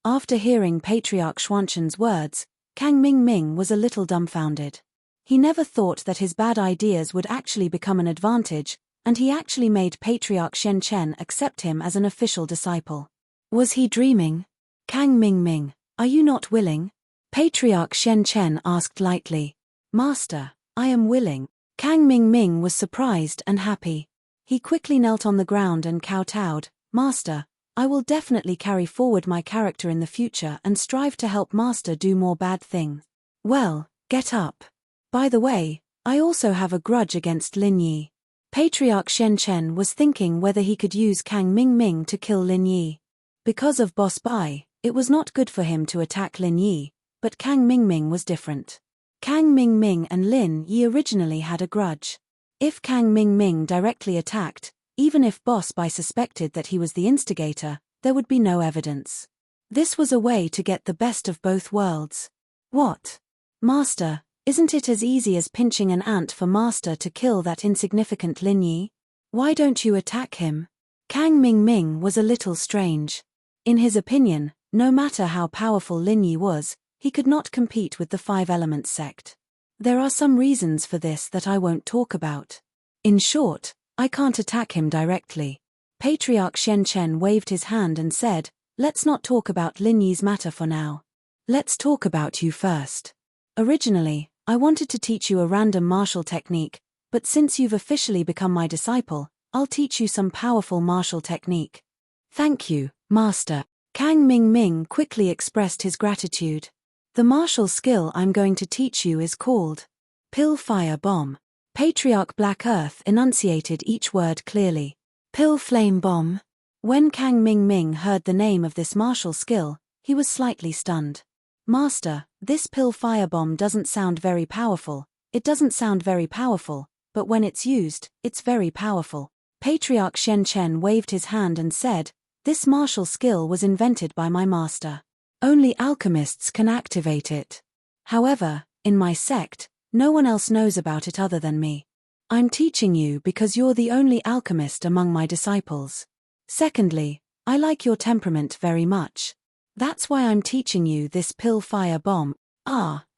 After hearing Patriarch Xuanshen's words, Kang Mingming was a little dumbfounded. He never thought that his bad ideas would actually become an advantage, and he actually made Patriarch Shenchen accept him as an official disciple. Was he dreaming? Kang Mingming, are you not willing? Patriarch Shenchen asked lightly. Master, I am willing. Kang Mingming was surprised and happy. He quickly knelt on the ground and kowtowed. Master, I will definitely carry forward my character in the future and strive to help Master do more bad things. Well, get up. By the way, I also have a grudge against Lin Yi. Patriarch Shenchen was thinking whether he could use Kang Mingming to kill Lin Yi. Because of Boss Bai, it was not good for him to attack Lin Yi, but Kang Mingming was different. Kang Mingming and Lin Yi originally had a grudge. If Kang Mingming directly attacked, even if Boss Bai suspected that he was the instigator, there would be no evidence. This was a way to get the best of both worlds. What? Master, isn't it as easy as pinching an ant for Master to kill that insignificant Lin Yi? Why don't you attack him? Kang Mingming was a little strange. In his opinion, no matter how powerful Lin Yi was, he could not compete with the Five Elements sect. There are some reasons for this that I won't talk about. In short, I can't attack him directly. Patriarch Shenchen waved his hand and said, let's not talk about Lin Yi's matter for now. Let's talk about you first. Originally, I wanted to teach you a random martial technique, but since you've officially become my disciple, I'll teach you some powerful martial technique. Thank you, Master. Kang Mingming quickly expressed his gratitude. The martial skill I'm going to teach you is called Pill Fire Bomb. Patriarch Black Earth enunciated each word clearly. Pill Flame Bomb. When Kang Mingming heard the name of this martial skill, he was slightly stunned. Master, this Pill Fire Bomb doesn't sound very powerful. It doesn't sound very powerful, but when it's used, it's very powerful. Patriarch Shenchen waved his hand and said, this martial skill was invented by my master. Only alchemists can activate it. However, in my sect, no one else knows about it other than me. I'm teaching you because you're the only alchemist among my disciples. Secondly, I like your temperament very much. That's why I'm teaching you this Pill Fire Bomb.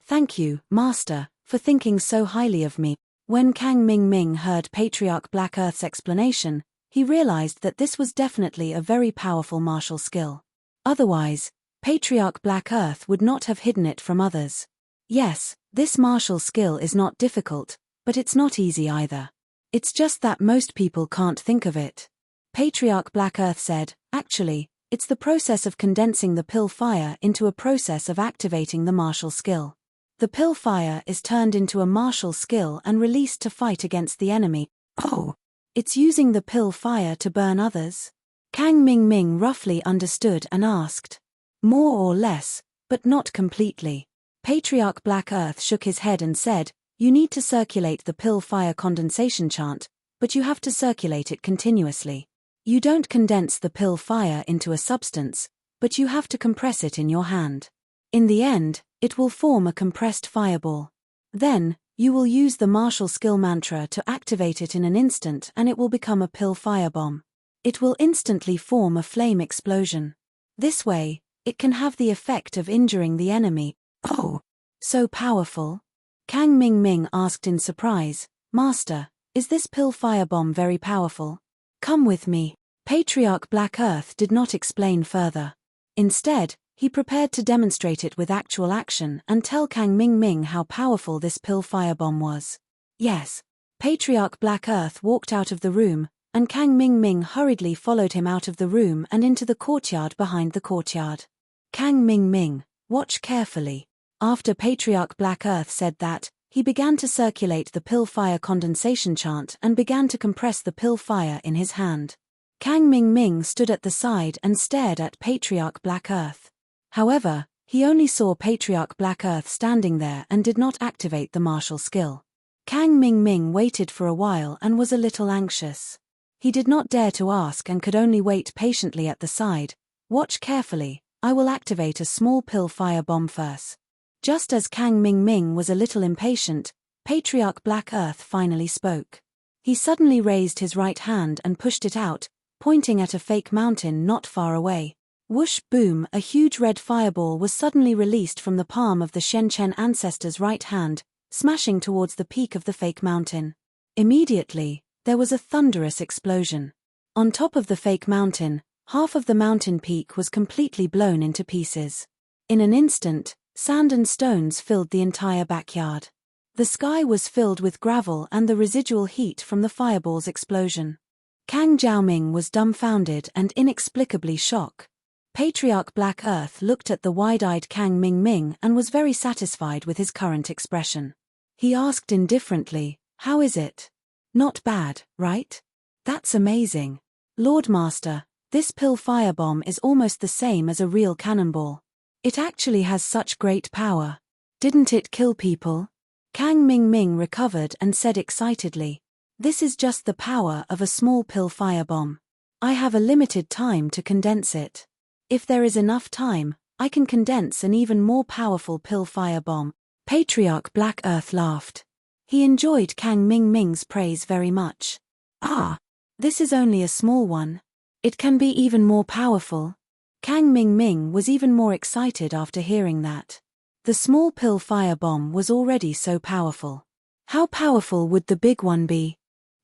Thank you, Master, for thinking so highly of me. When Kang Mingming heard Patriarch Black Earth's explanation, he realized that this was definitely a very powerful martial skill. Otherwise, Patriarch Black Earth would not have hidden it from others. Yes, this martial skill is not difficult, but it's not easy either. It's just that most people can't think of it. Patriarch Black Earth said, actually, it's the process of condensing the pill fire into a process of activating the martial skill. The pill fire is turned into a martial skill and released to fight against the enemy. Oh, it's using the pill fire to burn others? Kang Mingming roughly understood and asked. More or less, but not completely. Patriarch Black Earth shook his head and said, you need to circulate the pill fire condensation chant, but you have to circulate it continuously. You don't condense the pill fire into a substance, but you have to compress it in your hand. In the end, it will form a compressed fireball. Then, you will use the martial skill mantra to activate it in an instant and it will become a pill firebomb. It will instantly form a flame explosion. This way, it can have the effect of injuring the enemy. Oh, so powerful? Kang Mingming asked in surprise, Master, is this pill firebomb very powerful? Come with me. Patriarch Black Earth did not explain further. Instead, he prepared to demonstrate it with actual action and tell Kang Mingming how powerful this pill firebomb was. Yes. Patriarch Black Earth walked out of the room, and Kang Mingming hurriedly followed him out of the room and into the courtyard behind the courtyard. Kang Mingming, watch carefully. After Patriarch Black Earth said that, he began to circulate the pill fire condensation chant and began to compress the pill fire in his hand. Kang Mingming stood at the side and stared at Patriarch Black Earth. However, he only saw Patriarch Black Earth standing there and did not activate the martial skill. Kang Mingming waited for a while and was a little anxious. He did not dare to ask and could only wait patiently at the side. Watch carefully, I will activate a small pill fire bomb first. Just as Kang Mingming was a little impatient, Patriarch Black Earth finally spoke. He suddenly raised his right hand and pushed it out, pointing at a fake mountain not far away. Whoosh boom, a huge red fireball was suddenly released from the palm of the Shenchen ancestor's right hand, smashing towards the peak of the fake mountain. Immediately, there was a thunderous explosion. On top of the fake mountain, half of the mountain peak was completely blown into pieces. In an instant, sand and stones filled the entire backyard. The sky was filled with gravel and the residual heat from the fireball's explosion. Kang Jiaoming was dumbfounded and inexplicably shocked. Patriarch Black Earth looked at the wide-eyed Kang Mingming and was very satisfied with his current expression. He asked indifferently, "How is it? Not bad, right? That's amazing. Lord Master, this pill firebomb is almost the same as a real cannonball. It actually has such great power. Didn't it kill people?" Kang Mingming recovered and said excitedly, "This is just the power of a small pill firebomb. I have a limited time to condense it. If there is enough time, I can condense an even more powerful pill firebomb." Patriarch Black Earth laughed. He enjoyed Kang Mingming's praise very much. "Ah, this is only a small one. It can be even more powerful." Kang Mingming was even more excited after hearing that. The small pill firebomb was already so powerful. How powerful would the big one be?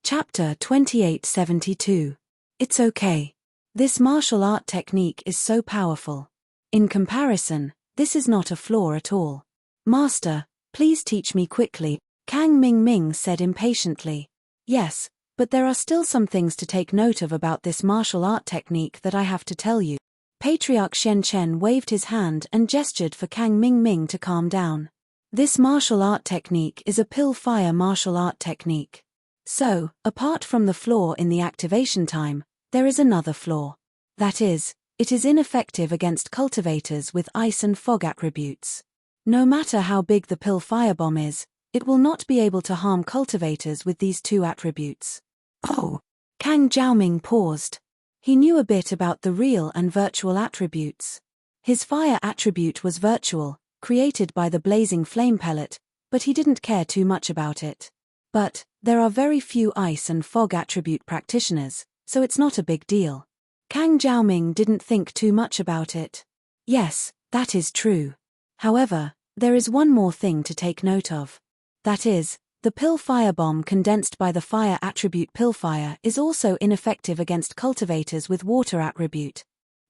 Chapter 2872. It's okay. This martial art technique is so powerful. In comparison, this is not a flaw at all. "Master, please teach me quickly," Kang Mingming said impatiently. "Yes, but there are still some things to take note of about this martial art technique that I have to tell you." Patriarch Shenchen waved his hand and gestured for Kang Mingming to calm down. This martial art technique is a pill fire martial art technique. So, apart from the flaw in the activation time, there is another flaw. That is, it is ineffective against cultivators with ice and fog attributes. No matter how big the pill firebomb is, it will not be able to harm cultivators with these two attributes. Oh! Kang Jiaoming paused. He knew a bit about the real and virtual attributes. His fire attribute was virtual, created by the blazing flame pellet, but he didn't care too much about it. But, there are very few ice and fog attribute practitioners, so it's not a big deal. Kang Jiaoming didn't think too much about it. Yes, that is true. However, there is one more thing to take note of. That is, the pill firebomb condensed by the fire attribute pillfire is also ineffective against cultivators with water attribute.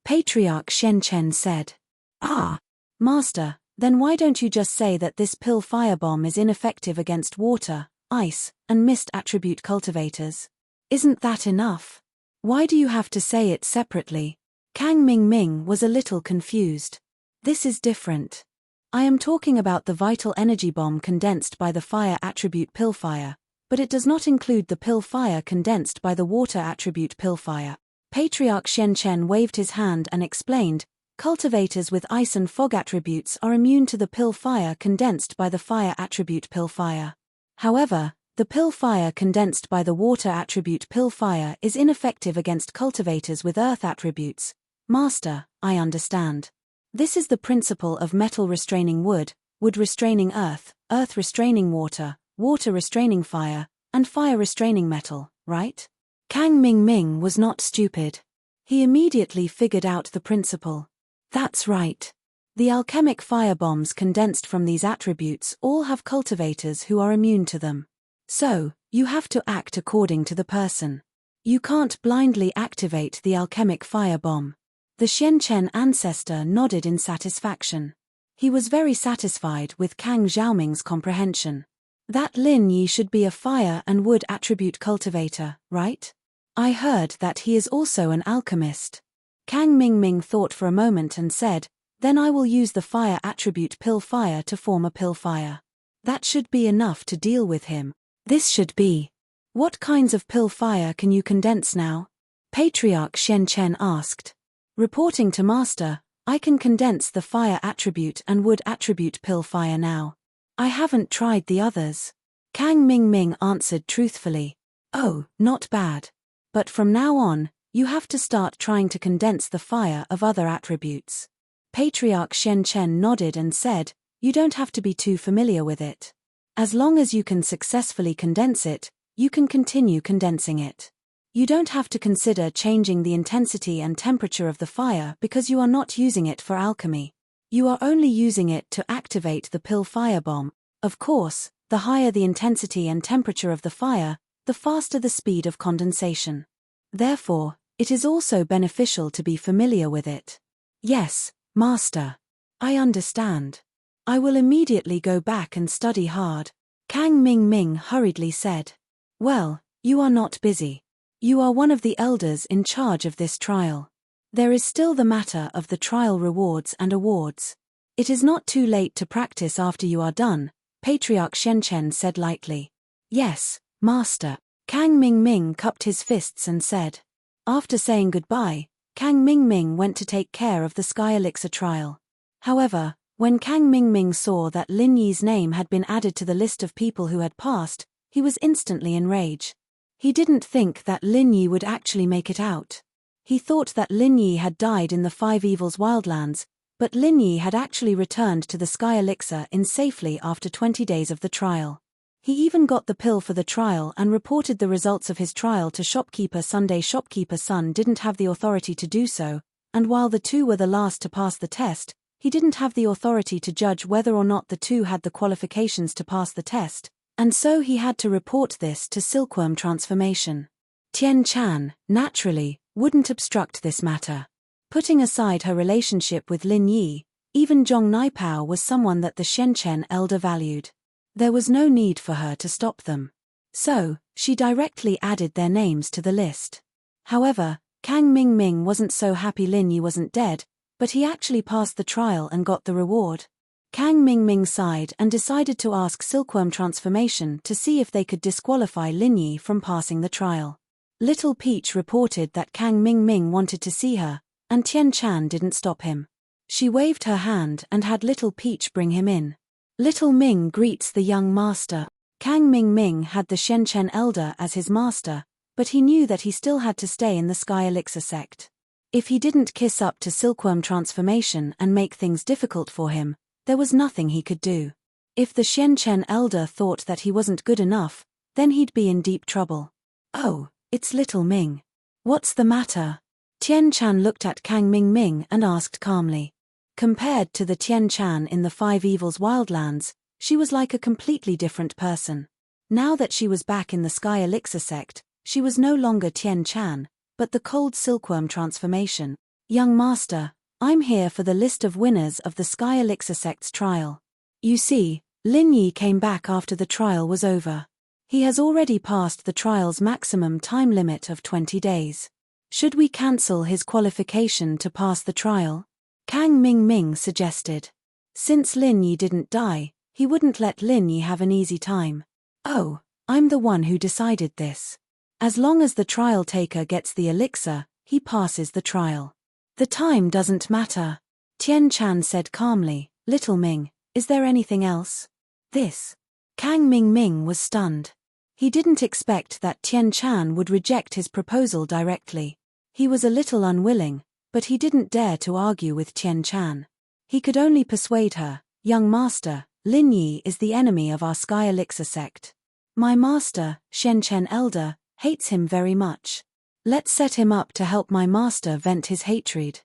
Patriarch Shenchen said. "Ah, Master, then why don't you just say that this pill firebomb is ineffective against water, ice, and mist attribute cultivators? Isn't that enough? Why do you have to say it separately?" Kang Mingming was a little confused. "This is different. I am talking about the vital energy bomb condensed by the fire attribute pillfire, but it does not include the pill fire condensed by the water attribute pillfire." Patriarch Shenchen waved his hand and explained, "Cultivators with ice and fog attributes are immune to the pill fire condensed by the fire attribute pillfire. However, the pill fire condensed by the water attribute pillfire is ineffective against cultivators with earth attributes." "Master, I understand. This is the principle of metal restraining wood, wood restraining earth, earth restraining water, water restraining fire, and fire restraining metal, right?" Kang Mingming was not stupid. He immediately figured out the principle. That's right. The alchemic firebombs condensed from these attributes all have cultivators who are immune to them. So, you have to act according to the person. You can't blindly activate the alchemic firebomb. The Shenchen ancestor nodded in satisfaction. He was very satisfied with Kang Jiaoming's comprehension. That Lin Yi should be a fire and wood attribute cultivator, right? I heard that he is also an alchemist. Kang Mingming thought for a moment and said, "Then I will use the fire attribute pill fire to form a pill fire. That should be enough to deal with him." "This should be. What kinds of pill fire can you condense now?" Patriarch Shenchen asked. "Reporting to Master, I can condense the fire attribute and wood attribute pill fire now. I haven't tried the others." Kang Mingming answered truthfully. "Oh, not bad. But from now on, you have to start trying to condense the fire of other attributes." Patriarch Shenchen nodded and said, "You don't have to be too familiar with it. As long as you can successfully condense it, you can continue condensing it. You don't have to consider changing the intensity and temperature of the fire because you are not using it for alchemy. You are only using it to activate the pill firebomb. Of course, the higher the intensity and temperature of the fire, the faster the speed of condensation. Therefore, it is also beneficial to be familiar with it. Yes, Master. I understand. I will immediately go back and study hard, Kang Ming hurriedly said. Well, you are not busy. You are one of the elders in charge of this trial. There is still the matter of the trial rewards and awards. It is not too late to practice after you are done, Patriarch Shenchen said lightly. Yes, Master. Kang Ming cupped his fists and said. After saying goodbye, Kang Ming went to take care of the Sky Elixir trial. However, when Kang Ming saw that Lin Yi's name had been added to the list of people who had passed, he was instantly enraged. He didn't think that Lin Yi would actually make it out. He thought that Lin Yi had died in the Five Evils Wildlands, but Lin Yi had actually returned to the Sky Elixir in safely after 20 days of the trial. He even got the pill for the trial and reported the results of his trial to Shopkeeper Sunday. Shopkeeper Sun didn't have the authority to do so, and while the two were the last to pass the test, he didn't have the authority to judge whether or not the two had the qualifications to pass the test, and so he had to report this to Silkworm Transformation. Tian Chan, naturally, wouldn't obstruct this matter. Putting aside her relationship with Lin Yi, even Zhong Naipao was someone that the Shenchen elder valued. There was no need for her to stop them. So, she directly added their names to the list. However, Kang Ming wasn't so happy Lin Yi wasn't dead, but he actually passed the trial and got the reward. Kang Ming sighed and decided to ask Silkworm Transformation to see if they could disqualify Lin Yi from passing the trial. Little Peach reported that Kang Ming wanted to see her, and Tian Chan didn't stop him. She waved her hand and had Little Peach bring him in. Little Ming greets the young master. Kang Ming had the Shenchen elder as his master, but he knew that he still had to stay in the Sky Elixir sect. If he didn't kiss up to Silkworm Transformation and make things difficult for him, there was nothing he could do. If the Shenchen elder thought that he wasn't good enough, then he'd be in deep trouble. Oh, it's Little Ming. What's the matter? Tian Chan looked at Kang Ming and asked calmly. Compared to the Tian Chan in the Five Evils Wildlands, she was like a completely different person. Now that she was back in the Sky Elixir sect, she was no longer Tian Chan, but the cold Silkworm Transformation. Young Master, I'm here for the list of winners of the Sky Elixir sect's trial. You see, Lin Yi came back after the trial was over. He has already passed the trial's maximum time limit of 20 days. Should we cancel his qualification to pass the trial? Kang Ming suggested. Since Lin Yi didn't die, he wouldn't let Lin Yi have an easy time. Oh, I'm the one who decided this. As long as the trial taker gets the elixir, he passes the trial. The time doesn't matter. Tian Chan said calmly. Little Ming, is there anything else? This. Kang Ming was stunned. He didn't expect that Tian Chan would reject his proposal directly. He was a little unwilling, but he didn't dare to argue with Tian Chan. He could only persuade her. Young Master, Lin Yi is the enemy of our Sky Elixir sect. My master, Shenchen Elder, hates him very much. Let's set him up to help my master vent his hatred.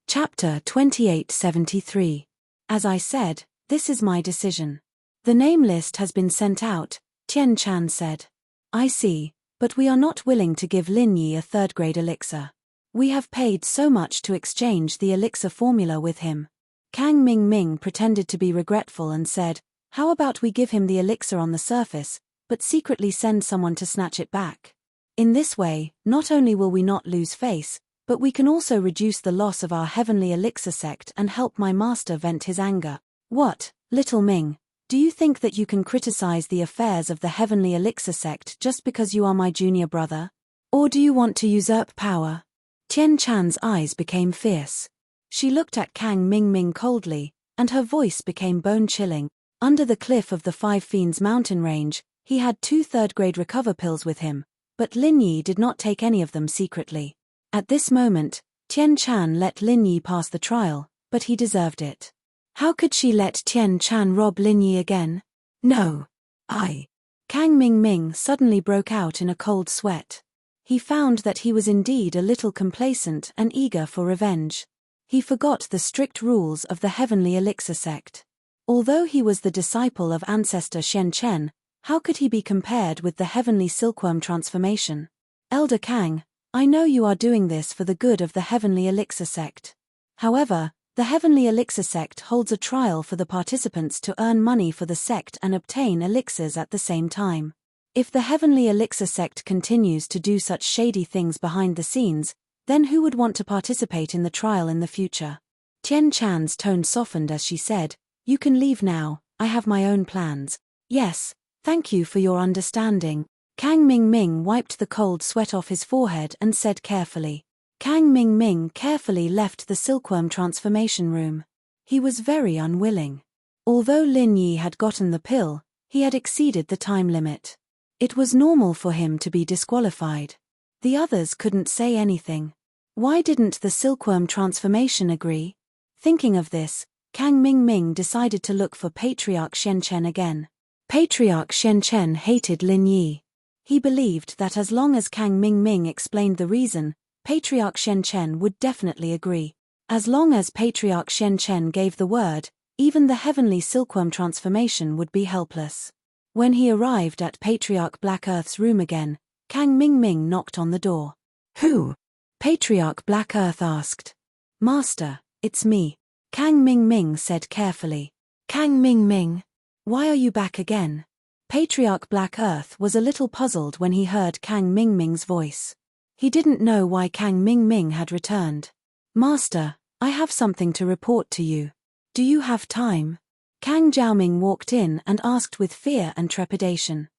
Chapter 2873. As I said, this is my decision. The name list has been sent out, Tian Chan said. I see, but we are not willing to give Lin Yi a third-grade elixir. We have paid so much to exchange the elixir formula with him. Kang Ming pretended to be regretful and said, how about we give him the elixir on the surface, but secretly send someone to snatch it back? In this way, not only will we not lose face, but we can also reduce the loss of our heavenly elixir sect and help my master vent his anger. What, Little Ming, do you think that you can criticize the affairs of the heavenly elixir sect just because you are my junior brother? Or do you want to usurp power? Tian Chan's eyes became fierce. She looked at Kang Ming coldly, and her voice became bone-chilling. Under the cliff of the Five Fiends mountain range, he had 2 third-grade recover pills with him, but Lin Yi did not take any of them secretly. At this moment, Tian Chan let Lin Yi pass the trial, but he deserved it. How could she let Tian Chan rob Lin Yi again? No. Kang Ming suddenly broke out in a cold sweat. He found that he was indeed a little complacent and eager for revenge. He forgot the strict rules of the Heavenly Elixir sect. Although he was the disciple of ancestor Shen Chen, how could he be compared with the Heavenly Silkworm transformation? Elder Kang, I know you are doing this for the good of the Heavenly Elixir sect. However, the Heavenly Elixir sect holds a trial for the participants to earn money for the sect and obtain elixirs at the same time. If the Heavenly Elixir sect continues to do such shady things behind the scenes, then who would want to participate in the trial in the future? Tian Chan's tone softened as she said, "You can leave now, I have my own plans." "Yes, thank you for your understanding." Kang Mingming wiped the cold sweat off his forehead and said carefully. Kang Mingming carefully left the silkworm transformation room. He was very unwilling. Although Lin Yi had gotten the pill, he had exceeded the time limit. It was normal for him to be disqualified. The others couldn't say anything. Why didn't the silkworm transformation agree? Thinking of this, Kang Mingming decided to look for Patriarch Shen Chen again. Patriarch Shen Chen hated Lin Yi. He believed that as long as Kang Mingming explained the reason, Patriarch Shen Chen would definitely agree. As long as Patriarch Shen Chen gave the word, even the Heavenly Silkworm transformation would be helpless. When he arrived at Patriarch Black Earth's room again, Kang Mingming knocked on the door. "Who?" Patriarch Black Earth asked. "Master, it's me," Kang Mingming said carefully. "Kang Mingming, why are you back again?" Patriarch Black Earth was a little puzzled when he heard Kang Mingming's voice. He didn't know why Kang Mingming had returned. "Master, I have something to report to you. Do you have time?" Kang Jiaoming walked in and asked with fear and trepidation.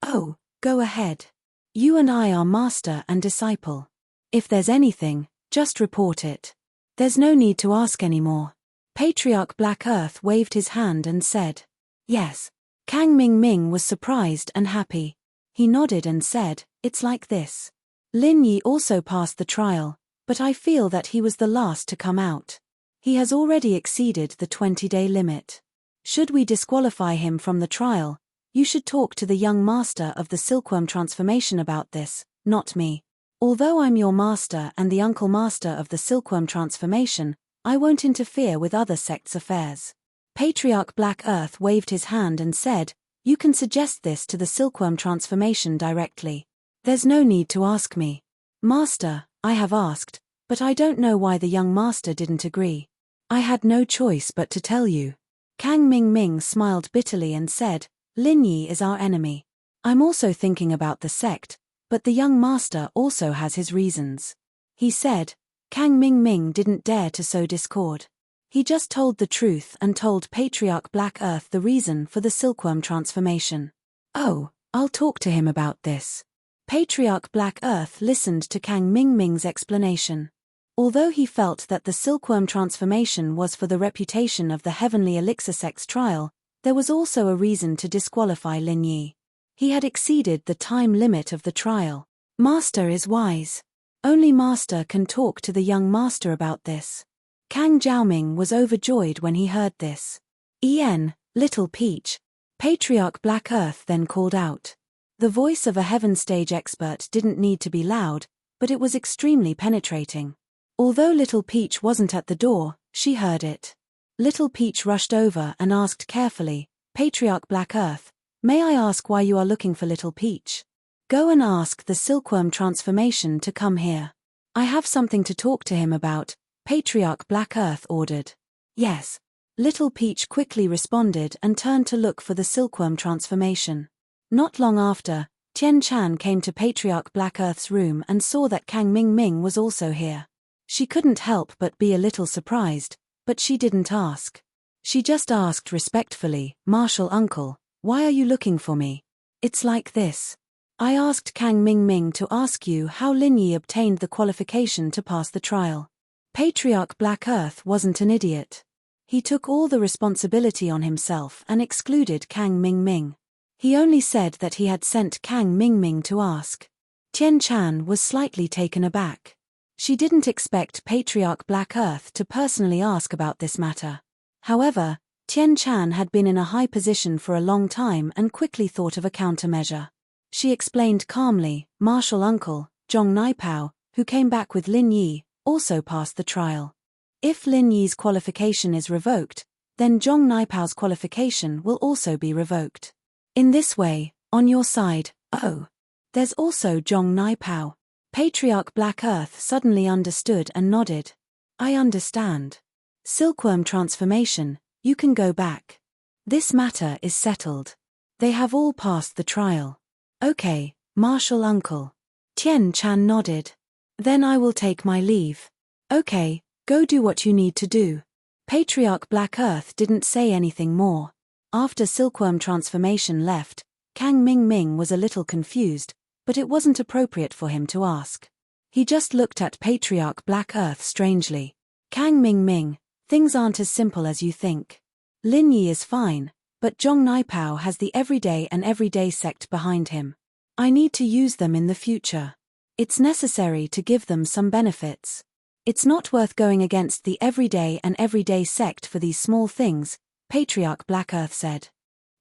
"Oh, go ahead. You and I are master and disciple. If there's anything, just report it. There's no need to ask anymore." Patriarch Black Earth waved his hand and said, "Yes." Kang Mingming was surprised and happy. He nodded and said, "It's like this. Lin Yi also passed the trial, but I feel that he was the last to come out. He has already exceeded the 20-day limit. Should we disqualify him from the trial, you should talk to the young master of the silkworm transformation about this, not me. Although I'm your master and the uncle master of the silkworm transformation, I won't interfere with other sects' affairs." Patriarch Black Earth waved his hand and said, "You can suggest this to the silkworm transformation directly. There's no need to ask me. Master, I have asked, but I don't know why the young master didn't agree. I had no choice but to tell you." Kang Mingming smiled bitterly and said, "Lin Yi is our enemy. I'm also thinking about the sect, but the young master also has his reasons." He said. Kang Mingming didn't dare to sow discord. He just told the truth and told Patriarch Black Earth the reason for the silkworm transformation. "Oh, I'll talk to him about this." Patriarch Black Earth listened to Kang Mingming's explanation. Although he felt that the silkworm transformation was for the reputation of the Heavenly Elixir sect's trial, there was also a reason to disqualify Lin Yi. He had exceeded the time limit of the trial. Master is wise. Only Master can talk to the young master about this. Kang Jiaoming was overjoyed when he heard this. Little Peach. Patriarch Black Earth then called out. The voice of a heaven stage expert didn't need to be loud, but it was extremely penetrating. Although Little Peach wasn't at the door, she heard it. Little Peach rushed over and asked carefully, "Patriarch Black Earth, may I ask why you are looking for Little Peach?" "Go and ask the silkworm transformation to come here. I have something to talk to him about," Patriarch Black Earth ordered. "Yes." Little Peach quickly responded and turned to look for the silkworm transformation. Not long after, Tian Chan came to Patriarch Black Earth's room and saw that Kang Mingming was also here. She couldn't help but be a little surprised, but she didn't ask. She just asked respectfully, "Martial Uncle, why are you looking for me?" "It's like this. I asked Kang Mingming to ask you how Lin Yi obtained the qualification to pass the trial." Patriarch Black Earth wasn't an idiot. He took all the responsibility on himself and excluded Kang Mingming. He only said that he had sent Kang Mingming to ask. Tian Chan was slightly taken aback. She didn't expect Patriarch Black Earth to personally ask about this matter. However, Tian Chan had been in a high position for a long time and quickly thought of a countermeasure. She explained calmly, "Martial Uncle, Zhong Naipao, who came back with Lin Yi, also passed the trial. If Lin Yi's qualification is revoked, then Zhong Naipao's qualification will also be revoked. In this way, on your side, oh, there's also Zhong Naipao. Patriarch Black Earth suddenly understood and nodded. I understand. Silkworm transformation, you can go back. This matter is settled. They have all passed the trial. Okay, Martial Uncle. Tian Chan nodded. Then I will take my leave. Okay, go do what you need to do. Patriarch Black Earth didn't say anything more. After Silkworm transformation left, Kang Ming was a little confused, but it wasn't appropriate for him to ask. He just looked at Patriarch Black Earth strangely. Kang Ming, things aren't as simple as you think. Lin Yi is fine, but Zhong Naipao has the everyday sect behind him. I need to use them in the future. It's necessary to give them some benefits. It's not worth going against the everyday sect for these small things, Patriarch Black Earth said.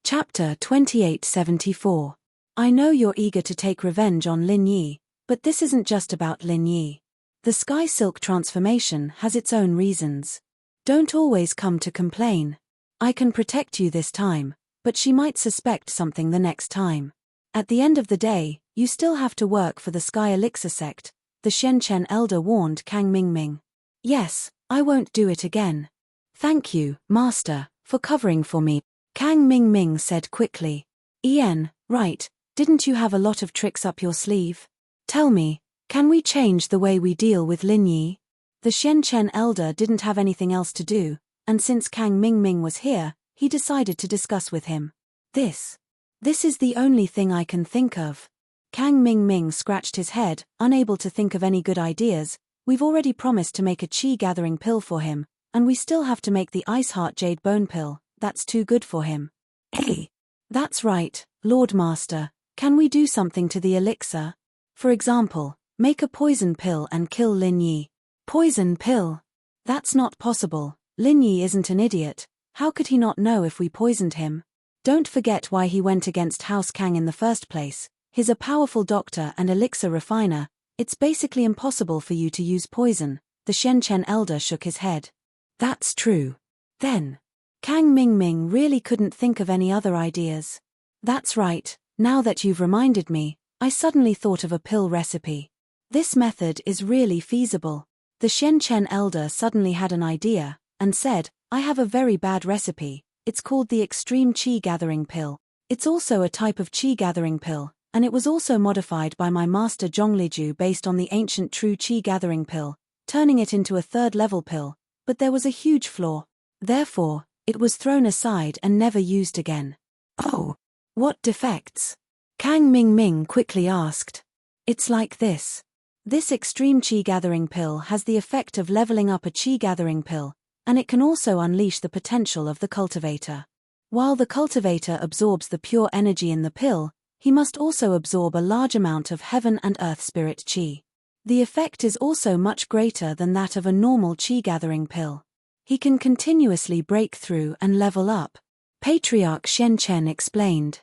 Chapter 2874. I know you're eager to take revenge on Lin Yi, but this isn't just about Lin Yi. The Sky Silk transformation has its own reasons. Don't always come to complain. I can protect you this time, but she might suspect something the next time. At the end of the day, you still have to work for the Sky Elixir sect, the Shenchen elder warned Kang Ming. Yes, I won't do it again. Thank you, Master, for covering for me, Kang Ming said quickly. Right, didn't you have a lot of tricks up your sleeve? Tell me, can we change the way we deal with Lin Yi? The Shenchen elder didn't have anything else to do, and since Kang Ming was here, he decided to discuss with him. This is the only thing I can think of. Kang Ming scratched his head, unable to think of any good ideas. We've already promised to make a chi gathering pill for him, and we still have to make the Ice Heart Jade Bone pill. That's too good for him. Hey! That's right, Lord Master. Can we do something to the elixir? For example, make a poison pill and kill Lin Yi. Poison pill? That's not possible. Lin Yi isn't an idiot. How could he not know if we poisoned him? Don't forget why he went against House Kang in the first place. He's a powerful doctor and elixir refiner. It's basically impossible for you to use poison. The Shenchen elder shook his head. That's true. Then, Kang Ming really couldn't think of any other ideas. That's right, now that you've reminded me, I suddenly thought of a pill recipe. This method is really feasible. The Shenchen elder suddenly had an idea, and said, I have a very bad recipe. It's called the Extreme Chi Gathering Pill. It's also a type of chi gathering pill, and it was also modified by my master Zhongliju based on the ancient true chi gathering pill, turning it into a third-level pill, but there was a huge flaw. Therefore, it was thrown aside and never used again. Oh, what defects? Kang Ming quickly asked. It's like this. This extreme chi gathering pill has the effect of leveling up a chi gathering pill, and it can also unleash the potential of the cultivator. While the cultivator absorbs the pure energy in the pill, he must also absorb a large amount of heaven and earth spirit chi. The effect is also much greater than that of a normal chi gathering pill. He can continuously break through and level up. Patriarch Shenchen explained.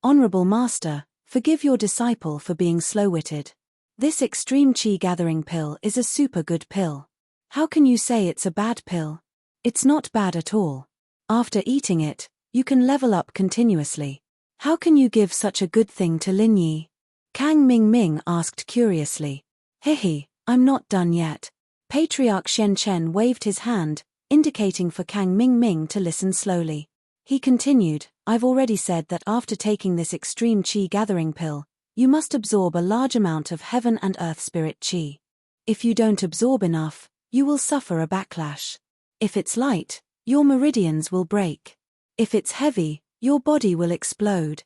Honorable Master, forgive your disciple for being slow-witted. This extreme chi gathering pill is a super good pill. How can you say it's a bad pill? It's not bad at all. After eating it, you can level up continuously. How can you give such a good thing to Lin Yi? Kang Ming asked curiously. I'm not done yet. Patriarch Shenchen waved his hand, indicating for Kang Ming to listen slowly. He continued, I've already said that after taking this extreme chi gathering pill, you must absorb a large amount of heaven and earth spirit chi. If you don't absorb enough, you will suffer a backlash. If it's light, your meridians will break. If it's heavy, your body will explode.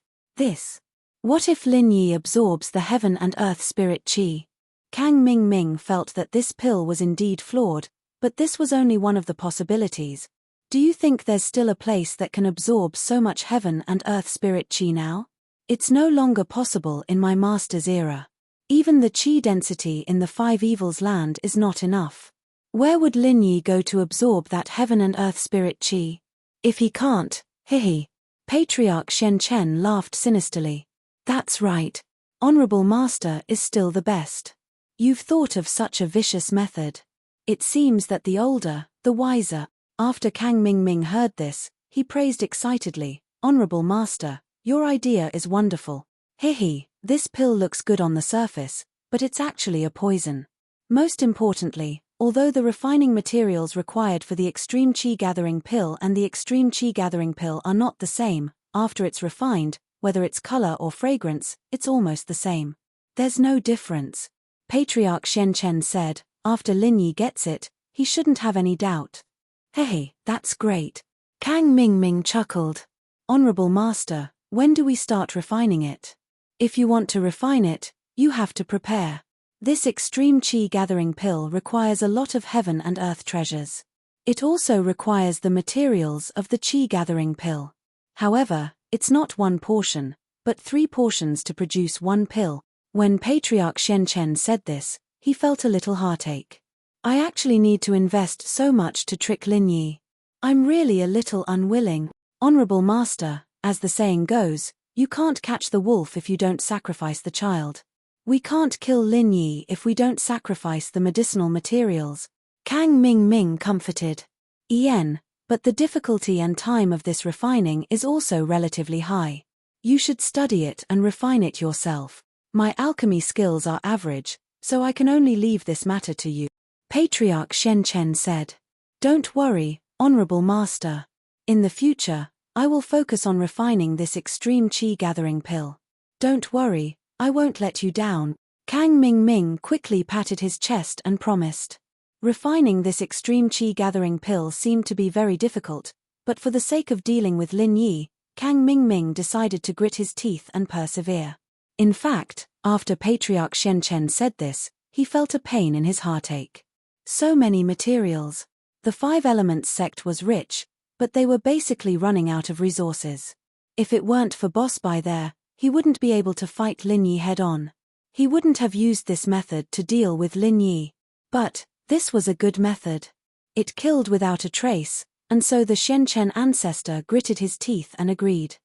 What if Lin Yi absorbs the heaven and earth spirit chi? Kang Ming felt that this pill was indeed flawed, but this was only one of the possibilities. Do you think there's still a place that can absorb so much heaven and earth spirit chi now? It's no longer possible in my master's era. Even the chi density in the Five Evils land is not enough. Where would Lin Yi go to absorb that heaven and earth spirit chi? If he can't, Patriarch Shenchen laughed sinisterly. That's right. Honorable Master is still the best. You've thought of such a vicious method. It seems that the older, the wiser. After Kang Mingming heard this, he praised excitedly, Honorable Master, your idea is wonderful. Hehe, this pill looks good on the surface, but it's actually a poison. Most importantly, although the refining materials required for the extreme qi gathering pill and the extreme qi gathering pill are not the same, after it's refined, whether it's color or fragrance, it's almost the same. There's no difference. Patriarch Shenchen said, after Lin Yi gets it, he shouldn't have any doubt. Hey, that's great. Kang Mingming chuckled. Honorable Master, when do we start refining it? If you want to refine it, you have to prepare. This extreme qi gathering pill requires a lot of heaven and earth treasures. It also requires the materials of the qi gathering pill. However, it's not one portion, but 3 portions to produce one pill. When Patriarch Shenchen said this, he felt a little heartache. I actually need to invest so much to trick Lin Yi. I'm really a little unwilling. Honorable Master, as the saying goes, you can't catch the wolf if you don't sacrifice the child. We can't kill Lin Yi if we don't sacrifice the medicinal materials. Kang Mingming comforted. But the difficulty and time of this refining is also relatively high. You should study it and refine it yourself. My alchemy skills are average, so I can only leave this matter to you. Patriarch Shenchen said. Don't worry, Honorable Master. In the future, I will focus on refining this extreme qi gathering pill. Don't worry, I won't let you down. Kang Mingming quickly patted his chest and promised. Refining this extreme qi gathering pill seemed to be very difficult, but for the sake of dealing with Lin Yi, Kang Mingming decided to grit his teeth and persevere. In fact, after Patriarch Shenchen said this, he felt a pain in his heartache. So many materials. The 5 Elements sect was rich, but they were basically running out of resources. If it weren't for Boss Bai there, he wouldn't be able to fight Lin Yi head-on. He wouldn't have used this method to deal with Lin Yi. But this was a good method. It killed without a trace, and so the Shenchen ancestor gritted his teeth and agreed.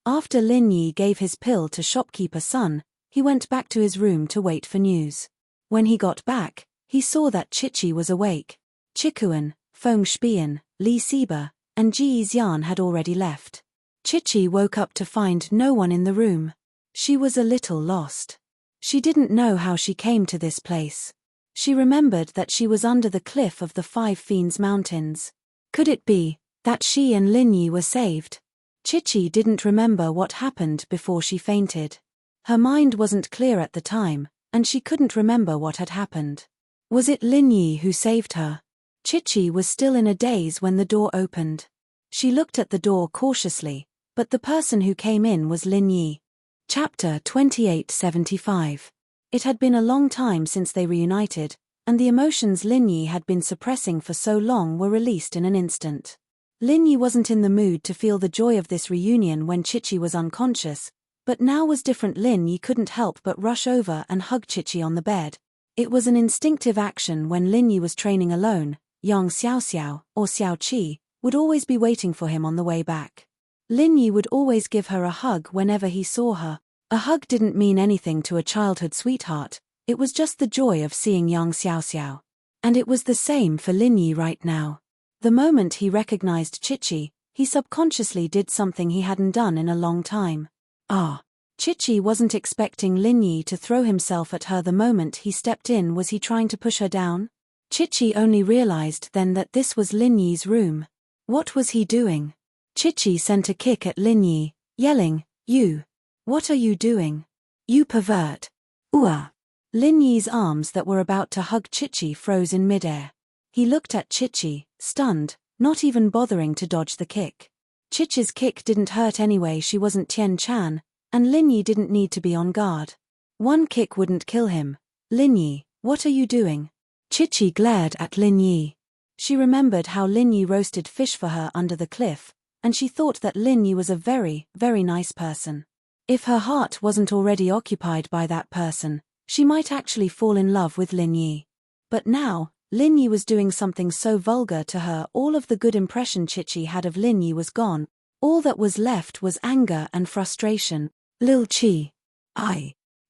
After Lin Yi gave his pill to shopkeeper Sun, he went back to his room to wait for news. When he got back, he saw that Chichi was awake. Chikuan, Feng Shuiyan, Li Siba, and Ji Xian had already left. Chichi woke up to find no one in the room. She was a little lost. She didn't know how she came to this place. She remembered that she was under the cliff of the 5 Fiends Mountains. Could it be that she and Lin Yi were saved? Chichi didn't remember what happened before she fainted. Her mind wasn't clear at the time, and she couldn't remember what had happened. Was it Lin Yi who saved her? Chichi was still in a daze when the door opened. She looked at the door cautiously, but the person who came in was Lin Yi. Chapter 2875. It had been a long time since they reunited, and the emotions Lin Yi had been suppressing for so long were released in an instant. Lin Yi wasn't in the mood to feel the joy of this reunion when Chichi was unconscious, but now was different. Lin Yi couldn't help but rush over and hug Chichi on the bed. It was an instinctive action when Lin Yi was training alone. Yang Xiaoxiao, or Xiao Qi, would always be waiting for him on the way back. Lin Yi would always give her a hug whenever he saw her. A hug didn't mean anything to a childhood sweetheart, it was just the joy of seeing Yang Xiaoxiao. And it was the same for Lin Yi right now. The moment he recognized Chichi, he subconsciously did something he hadn't done in a long time. Chichi wasn't expecting Lin Yi to throw himself at her the moment he stepped in. Was he trying to push her down? Chichi only realized then that this was Lin Yi's room. What was he doing? Chichi sent a kick at Lin Yi, yelling, "You! What are you doing? You pervert!" Lin Yi's arms that were about to hug Chichi froze in midair. He looked at Chichi, stunned, not even bothering to dodge the kick. Chichi's kick didn't hurt anyway. She wasn't Tian Chan, and Lin Yi didn't need to be on guard. One kick wouldn't kill him. "Lin Yi, what are you doing?" Chichi glared at Lin Yi. She remembered how Lin Yi roasted fish for her under the cliff, and she thought that Lin Yi was a very, very nice person. If her heart wasn't already occupied by that person, she might actually fall in love with Lin Yi. But now, Lin Yi was doing something so vulgar to her. All of the good impression Chichi had of Lin Yi was gone. All that was left was anger and frustration. "Lil Chi.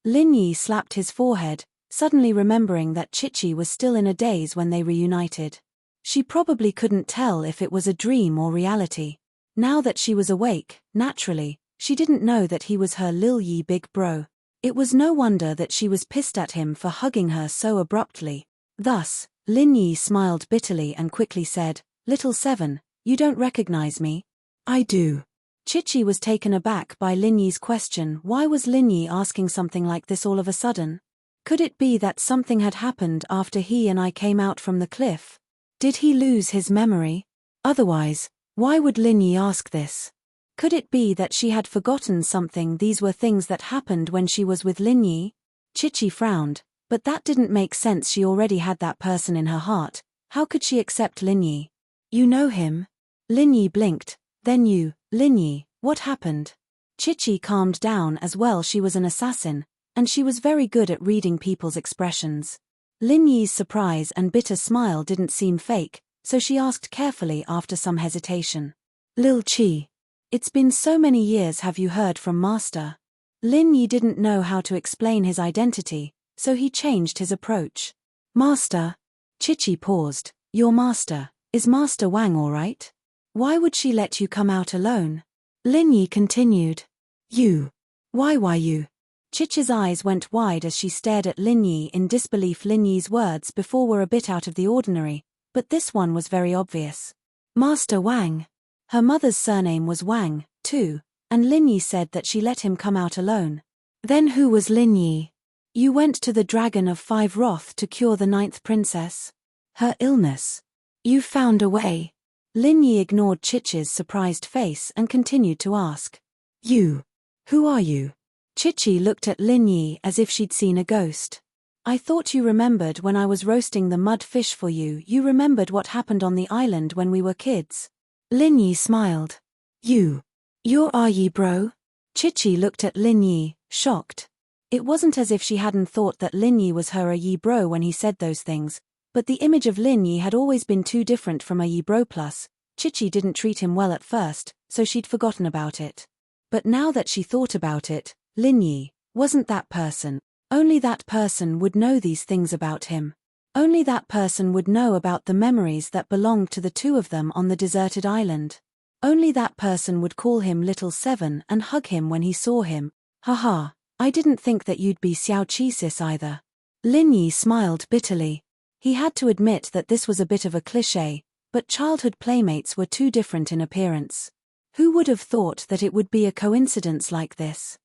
Lin Yi slapped his forehead, suddenly remembering that Chichi was still in a daze when they reunited. She probably couldn't tell if it was a dream or reality. Now that she was awake, naturally, she didn't know that he was her Lil Yi big bro. It was no wonder that she was pissed at him for hugging her so abruptly. Thus, Lin Yi smiled bitterly and quickly said, "Little Seven, you don't recognize me?" "I do." Chichi was taken aback by Lin Yi's question. Why was Lin Yi asking something like this all of a sudden? Could it be that something had happened after he and I came out from the cliff? Did he lose his memory? Otherwise, why would Lin Yi ask this? Could it be that she had forgotten something? These were things that happened when she was with Lin Yi? Chichi frowned, but that didn't make sense. She already had that person in her heart. How could she accept Lin Yi? "You know him?" Lin Yi blinked. "Then you, Lin Yi, what happened?" Chichi calmed down as well. She was an assassin, and she was very good at reading people's expressions. Lin Yi's surprise and bitter smile didn't seem fake, so she asked carefully after some hesitation. "Lil Chi, it's been so many years. Have you heard from Master?" Lin Yi didn't know how to explain his identity, so he changed his approach. "Master?" Chichi paused. "Your master, is Master Wang all right? Why would she let you come out alone?" Lin Yi continued. "You? Why you?" Chichi's eyes went wide as she stared at Lin Yi in disbelief. Lin Yi's words before were a bit out of the ordinary, but this one was very obvious. Master Wang. Her mother's surname was Wang, too, and Lin Yi said that she let him come out alone. Then who was Lin Yi? "You went to the Dragon of Five Wrath to cure the 9th princess. Her illness. You found a way." Lin Yi ignored Chichi's surprised face and continued to ask. "You? Who are you?" Chichi looked at Lin Yi as if she'd seen a ghost. "I thought you remembered when I was roasting the mud fish for you. You remembered what happened on the island when we were kids." Lin Yi smiled. You're Yi bro?" Chichi looked at Lin Yi, shocked. It wasn't as if she hadn't thought that Lin Yi was her Yi bro when he said those things, but the image of Lin Yi had always been too different from Yi bro. Plus, Chichi didn't treat him well at first, so she'd forgotten about it. But now that she thought about it, Lin Yi wasn't that person. Only that person would know these things about him. Only that person would know about the memories that belonged to the two of them on the deserted island. Only that person would call him Little Seven and hug him when he saw him. "Haha, I didn't think that you'd be Xiao Qi sis either." Lin Yi smiled bitterly. He had to admit that this was a bit of a cliché, but childhood playmates were too different in appearance. Who would have thought that it would be a coincidence like this?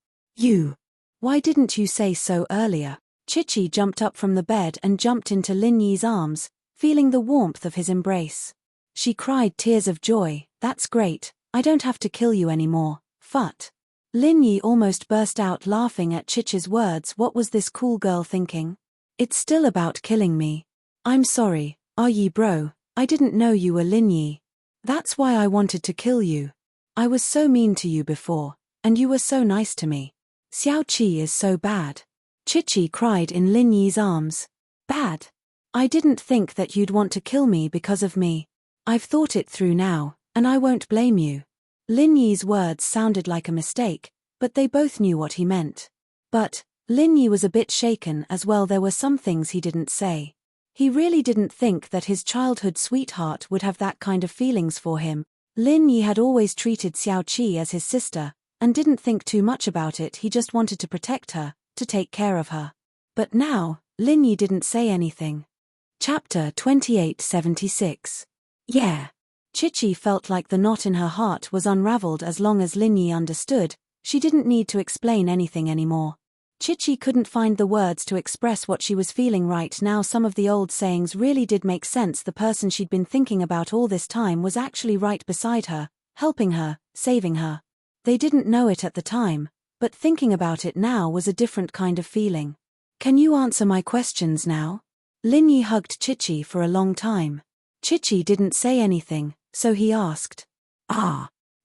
Why didn't you say so earlier?" Chichi jumped up from the bed and jumped into Lin Yi's arms, feeling the warmth of his embrace. She cried tears of joy. "That's great, I don't have to kill you anymore, Fut." Lin Yi almost burst out laughing at Chichi's words. What was this cool girl thinking? "It's still about killing me. I'm sorry, Yi bro, I didn't know you were Lin Yi. That's why I wanted to kill you. I was so mean to you before, and you were so nice to me. Xiao Qi is so bad." Chichi cried in Lin Yi's arms. "Bad? I didn't think that you'd want to kill me because of me. I've thought it through now, and I won't blame you." Lin Yi's words sounded like a mistake, but they both knew what he meant. But Lin Yi was a bit shaken as well. There were some things he didn't say. He really didn't think that his childhood sweetheart would have that kind of feelings for him. Lin Yi had always treated Xiao Qi as his sister, and didn't think too much about it. He just wanted to protect her, to take care of her. But now, Lin Yi didn't say anything. Chapter 2876. Yeah. Chichi felt like the knot in her heart was unraveled. As long as Lin Yi understood, she didn't need to explain anything anymore. Chichi couldn't find the words to express what she was feeling right now. Some of the old sayings really did make sense. The person she'd been thinking about all this time was actually right beside her, helping her, saving her. They didn't know it at the time, but thinking about it now was a different kind of feeling. "Can you answer my questions now?" Lin Yi hugged Chichi for a long time. Chichi didn't say anything, so he asked.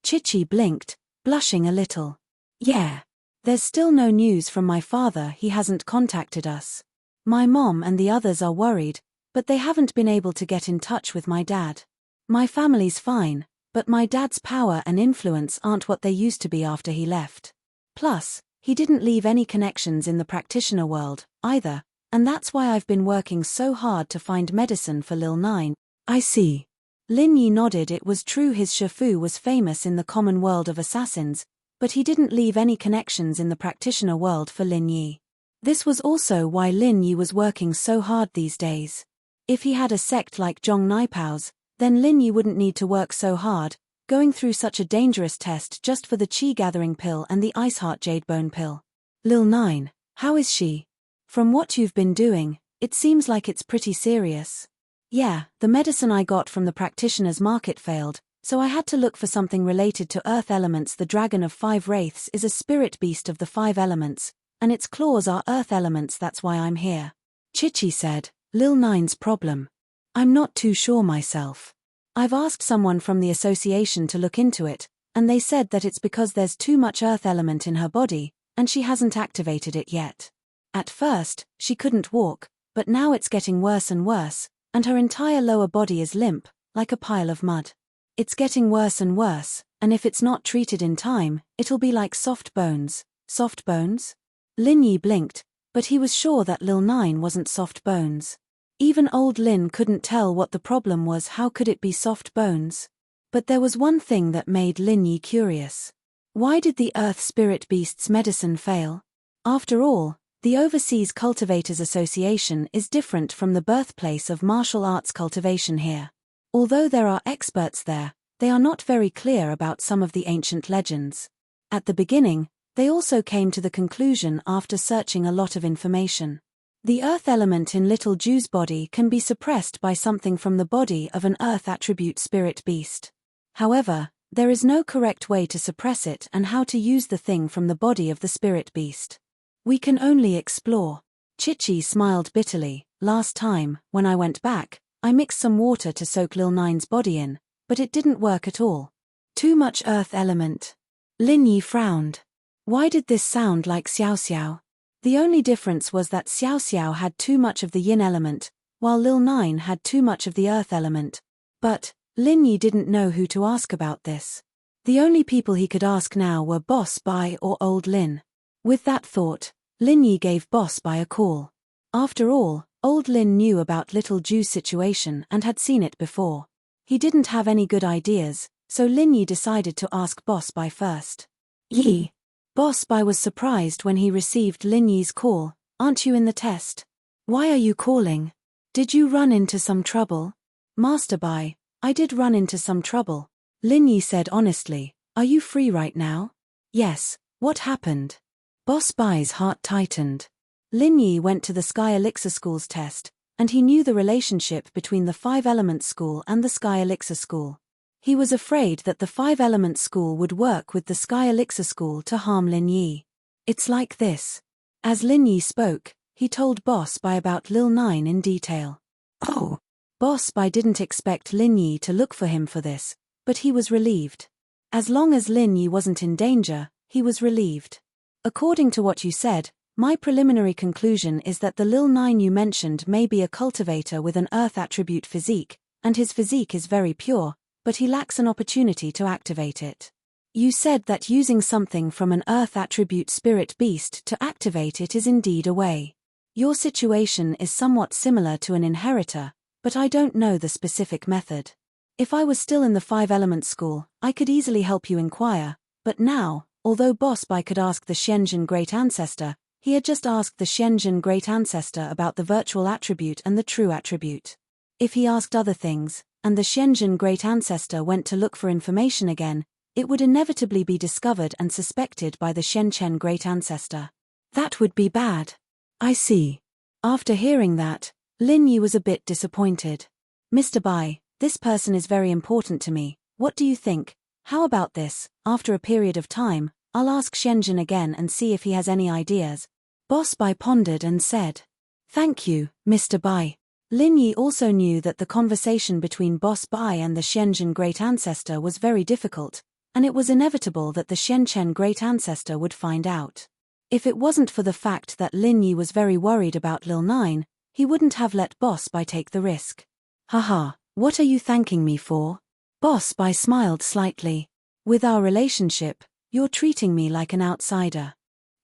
Chichi blinked, blushing a little. "Yeah. There's still no news from my father. He hasn't contacted us. My mom and the others are worried, but they haven't been able to get in touch with my dad. My family's fine, but my dad's power and influence aren't what they used to be after he left. Plus, He didn't leave any connections in the practitioner world, either, and that's why I've been working so hard to find medicine for Lil 9. I see. Lin Yi nodded. It was true his Shifu was famous in the common world of assassins, but he didn't leave any connections in the practitioner world for Lin Yi. This was also why Lin Yi was working so hard these days. If he had a sect like Zhong Naipao's, then Lin Yi wouldn't need to work so hard, going through such a dangerous test just for the Qi Gathering pill and the Ice Heart Jadebone pill. Lil 9, how is she? From what you've been doing, it seems like it's pretty serious. Yeah, the medicine I got from the practitioner's market failed, so I had to look for something related to earth elements. The Dragon of 5 Wraiths is a spirit beast of the 5 elements, and its claws are earth elements. That's why I'm here. Chichi said, Lil 9's problem. I'm not too sure myself. I've asked someone from the association to look into it, and they said that it's because there's too much earth element in her body, and she hasn't activated it yet. At first, she couldn't walk, but now it's getting worse and worse, and her entire lower body is limp, like a pile of mud. It's getting worse and worse, and if it's not treated in time, it'll be like soft bones. Soft bones? Lin Yi blinked, but he was sure that Lil 9 wasn't soft bones. Even old Lin couldn't tell what the problem was. How could it be soft bones? But there was one thing that made Lin Yi curious. Why did the Earth Spirit Beast's medicine fail? After all, the Overseas Cultivators Association is different from the birthplace of martial arts cultivation here. Although there are experts there, they are not very clear about some of the ancient legends. At the beginning, they also came to the conclusion after searching a lot of information. The earth element in Little Ju's body can be suppressed by something from the body of an earth attribute spirit beast. However, there is no correct way to suppress it and how to use the thing from the body of the spirit beast. We can only explore. Chichi smiled bitterly. Last time, when I went back, I mixed some water to soak Lil 9's body in, but it didn't work at all. Too much earth element. Lin Yi frowned. Why did this sound like Xiao Xiao? The only difference was that Xiao Xiao had too much of the yin element, while Lil 9 had too much of the earth element. But Lin Yi didn't know who to ask about this. The only people he could ask now were Boss Bai or Old Lin. With that thought, Lin Yi gave Boss Bai a call. After all, Old Lin knew about Little Ju's situation and had seen it before. He didn't have any good ideas, so Lin Yi decided to ask Boss Bai first. Yi. Boss Bai was surprised when he received Lin Yi's call. Aren't you in the test? Why are you calling? Did you run into some trouble? Master Bai, I did run into some trouble. Lin Yi said honestly. Are you free right now? Yes, what happened? Boss Bai's heart tightened. Lin Yi went to the Sky Elixir School's test, and he knew the relationship between the 5 Elements School and the Sky Elixir School. He was afraid that the 5 Elements School would work with the Sky Elixir School to harm Lin Yi. It's like this. As Lin Yi spoke, he told Boss Bai about Lil 9 in detail. Oh! Boss Bai didn't expect Lin Yi to look for him for this, but he was relieved. As long as Lin Yi wasn't in danger, he was relieved. According to what you said, my preliminary conclusion is that the Lil 9 you mentioned may be a cultivator with an earth attribute physique, and his physique is very pure, but he lacks an opportunity to activate it. You said that using something from an earth attribute spirit beast to activate it is indeed a way. Your situation is somewhat similar to an inheritor, but I don't know the specific method. If I was still in the 5 Element School, I could easily help you inquire, but now, although Boss Bai could ask the Xianzhen Great Ancestor, he had just asked the Xianzhen Great Ancestor about the virtual attribute and the true attribute. If he asked other things, and the Xianzhen Great Ancestor went to look for information again, it would inevitably be discovered and suspected by the Xianzhen Great Ancestor. That would be bad. I see. After hearing that, Lin Yi was a bit disappointed. Mr. Bai, this person is very important to me. What do you think? How about this? After a period of time, I'll ask Xianzhen again and see if he has any ideas. Boss Bai pondered and said. Thank you, Mr. Bai. Lin Yi also knew that the conversation between Boss Bai and the Xianzhen Great Ancestor was very difficult, and it was inevitable that the Xianzhen Great Ancestor would find out. If it wasn't for the fact that Lin Yi was very worried about Lil 9, he wouldn't have let Boss Bai take the risk. Haha, what are you thanking me for? Boss Bai smiled slightly. With our relationship, you're treating me like an outsider.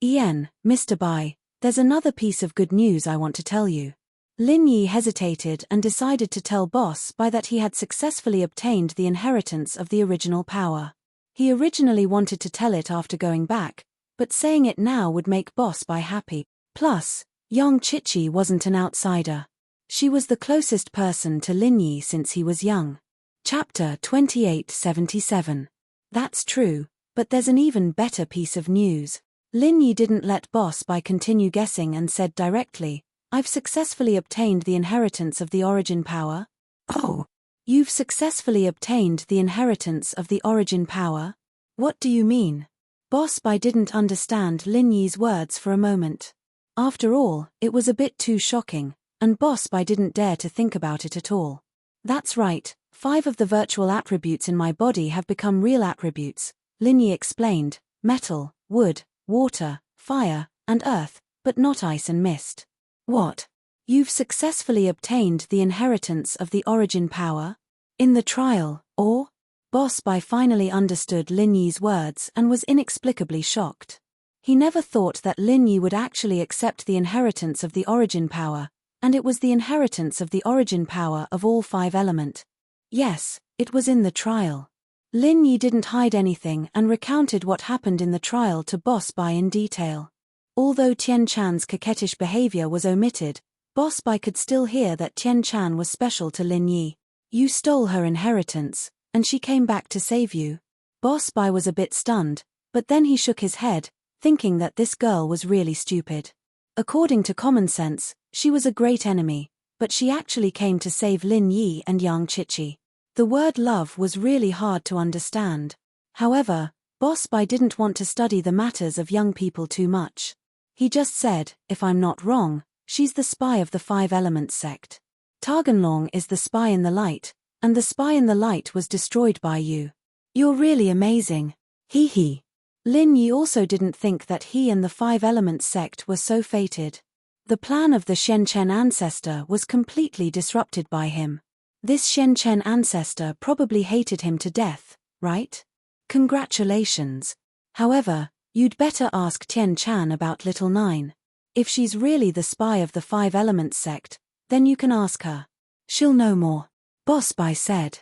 Mr. Bai, there's another piece of good news I want to tell you. Lin Yi hesitated and decided to tell Boss Bai that he had successfully obtained the inheritance of the original power. He originally wanted to tell it after going back, but saying it now would make Boss Bai happy. Plus, young Chichi wasn't an outsider. She was the closest person to Lin Yi since he was young. Chapter 2877. That's true, but there's an even better piece of news. Lin Yi didn't let Boss Bai continue guessing and said directly, I've successfully obtained the inheritance of the origin power. Oh, you've successfully obtained the inheritance of the origin power? What do you mean? Boss Bai didn't understand Lin Yi's words for a moment. After all, it was a bit too shocking, and Boss Bai didn't dare to think about it at all. That's right, 5 of the virtual attributes in my body have become real attributes, Lin Yi explained, metal, wood, water, fire, and earth, but not ice and mist. What? You've successfully obtained the inheritance of the origin power? In the trial, or? Boss Bai finally understood Lin Yi's words and was inexplicably shocked. He never thought that Lin Yi would actually accept the inheritance of the origin power, and it was the inheritance of the origin power of all 5 elements. Yes, it was in the trial. Lin Yi didn't hide anything and recounted what happened in the trial to Boss Bai in detail. Although Tian Chan's coquettish behavior was omitted, Boss Bai could still hear that Tian Chan was special to Lin Yi. You stole her inheritance, and she came back to save you. Boss Bai was a bit stunned, but then he shook his head, thinking that this girl was really stupid. According to common sense, she was a great enemy, but she actually came to save Lin Yi and young Chichi. The word love was really hard to understand. However, Boss Bai didn't want to study the matters of young people too much. He just said, if I'm not wrong, she's the spy of the 5 Elements sect. Taganlong is the spy in the light, and the spy in the light was destroyed by you. You're really amazing. Hee hee. Lin Yi also didn't think that he and the 5 Elements sect were so fated. The plan of the Shenchen ancestor was completely disrupted by him. This Shenchen ancestor probably hated him to death, right? Congratulations. However, you'd better ask Tian Chan about Little 9. If she's really the spy of the 5 Elements sect, then you can ask her. She'll know more. Boss Bai said.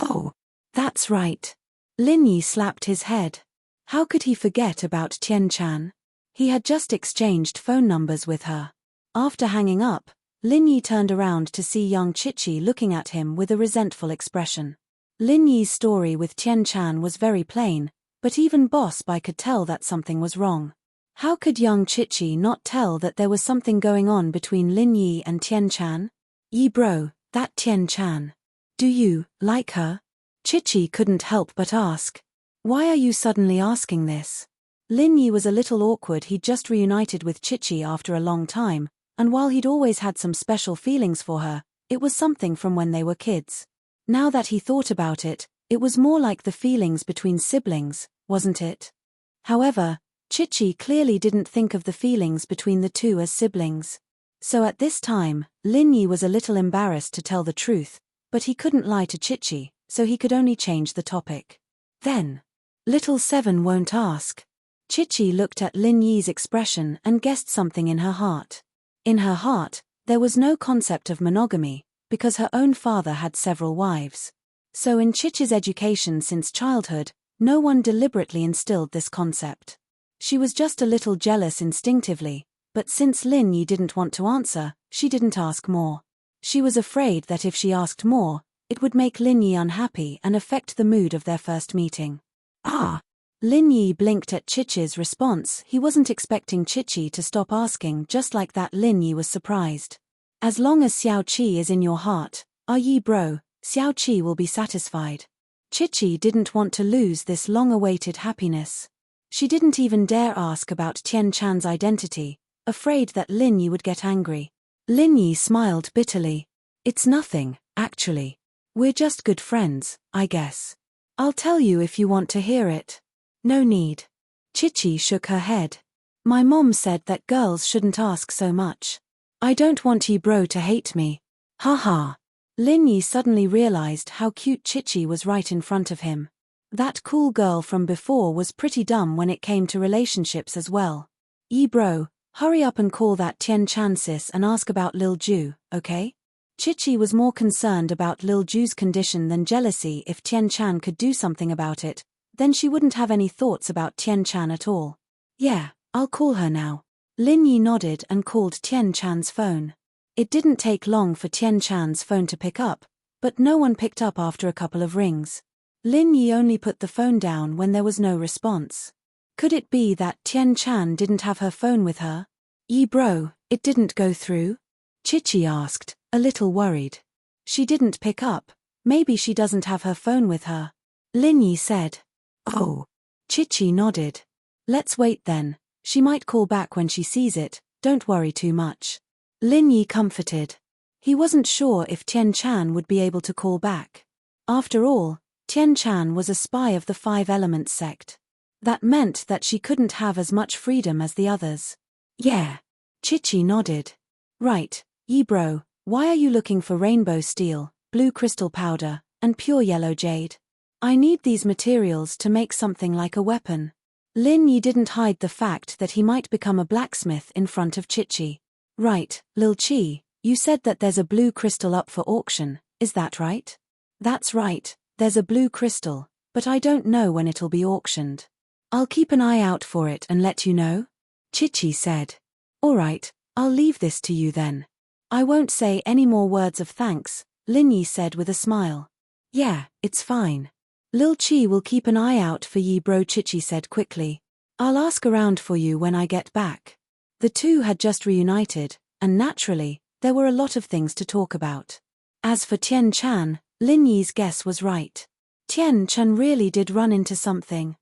Oh, that's right. Lin Yi slapped his head. How could he forget about Tian Chan? He had just exchanged phone numbers with her. After hanging up, Lin Yi turned around to see young Chichi looking at him with a resentful expression. Lin Yi's story with Tian Chan was very plain, but even Boss Bai could tell that something was wrong. How could young Chichi not tell that there was something going on between Lin Yi and Tian Chan? Yi bro, that Tian Chan. Do you like her? Chichi couldn't help but ask. Why are you suddenly asking this? Lin Yi was a little awkward. He'd just reunited with Chichi after a long time, and while he'd always had some special feelings for her, it was something from when they were kids. Now that he thought about it, it was more like the feelings between siblings, wasn't it? However, Chichi clearly didn't think of the feelings between the two as siblings. So at this time, Lin Yi was a little embarrassed to tell the truth, but he couldn't lie to Chichi, so he could only change the topic. Then, Little 7 won't ask. Chichi looked at Lin Yi's expression and guessed something in her heart. In her heart, there was no concept of monogamy, because her own father had several wives. So in Chichi's education since childhood, no one deliberately instilled this concept. She was just a little jealous instinctively, but since Lin Yi didn't want to answer, she didn't ask more. She was afraid that if she asked more, it would make Lin Yi unhappy and affect the mood of their first meeting. Ah! Lin Yi blinked at Chichi's response. He wasn't expecting Chichi to stop asking. Just like that, Lin Yi was surprised. As long as Xiao Qi is in your heart, Yi bro, Xiao Qi will be satisfied. Chichi didn't want to lose this long-awaited happiness. She didn't even dare ask about Tian Chan's identity, afraid that Lin Yi would get angry. Lin Yi smiled bitterly. It's nothing, actually. We're just good friends, I guess. I'll tell you if you want to hear it. No need. Chichi shook her head. My mom said that girls shouldn't ask so much. I don't want Yi bro to hate me. Ha ha. Lin Yi suddenly realized how cute Chichi was right in front of him. That cool girl from before was pretty dumb when it came to relationships as well. Yi bro, hurry up and call that Tian Chan sis and ask about Lil Ju, okay? Chichi was more concerned about Lil Ju's condition than jealousy. If Tian Chan could do something about it, then she wouldn't have any thoughts about Tian Chan at all. Yeah, I'll call her now. Lin Yi nodded and called Tian Chan's phone. It didn't take long for Tian Chan's phone to pick up, but no one picked up after a couple of rings. Lin Yi only put the phone down when there was no response. Could it be that Tian Chan didn't have her phone with her? Yi bro, it didn't go through? Chichi asked, a little worried. She didn't pick up. Maybe she doesn't have her phone with her. Lin Yi said. Oh. Chichi nodded. Let's wait then. She might call back when she sees it, don't worry too much. Lin Yi comforted. He wasn't sure if Tian Chan would be able to call back. After all, Tian Chan was a spy of the Five Elements sect. That meant that she couldn't have as much freedom as the others. Yeah. Chichi nodded. Right, Yi bro, why are you looking for rainbow steel, blue crystal powder, and pure yellow jade? I need these materials to make something like a weapon. Lin Yi didn't hide the fact that he might become a blacksmith in front of Chichi. Right, Lil Chi, you said that there's a blue crystal up for auction, is that right? That's right, there's a blue crystal, but I don't know when it'll be auctioned. I'll keep an eye out for it and let you know, Chichi said. Alright, I'll leave this to you then. I won't say any more words of thanks, Lin Yi said with a smile. Yeah, it's fine. Lil Chi will keep an eye out for Yi bro, Chichi said quickly. I'll ask around for you when I get back. The two had just reunited, and naturally, there were a lot of things to talk about. As for Tian Chan, Lin Yi's guess was right. Tian Chan really did run into something.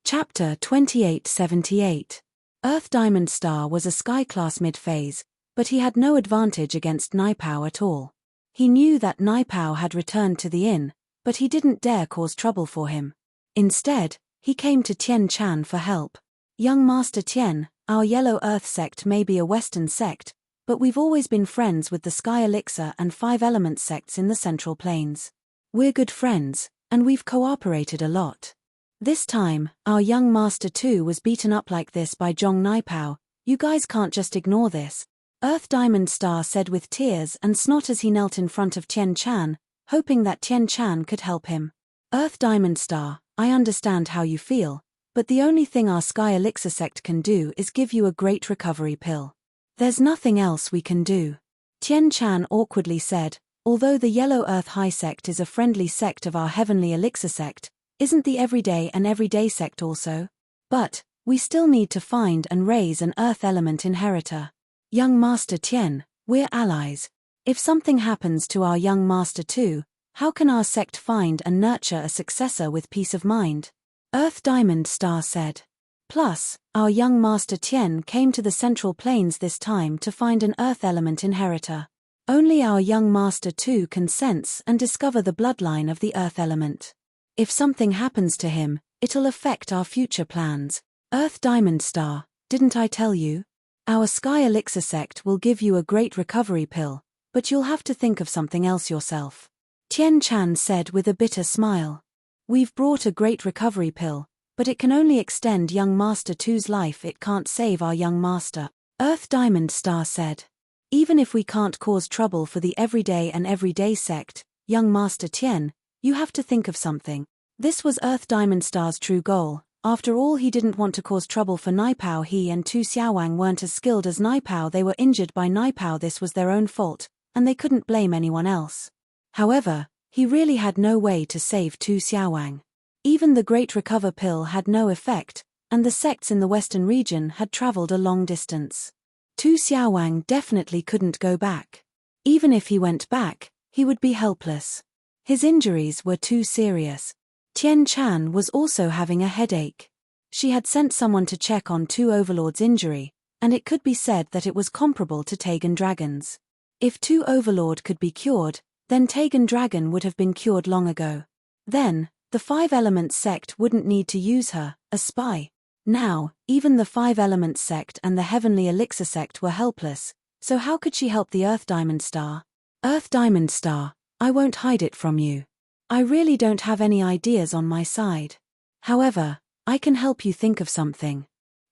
Chapter 2878. Earth Diamond Star was a sky-class mid-phase, but he had no advantage against Naipao at all. He knew that Naipao had returned to the inn, but he didn't dare cause trouble for him. Instead, he came to Tian Chan for help. Young Master Tian, our Yellow Earth sect may be a Western sect, but we've always been friends with the Sky Elixir and Five Elements sects in the Central Plains. We're good friends, and we've cooperated a lot. This time, our young Master too was beaten up like this by Zhong Naipao. You guys can't just ignore this. Earth Diamond Star said with tears and snot as he knelt in front of Tian Chan, hoping that Tian Chan could help him. Earth Diamond Star, I understand how you feel, but the only thing our Sky Elixir sect can do is give you a great recovery pill. There's nothing else we can do. Tian Chan awkwardly said, although the Yellow Earth High sect is a friendly sect of our Heavenly Elixir sect, isn't the Everyday and Everyday sect also? But, we still need to find and raise an Earth Element inheritor. Young Master Tian, we're allies. If something happens to our young Master too, how can our sect find and nurture a successor with peace of mind? Earth Diamond Star said. Plus, our young Master Tian came to the Central Plains this time to find an Earth Element inheritor. Only our young Master too can sense and discover the bloodline of the Earth Element. If something happens to him, it'll affect our future plans. Earth Diamond Star, didn't I tell you? Our Sky Elixir sect will give you a great recovery pill, but you'll have to think of something else yourself. Tian Chan said with a bitter smile. We've brought a great recovery pill, but it can only extend young Master 2's life, it can't save our young master. Earth Diamond Star said. Even if we can't cause trouble for the Everyday and Everyday sect, young Master Tian, you have to think of something. This was Earth Diamond Star's true goal. After all, he didn't want to cause trouble for Naipao. He and Tu Xiaowang weren't as skilled as Naipao. They were injured by Naipao. This was their own fault, and they couldn't blame anyone else. However, he really had no way to save Tu Xiaowang. Even the Great Recover Pill had no effect, and the sects in the western region had traveled a long distance. Tu Xiaowang definitely couldn't go back. Even if he went back, he would be helpless. His injuries were too serious. Tian Chan was also having a headache. She had sent someone to check on Tu Overlord's injury, and it could be said that it was comparable to Tagan Dragon's. If Tu Overlord could be cured, then Tagan Dragon would have been cured long ago. Then, the Five Elements sect wouldn't need to use her, a spy. Now, even the Five Elements sect and the Heavenly Elixir sect were helpless, so how could she help the Earth Diamond Star? Earth Diamond Star, I won't hide it from you. I really don't have any ideas on my side. However, I can help you think of something.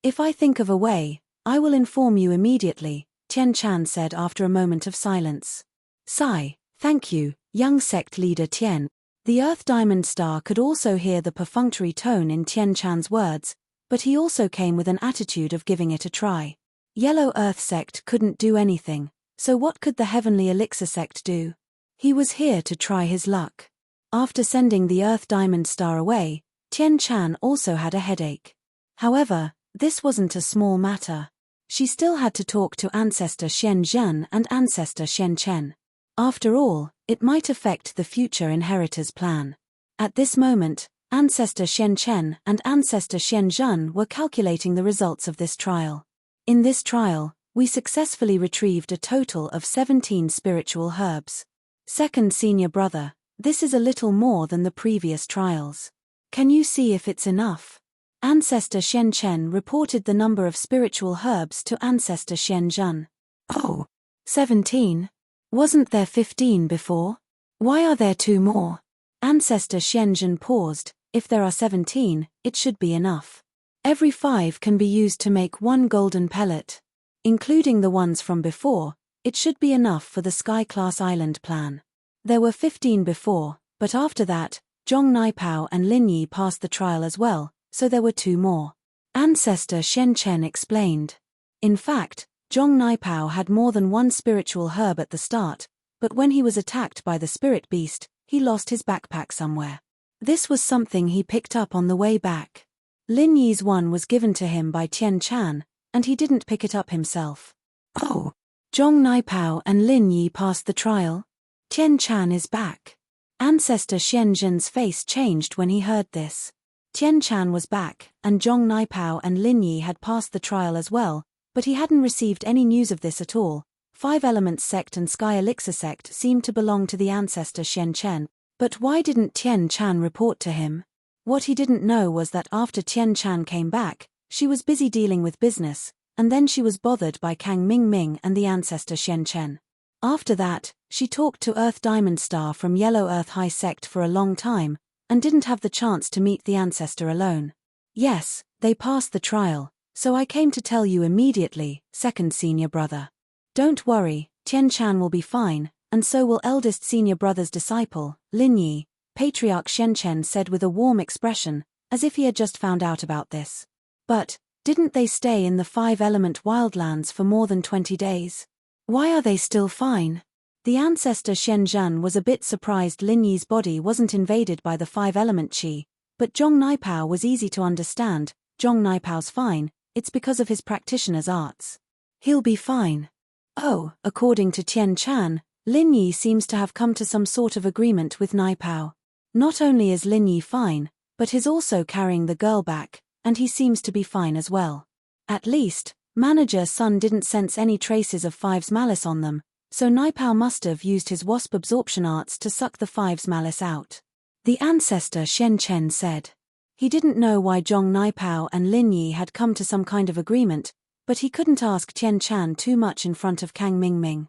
If I think of a way, I will inform you immediately, Tian Chan said after a moment of silence. Sigh, thank you, young sect leader Tian. The Earth Diamond Star could also hear the perfunctory tone in Tian Chan's words, but he also came with an attitude of giving it a try. Yellow Earth sect couldn't do anything, so what could the Heavenly Elixir sect do? He was here to try his luck. After sending the Earth Diamond Star away, Tian Chan also had a headache. However, this wasn't a small matter. She still had to talk to Ancestor Shen Zhen and Ancestor Shen Chen. After all, it might affect the future inheritor's plan. At this moment, Ancestor Shen Chen and Ancestor Shen Zhen were calculating the results of this trial. In this trial, we successfully retrieved a total of 17 spiritual herbs. Second senior brother, this is a little more than the previous trials. Can you see if it's enough? Ancestor Shen Chen reported the number of spiritual herbs to Ancestor Shen Zhen. Oh, 17? Wasn't there 15 before? Why are there 2 more? Ancestor Shen Zhen paused. If there are 17, it should be enough. Every 5 can be used to make 1 golden pellet. Including the ones from before, it should be enough for the Sky-class island plan. There were 15 before, but after that, Zhong Naipao and Lin Yi passed the trial as well, so there were 2 more. Ancestor Shen Chen explained. In fact, Zhong Naipao had more than 1 spiritual herb at the start, but when he was attacked by the spirit beast, he lost his backpack somewhere. This was something he picked up on the way back. Lin Yi's one was given to him by Tian Chan, and he didn't pick it up himself. Oh, Zhong Naipao and Lin Yi passed the trial? Tian Chan is back. Ancestor Shen Zhen's face changed when he heard this. Tian Chan was back, and Zhong Naipao and Lin Yi had passed the trial as well, but he hadn't received any news of this at all. 5 Elements sect and Sky Elixir sect seemed to belong to the ancestor Shen Chen, but why didn't Tian Chan report to him? What he didn't know was that after Tian Chan came back, she was busy dealing with business, and then she was bothered by Kang Ming and the ancestor Shen Chen. After that, she talked to Earth Diamond Star from Yellow Earth High Sect for a long time, and didn't have the chance to meet the ancestor alone. Yes, they passed the trial, so I came to tell you immediately, second senior brother. Don't worry, Tian Chan will be fine, and so will eldest senior brother's disciple, Lin Yi, Patriarch Shen Chen said with a warm expression, as if he had just found out about this. But, didn't they stay in the 5-element wildlands for more than 20 days? Why are they still fine? The ancestor Shen Zhen was a bit surprised Lin Yi's body wasn't invaded by the 5-element qi, but Zhong Naipao was easy to understand. Zhong Naipao's fine, it's because of his practitioner's arts. He'll be fine. Oh, according to Tian Chan, Lin Yi seems to have come to some sort of agreement with Naipao. Not only is Lin Yi fine, but he's also carrying the girl back, and he seems to be fine as well. At least, Manager Sun didn't sense any traces of Five's malice on them, so Naipao must have used his wasp absorption arts to suck the Five's malice out. The ancestor Shen Chen said. He didn't know why Zhong Naipao and Lin Yi had come to some kind of agreement, but he couldn't ask Tian Chan too much in front of Kang Ming.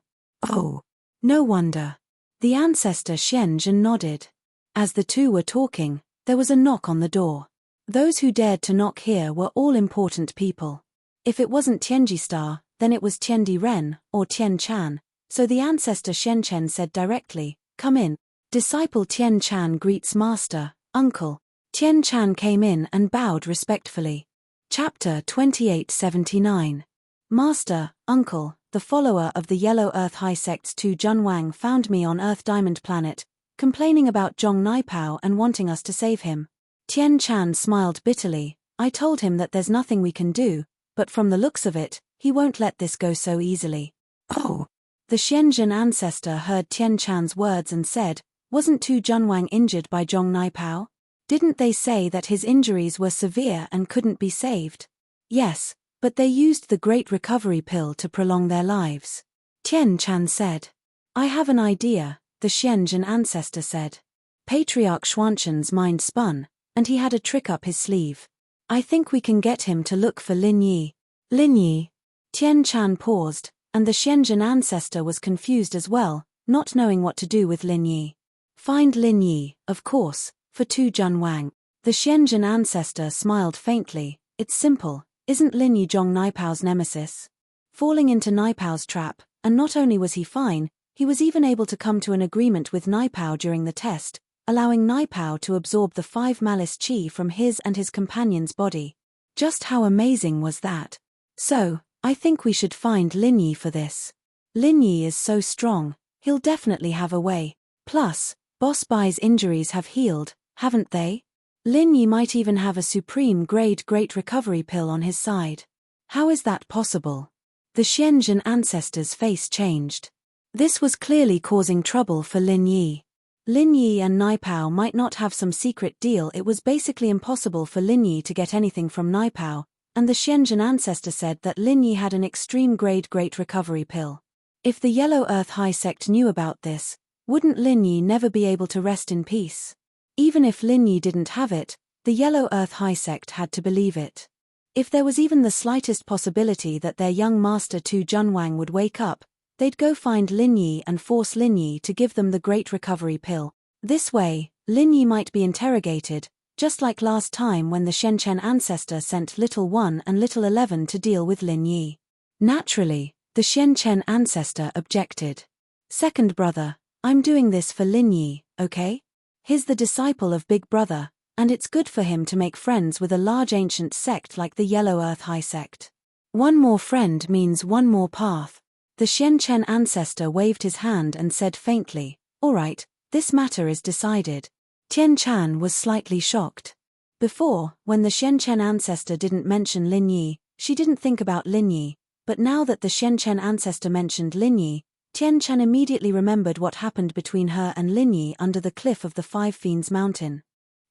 Oh, no wonder. The ancestor Shen Zhen nodded. As the two were talking, there was a knock on the door. Those who dared to knock here were all important people. If it wasn't Tianji Star, then it was Tiandi Ren, or Tian Chan, so the ancestor Shen Chen said directly, "Come in." Disciple Tian Chan greets master, uncle. Tian Chan came in and bowed respectfully. Chapter 2879. Master, uncle, the follower of the Yellow Earth High Sect's Tu Junwang found me on Earth Diamond Planet, complaining about Zhong Naipao and wanting us to save him. Tian Chan smiled bitterly. I told him that there's nothing we can do, but from the looks of it, he won't let this go so easily. Oh. The Shenzhen ancestor heard Tian Chan's words and said, wasn't Tu Junwang injured by Zhong Naipao? Didn't they say that his injuries were severe and couldn't be saved? Yes, but they used the Great Recovery Pill to prolong their lives. Tian Chan said. I have an idea, the Shenzhen ancestor said. Patriarch Xuanshen's mind spun, and he had a trick up his sleeve. I think we can get him to look for Lin Yi. Lin Yi? Tian Chan paused, and the Shenzhen ancestor was confused as well, not knowing what to do with Lin Yi. Find Lin Yi, of course, for Tu Junwang. The Shenzhen ancestor smiled faintly. It's simple, Isn't Lin Yizhong Naipao's nemesis? Falling into Naipao's trap, and not only was he fine, he was even able to come to an agreement with Naipao during the test, allowing Naipao to absorb the 5 malice chi from his and his companion's body. Just how amazing was that? So, I think we should find Lin Yi for this. Lin Yi is so strong, he'll definitely have a way. Plus, Boss Bai's injuries have healed, haven't they? Lin Yi might even have a supreme grade great recovery pill on his side. How is that possible? The Xianzhen ancestor's face changed. This was clearly causing trouble for Lin Yi. Lin Yi and Naipao might not have some secret deal. It was basically impossible for Lin Yi to get anything from Naipao, and the Xianzhen ancestor said that Lin Yi had an extreme grade great recovery pill. If the Yellow Earth High Sect knew about this, wouldn't Lin Yi never be able to rest in peace? Even if Lin Yi didn't have it, the Yellow Earth High Sect had to believe it. If there was even the slightest possibility that their young master Tu Junwang would wake up, they'd go find Lin Yi and force Lin Yi to give them the great recovery pill. This way, Lin Yi might be interrogated, just like last time when the Shenzhen ancestor sent Little 1 and Little 11 to deal with Lin Yi. Naturally, the Shenzhen ancestor objected. Second brother, I'm doing this for Lin Yi, okay? He's the disciple of Big Brother, and it's good for him to make friends with a large ancient sect like the Yellow Earth High Sect. One more friend means one more path. The Xianchen ancestor waved his hand and said faintly, "All right, this matter is decided." Tian Chan was slightly shocked. Before, when the Xianchen ancestor didn't mention Lin Yi, she didn't think about Lin Yi, but now that the Xianchen ancestor mentioned Lin Yi, Tian Chan immediately remembered what happened between her and Lin Yi under the cliff of the Five Fiends Mountain.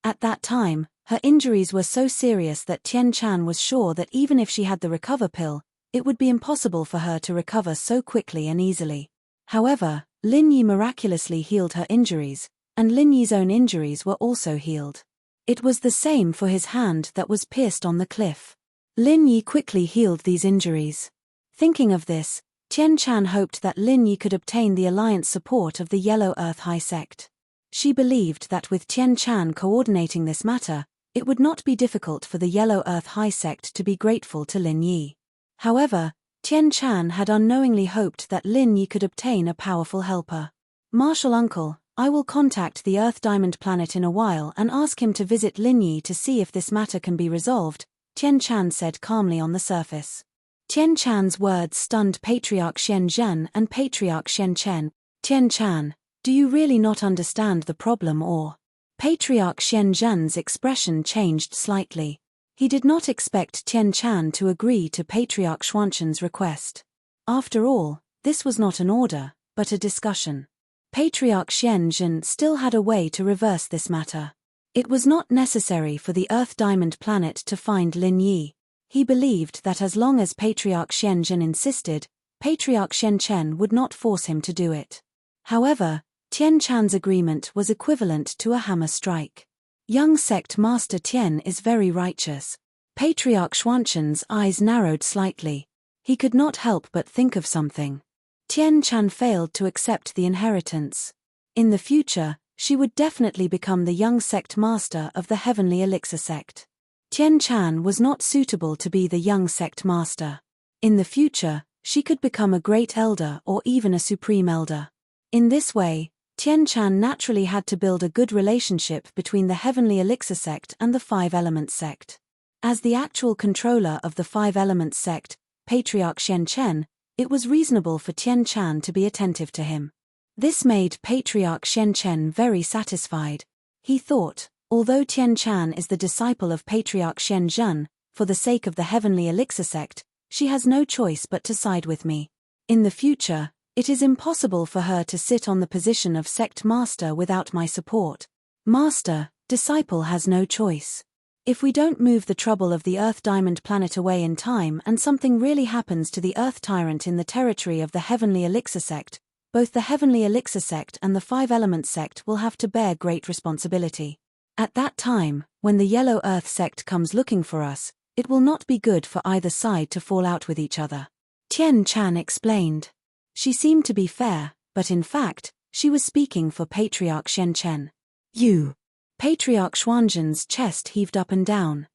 At that time, her injuries were so serious that Tian Chan was sure that even if she had the recover pill, it would be impossible for her to recover so quickly and easily. However, Lin Yi miraculously healed her injuries, and Lin Yi's own injuries were also healed. It was the same for his hand that was pierced on the cliff. Lin Yi quickly healed these injuries. Thinking of this, Tian Chan hoped that Lin Yi could obtain the alliance support of the Yellow Earth High Sect. She believed that with Tian Chan coordinating this matter, it would not be difficult for the Yellow Earth High Sect to be grateful to Lin Yi. However, Tian Chan had unknowingly hoped that Lin Yi could obtain a powerful helper. "Martial uncle, I will contact the Earth Diamond Planet in a while and ask him to visit Lin Yi to see if this matter can be resolved," Tian Chan said calmly on the surface. Tian Chan's words stunned Patriarch Xian Zhen and Patriarch Xian Chen. "Tian Chan, do you really not understand the problem or?" Patriarch Xian Zhen's expression changed slightly. He did not expect Tian Chan to agree to Patriarch Xuanshen's request. After all, this was not an order, but a discussion. Patriarch Xian Zhen still had a way to reverse this matter. It was not necessary for the Earth Diamond Planet to find Lin Yi. He believed that as long as Patriarch Xian Zhen insisted, Patriarch Xian Chen would not force him to do it. However, Tian Chan's agreement was equivalent to a hammer strike. Young sect master Tian is very righteous. Patriarch Xuanshen's eyes narrowed slightly. He could not help but think of something. Tian Chan failed to accept the inheritance. In the future, she would definitely become the young sect master of the Heavenly Elixir sect. Tian Chan was not suitable to be the young sect master. In the future, she could become a great elder or even a supreme elder. In this way, Tian Chan naturally had to build a good relationship between the Heavenly Elixir sect and the Five Elements sect. As the actual controller of the Five Elements sect, Patriarch Xian Chen, it was reasonable for Tian Chan to be attentive to him. This made Patriarch Xian Chen very satisfied. He thought, although Tian Chan is the disciple of Patriarch Xian Zhen, for the sake of the Heavenly Elixir sect, she has no choice but to side with me. In the future, it is impossible for her to sit on the position of sect master without my support. Master, disciple has no choice. If we don't move the trouble of the Earth Diamond Planet away in time and something really happens to the Earth Tyrant in the territory of the Heavenly Elixir sect, both the Heavenly Elixir sect and the Five Elements sect will have to bear great responsibility. At that time, when the Yellow Earth sect comes looking for us, it will not be good for either side to fall out with each other. Tian Chan explained. She seemed to be fair, but in fact, she was speaking for Patriarch Xian Chen. "You." Patriarch Xuanzhen's chest heaved up and down.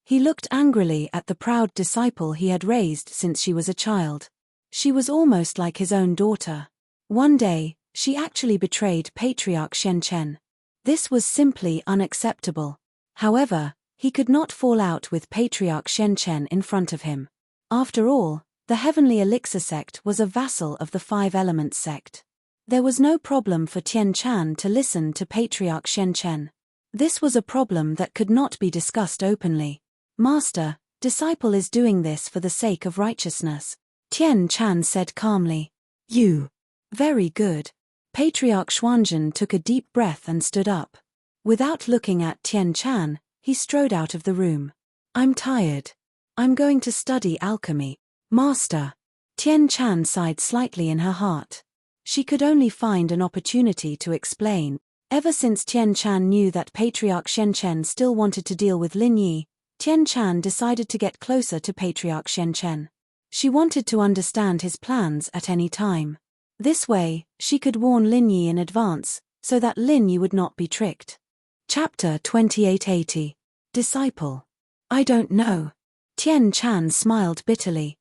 He looked angrily at the proud disciple he had raised since she was a child. She was almost like his own daughter. One day, she actually betrayed Patriarch Shenchen. This was simply unacceptable. However, he could not fall out with Patriarch Shenchen in front of him. After all, the Heavenly Elixir sect was a vassal of the Five Elements sect. There was no problem for Tian Chan to listen to Patriarch Shenchen. This was a problem that could not be discussed openly. Master, disciple is doing this for the sake of righteousness, Tian Chan said calmly. You. Very good. Patriarch Xuanzhen took a deep breath and stood up. Without looking at Tian Chan, he strode out of the room. I'm tired. I'm going to study alchemy. Master. Tian Chan sighed slightly in her heart. She could only find an opportunity to explain. Ever since Tian Chan knew that Patriarch Shenchen still wanted to deal with Lin Yi, Tian Chan decided to get closer to Patriarch Shenchen. She wanted to understand his plans at any time. This way, she could warn Lin Yi in advance, so that Lin Yi would not be tricked. Chapter 2880. Disciple. I don't know. Tian Chan smiled bitterly.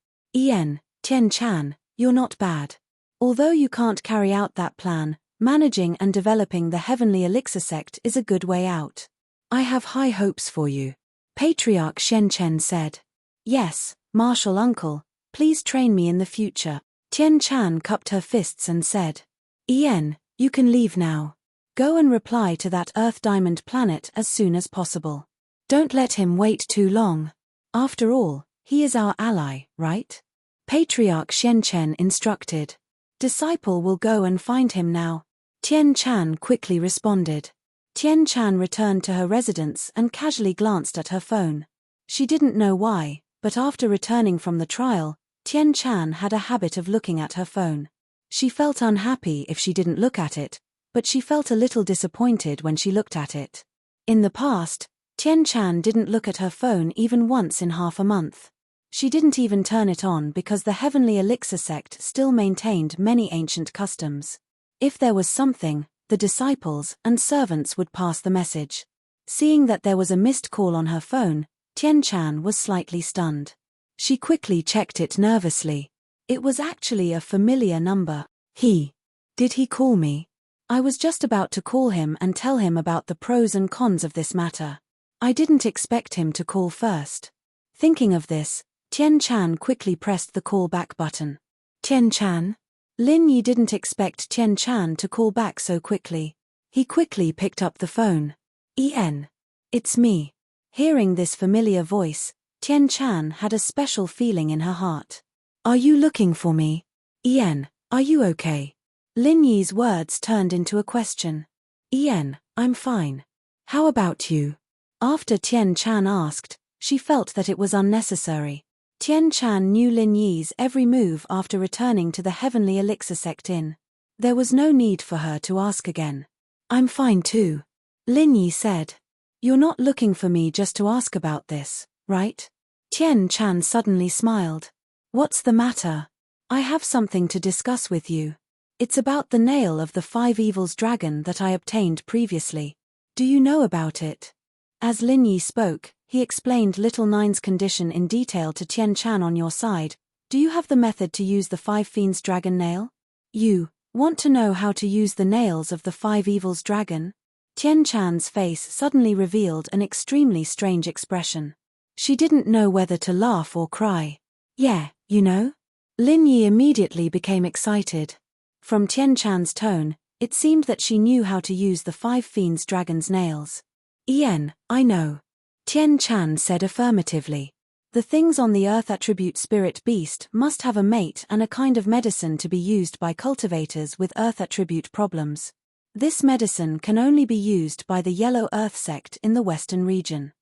Tian Chan, you're not bad. Although you can't carry out that plan, managing and developing the Heavenly Elixir sect is a good way out. I have high hopes for you. Patriarch Shenchen said. Yes, Martial Uncle, please train me in the future. Tian Chan cupped her fists and said. You can leave now. Go and reply to that Earth Diamond planet as soon as possible. Don't let him wait too long. After all, he is our ally, right? Patriarch Shenchen instructed. Disciple will go and find him now. Tian Chan quickly responded. Tian Chan returned to her residence and casually glanced at her phone. She didn't know why, but after returning from the trial, Tian Chan had a habit of looking at her phone. She felt unhappy if she didn't look at it, but she felt a little disappointed when she looked at it. In the past, Tian Chan didn't look at her phone even once in half a month. She didn't even turn it on because the Heavenly Elixir sect still maintained many ancient customs. If there was something, the disciples and servants would pass the message. Seeing that there was a missed call on her phone, Tian Chan was slightly stunned. She quickly checked it nervously. It was actually a familiar number. Did he call me? I was just about to call him and tell him about the pros and cons of this matter. I didn't expect him to call first. Thinking of this, Tian Chan quickly pressed the call back button. Tian Chan? Lin Yi didn't expect Tian Chan to call back so quickly. He quickly picked up the phone. It's me. Hearing this familiar voice, Tian Chan had a special feeling in her heart. Are you looking for me? Are you okay? Lin Yi's words turned into a question. I'm fine. How about you? After Tian Chan asked, she felt that it was unnecessary. Tian Chan knew Lin Yi's every move after returning to the Heavenly Elixir sect in. There was no need for her to ask again. I'm fine too. Lin Yi said. You're not looking for me just to ask about this, right? Tian Chan suddenly smiled. What's the matter? I have something to discuss with you. It's about the nail of the Five Evils dragon that I obtained previously. Do you know about it? As Lin Yi spoke, he explained Little Nine's condition in detail to Tian Chan. On your side, do you have the method to use the Five Fiends dragon nail? You want to know how to use the nails of the Five Evils dragon? Tian Chan's face suddenly revealed an extremely strange expression. She didn't know whether to laugh or cry. Yeah, you know? Lin Yi immediately became excited. From Tian Chan's tone, it seemed that she knew how to use the Five Fiends dragon's nails. I know. Tian Chan said affirmatively. The things on the earth attribute spirit beast must have a mate and a kind of medicine to be used by cultivators with earth attribute problems. This medicine can only be used by the Yellow Earth sect in the western region.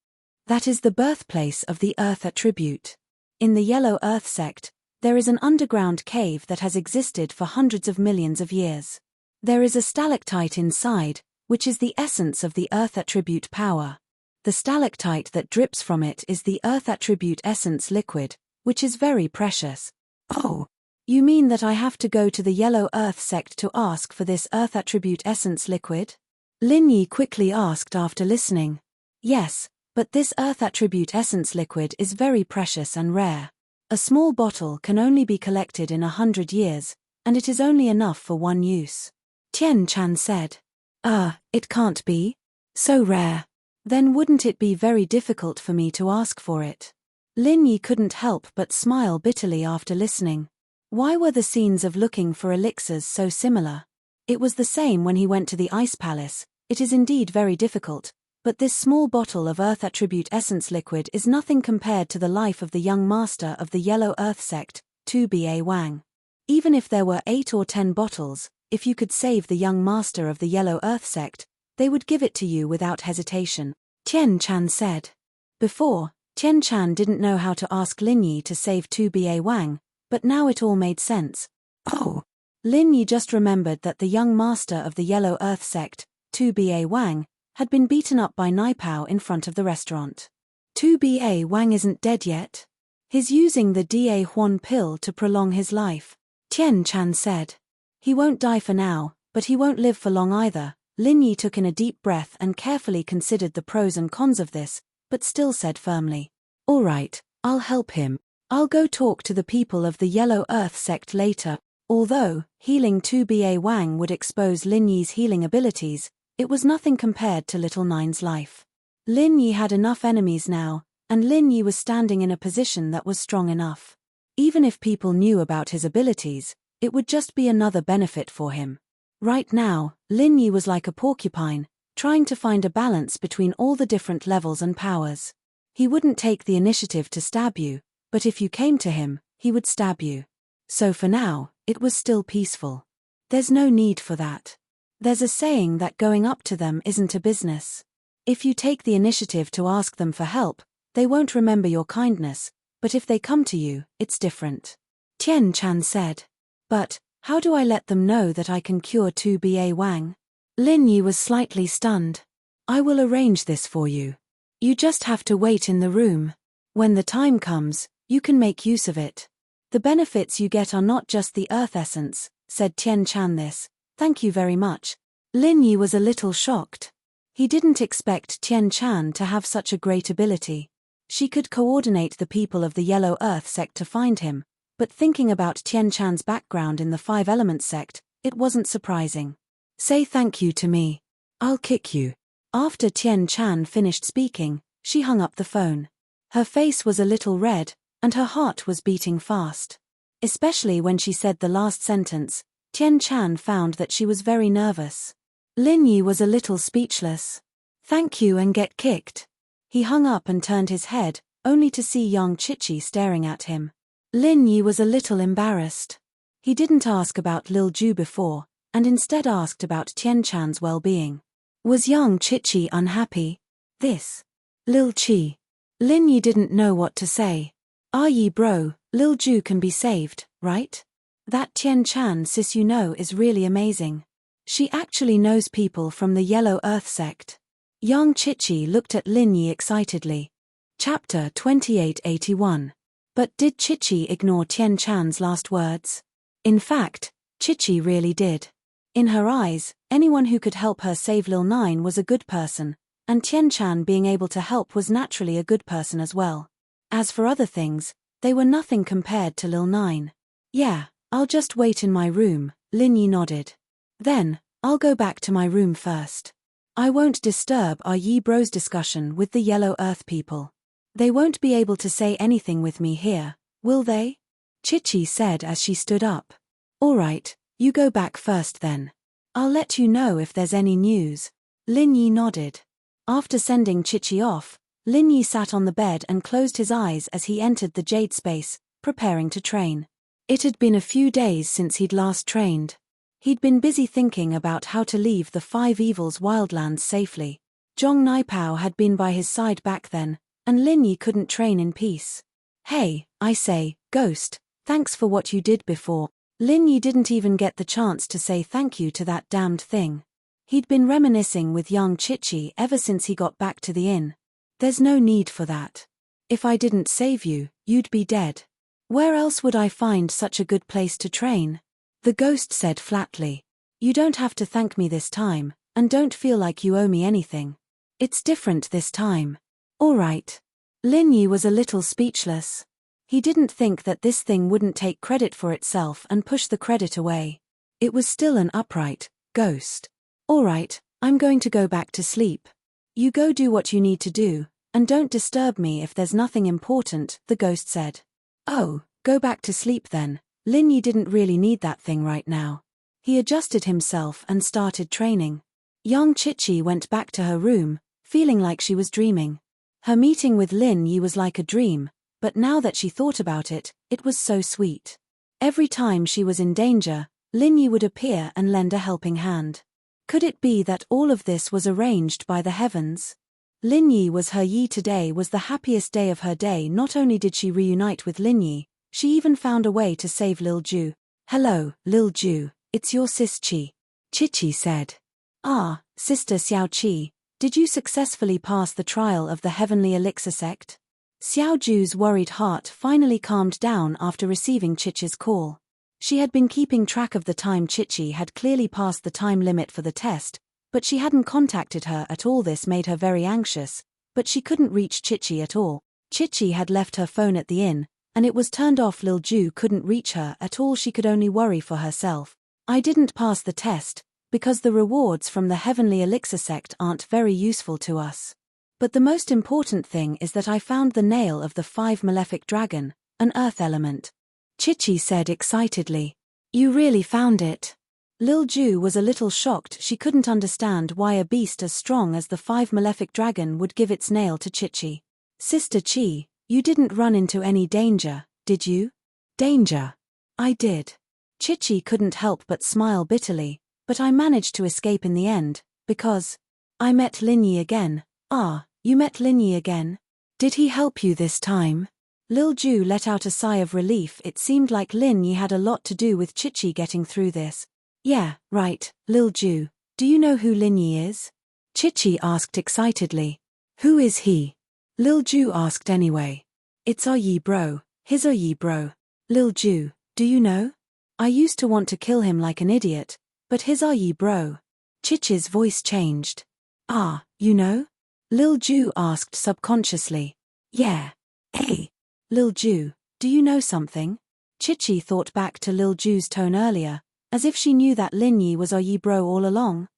That is the birthplace of the earth attribute. In the Yellow Earth sect, there is an underground cave that has existed for hundreds of millions of years. There is a stalactite inside, which is the essence of the earth attribute power. The stalactite that drips from it is the earth attribute essence liquid, which is very precious. Oh, you mean that I have to go to the Yellow Earth sect to ask for this earth attribute essence liquid? Lin Yi quickly asked after listening. Yes, But this earth attribute essence liquid is very precious and rare. A small bottle can only be collected in 100 years, and it is only enough for one use. Tian Chan said. It can't be. So rare. Then wouldn't it be very difficult for me to ask for it? Lin Yi couldn't help but smile bitterly after listening. Why were the scenes of looking for elixirs so similar? It was the same when he went to the Ice Palace. It is indeed very difficult, but this small bottle of Earth Attribute Essence liquid is nothing compared to the life of the young master of the Yellow Earth sect, 2Ba Wang. Even if there were 8 or 10 bottles, if you could save the young master of the Yellow Earth sect, they would give it to you without hesitation, Tian Chan said. Before, Tian Chan didn't know how to ask Lin Yi to save 2Ba Wang, but now it all made sense. Oh! Lin Yi just remembered that the young master of the Yellow Earth sect, 2Ba Wang, had been beaten up by Naipao in front of the restaurant. 2Ba Wang isn't dead yet? He's using the Da Huan pill to prolong his life, Tian Chan said. He won't die for now, but he won't live for long either. Lin Yi took in a deep breath and carefully considered the pros and cons of this, but still said firmly, "All right, I'll help him. I'll go talk to the people of the Yellow Earth sect later." Although healing 2Ba Wang would expose Lin Yi's healing abilities, it was nothing compared to Little Nine's life. Lin Yi had enough enemies now, and Lin Yi was standing in a position that was strong enough. Even if people knew about his abilities, it would just be another benefit for him. Right now, Lin Yi was like a porcupine, trying to find a balance between all the different levels and powers. He wouldn't take the initiative to stab you, but if you came to him, he would stab you. So for now, it was still peaceful. There's no need for that. There's a saying that going up to them isn't a business. If you take the initiative to ask them for help, they won't remember your kindness, but if they come to you, it's different. Tian Chan said. But, how do I let them know that I can cure 2Ba Wang? Lin Yi was slightly stunned. I will arrange this for you. You just have to wait in the room. When the time comes, you can make use of it. The benefits you get are not just the earth essence, said Tian Chan. This, thank you very much. Lin Yi was a little shocked. He didn't expect Tian Chan to have such a great ability. She could coordinate the people of the Yellow Earth sect to find him, but thinking about Tian Chan's background in the Five Elements sect, it wasn't surprising. Say thank you to me. I'll kick you. After Tian Chan finished speaking, she hung up the phone. Her face was a little red, and her heart was beating fast. Especially when she said the last sentence, Tian Chan found that she was very nervous. Lin Yi was a little speechless. Thank you and get kicked. He hung up and turned his head, only to see Yang Chichi staring at him. Lin Yi was a little embarrassed. He didn't ask about Lil Ju before, and instead asked about Tian Chan's well-being. Was Yang Chichi unhappy? This. Lil Chi. Lin Yi didn't know what to say. Yi bro, Lil Ju can be saved, right? That Tian Chan sis you know is really amazing. She actually knows people from the Yellow Earth sect. Yang Chichi looked at Lin Yi excitedly. Chapter 2881. But did Chichi ignore Tian Chan's last words? In fact, Chichi really did. In her eyes, anyone who could help her save Lil Nine was a good person, and Tian Chan being able to help was naturally a good person as well. As for other things, they were nothing compared to Lil Nine. Yeah, I'll just wait in my room, Lin Yi nodded. Then, I'll go back to my room first. I won't disturb Yi bro's discussion with the Yellow Earth people. They won't be able to say anything with me here, will they? Chichi said as she stood up. All right, you go back first then. I'll let you know if there's any news. Lin Yi nodded. After sending Chichi off, Lin Yi sat on the bed and closed his eyes as he entered the jade space, preparing to train. It had been a few days since he'd last trained. He'd been busy thinking about how to leave the Five Evils wildlands safely. Zhong Naipao had been by his side back then, and Lin Yi couldn't train in peace. Hey, I say, Ghost, thanks for what you did before. Lin Yi didn't even get the chance to say thank you to that damned thing. He'd been reminiscing with Yang Chichi ever since he got back to the inn. There's no need for that. If I didn't save you, you'd be dead. Where else would I find such a good place to train? The ghost said flatly. You don't have to thank me this time, and don't feel like you owe me anything. It's different this time. All right. Lin Yi was a little speechless. He didn't think that this thing wouldn't take credit for itself and push the credit away. It was still an upright ghost. All right, I'm going to go back to sleep. You go do what you need to do, and don't disturb me if there's nothing important, the ghost said. Oh, go back to sleep then. Lin Yi didn't really need that thing right now. He adjusted himself and started training. Young Chichi went back to her room, feeling like she was dreaming. Her meeting with Lin Yi was like a dream, but now that she thought about it, it was so sweet. Every time she was in danger, Lin Yi would appear and lend a helping hand. Could it be that all of this was arranged by the heavens? Lin Yi was her Yi. Today was the happiest day of her day. Not only did she reunite with Lin Yi, she even found a way to save Lil Ju. Hello, Lil Ju, it's your sis Chi. Chichi said. Ah, Sister Xiao Chi, did you successfully pass the trial of the Heavenly Elixir sect? Xiao Ju's worried heart finally calmed down after receiving Chichi's call. She had been keeping track of the time Chichi had clearly passed the time limit for the test, but she hadn't contacted her at all. This made her very anxious, but she couldn't reach Chichi at all. Chichi had left her phone at the inn, and it was turned off. Lil Ju couldn't reach her at all. She could only worry for herself. I didn't pass the test, because the rewards from the Heavenly Elixir sect aren't very useful to us. But the most important thing is that I found the nail of the 5 malefic dragon, an earth element. Chichi said excitedly. You really found it? Lil Ju was a little shocked. She couldn't understand why a beast as strong as the 5 malefic dragon would give its nail to Chichi. Sister Chi, you didn't run into any danger, did you? Danger? I did. Chichi couldn't help but smile bitterly, but I managed to escape in the end, because I met Lin Yi again. Ah, you met Lin Yi again? Did he help you this time? Lil Ju let out a sigh of relief. It seemed like Lin Yi had a lot to do with Chichi getting through this. Yeah, right, Lil Ju, do you know who Lin Yi is? Chichi asked excitedly. Who is he? Lil Ju asked anyway. It's our Yi bro, his our Yi bro. Lil Ju, do you know? I used to want to kill him like an idiot, but his our Yi bro. Chichi's voice changed. Ah, you know? Lil Ju asked subconsciously. Yeah. Hey. Lil Ju, do you know something? Chichi thought back to Lil Ju's tone earlier, as if she knew that Lin Yi was our Yi bro all along.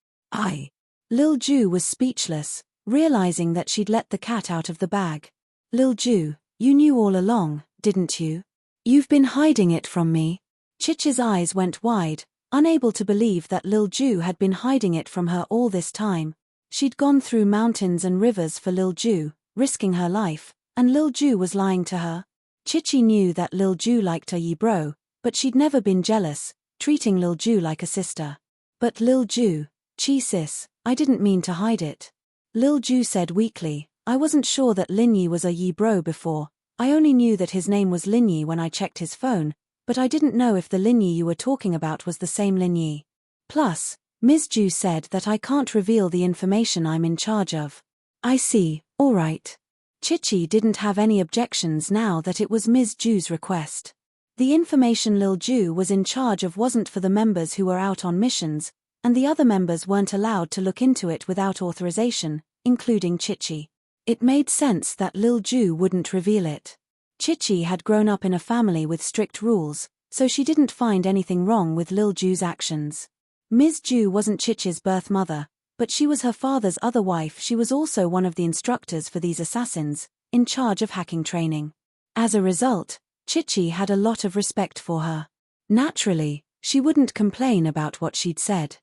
Lil Ju was speechless, realizing that she'd let the cat out of the bag. Lil Ju, you knew all along, didn't you? You've been hiding it from me. Chichi's eyes went wide, unable to believe that Lil Ju had been hiding it from her all this time. She'd gone through mountains and rivers for Lil Ju, risking her life, and Lil Ju was lying to her. Chichi knew that Lil Ju liked her Yi bro, but she'd never been jealous, treating Lil Ju like a sister. But Lil Ju, Chi sis, I didn't mean to hide it. Lil Ju said weakly, I wasn't sure that Lin Yi was a Yi bro before. I only knew that his name was Lin Yi when I checked his phone, but I didn't know if the Lin Yi you were talking about was the same Lin Yi. Plus, Ms. Ju said that I can't reveal the information I'm in charge of. I see, all right. Chichi didn't have any objections now that it was Ms. Ju's request. The information Lil Ju was in charge of wasn't for the members who were out on missions, and the other members weren't allowed to look into it without authorization, including Chichi. It made sense that Lil Ju wouldn't reveal it. Chichi had grown up in a family with strict rules, so she didn't find anything wrong with Lil Ju's actions. Ms. Ju wasn't Chichi's birth mother, but she was her father's other wife. She was also one of the instructors for these assassins, in charge of hacking training. As a result, Chichi had a lot of respect for her. Naturally, she wouldn't complain about what she'd said.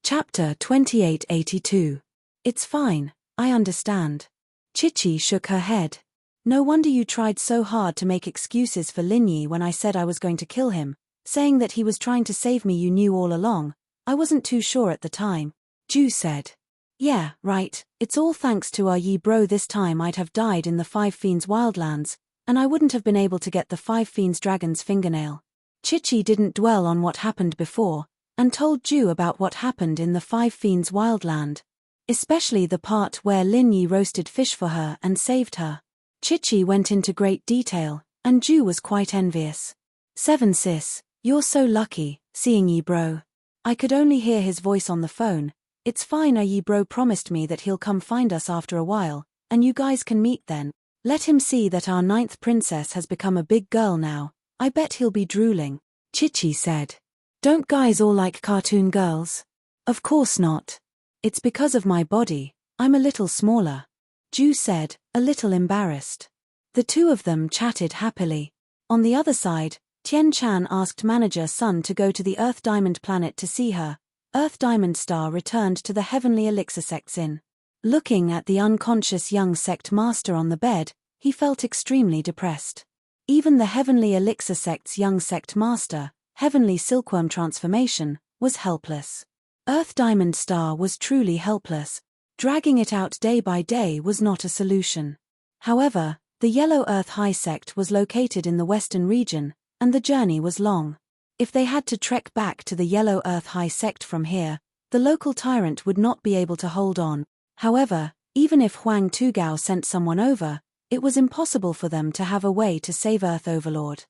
Chapter 2882. It's fine, I understand. Chichi shook her head. No wonder you tried so hard to make excuses for Lin Yi when I said I was going to kill him, saying that he was trying to save me. You knew all along. I wasn't too sure at the time. Ju said. Yeah, right, it's all thanks to our Yi bro. This time I'd have died in the 5 Fiends Wildlands, and I wouldn't have been able to get the 5 Fiends Dragon's fingernail. Chichi didn't dwell on what happened before, and told Ju about what happened in the 5 Fiends Wildland. Especially the part where Lin Yi roasted fish for her and saved her. Chichi went into great detail, and Ju was quite envious. 7 sis, you're so lucky, seeing Yi bro. I could only hear his voice on the phone. It's fine, Yi bro promised me that he'll come find us after a while, and you guys can meet then. Let him see that our 9th princess has become a big girl now. I bet he'll be drooling. Chichi said. Don't guys all like cartoon girls? Of course not. It's because of my body, I'm a little smaller. Ju said, a little embarrassed. The two of them chatted happily. On the other side, Tian Chan asked Manager Sun to go to the Earth Diamond planet to see her. Earth Diamond Star returned to the Heavenly Elixir Sect's inn. Looking at the unconscious young sect master on the bed, he felt extremely depressed. Even the Heavenly Elixir Sect's young sect master, Heavenly Silkworm Transformation, was helpless. Earth Diamond Star was truly helpless. Dragging it out day by day was not a solution. However, the Yellow Earth High Sect was located in the western region, and the journey was long. If they had to trek back to the Yellow Earth High Sect from here, the local tyrant would not be able to hold on. However, even if Huang Tugao sent someone over, it was impossible for them to have a way to save Earth Overlord.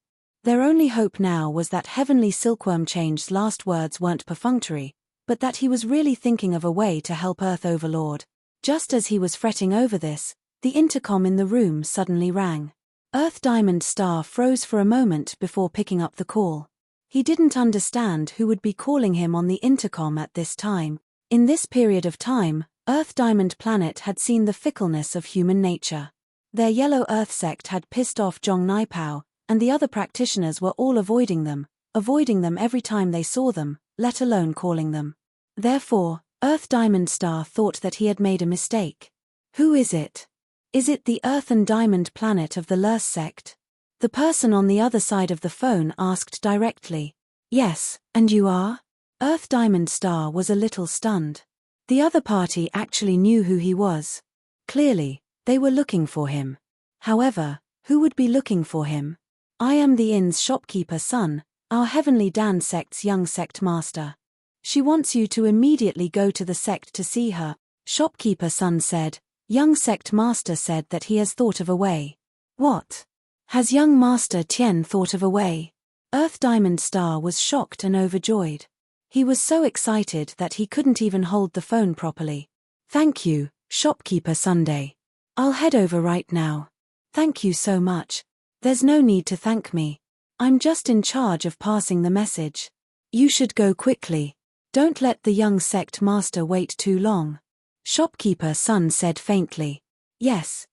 Their only hope now was that Heavenly Silkworm Change's last words weren't perfunctory, but that he was really thinking of a way to help Earth Overlord. Just as he was fretting over this, the intercom in the room suddenly rang. Earth Diamond Star froze for a moment before picking up the call. He didn't understand who would be calling him on the intercom at this time. In this period of time, Earth Diamond Planet had seen the fickleness of human nature. Their Yellow Earth sect had pissed off Zhong Naipao, and the other practitioners were all avoiding them every time they saw them, let alone calling them. Therefore, Earth Diamond Star thought that he had made a mistake. Who is it? Is it the Earth and Diamond Planet of the Lurse sect? The person on the other side of the phone asked directly. Yes, and you are? Earth Diamond Star was a little stunned. The other party actually knew who he was. Clearly, they were looking for him. However, who would be looking for him? I am the inn's shopkeeper Sun, our Heavenly Dan sect's young sect master. She wants you to immediately go to the sect to see her, shopkeeper Sun said. Young sect master said that he has thought of a way. What? Has young master Tian thought of a way? Earth Diamond Star was shocked and overjoyed. He was so excited that he couldn't even hold the phone properly. Thank you, shopkeeper Sunday. I'll head over right now. Thank you so much. There's no need to thank me. I'm just in charge of passing the message. You should go quickly. Don't let the young sect master wait too long. Shopkeeper Sun said faintly. Yes,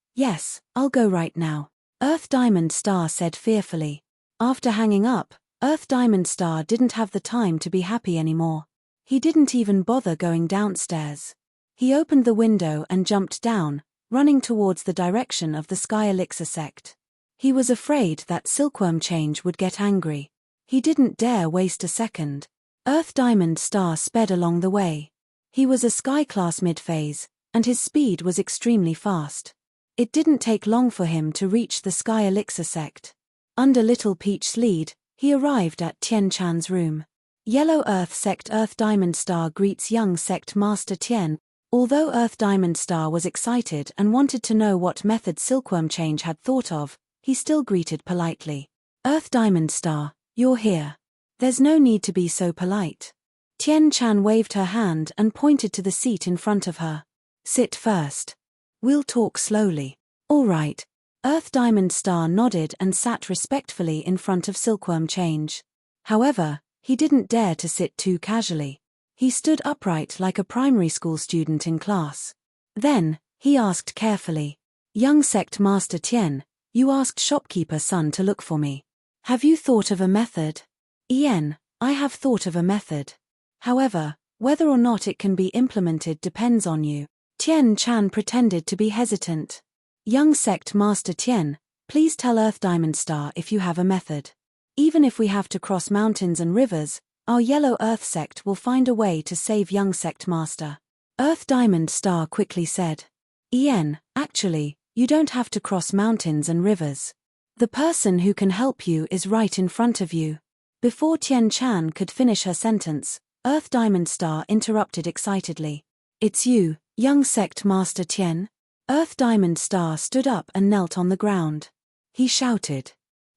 I'll go right now. Earth Diamond Star said fearfully. After hanging up, Earth Diamond Star didn't have the time to be happy anymore. He didn't even bother going downstairs. He opened the window and jumped down, running towards the direction of the Sky Elixir sect. He was afraid that Silkworm Change would get angry. He didn't dare waste a second. Earth Diamond Star sped along the way. He was a Sky class mid-phase, and his speed was extremely fast. It didn't take long for him to reach the Sky Elixir sect. Under Little Peach's lead, he arrived at Tian Chan's room. Yellow Earth Sect Earth Diamond Star greets young sect Master Tian. Although Earth Diamond Star was excited and wanted to know what method Silkworm Change had thought of, he still greeted politely. Earth Diamond Star, you're here. There's no need to be so polite. Tian Chan waved her hand and pointed to the seat in front of her. Sit first. We'll talk slowly. All right. Earth Diamond Star nodded and sat respectfully in front of Silkworm Change. However, he didn't dare to sit too casually. He stood upright like a primary school student in class. Then, he asked carefully. Young sect Master Tian, you asked shopkeeper Sun to look for me. Have you thought of a method? Ian, I have thought of a method. However, whether or not it can be implemented depends on you. Tian Chan pretended to be hesitant. Young sect Master Tian, please tell Earth Diamond Star if you have a method. Even if we have to cross mountains and rivers, our Yellow Earth sect will find a way to save young sect Master. Earth Diamond Star quickly said. Ian, actually, you don't have to cross mountains and rivers. The person who can help you is right in front of you. Before Tian Chan could finish her sentence, Earth Diamond Star interrupted excitedly. It's you, young sect Master Tian? Earth Diamond Star stood up and knelt on the ground. He shouted.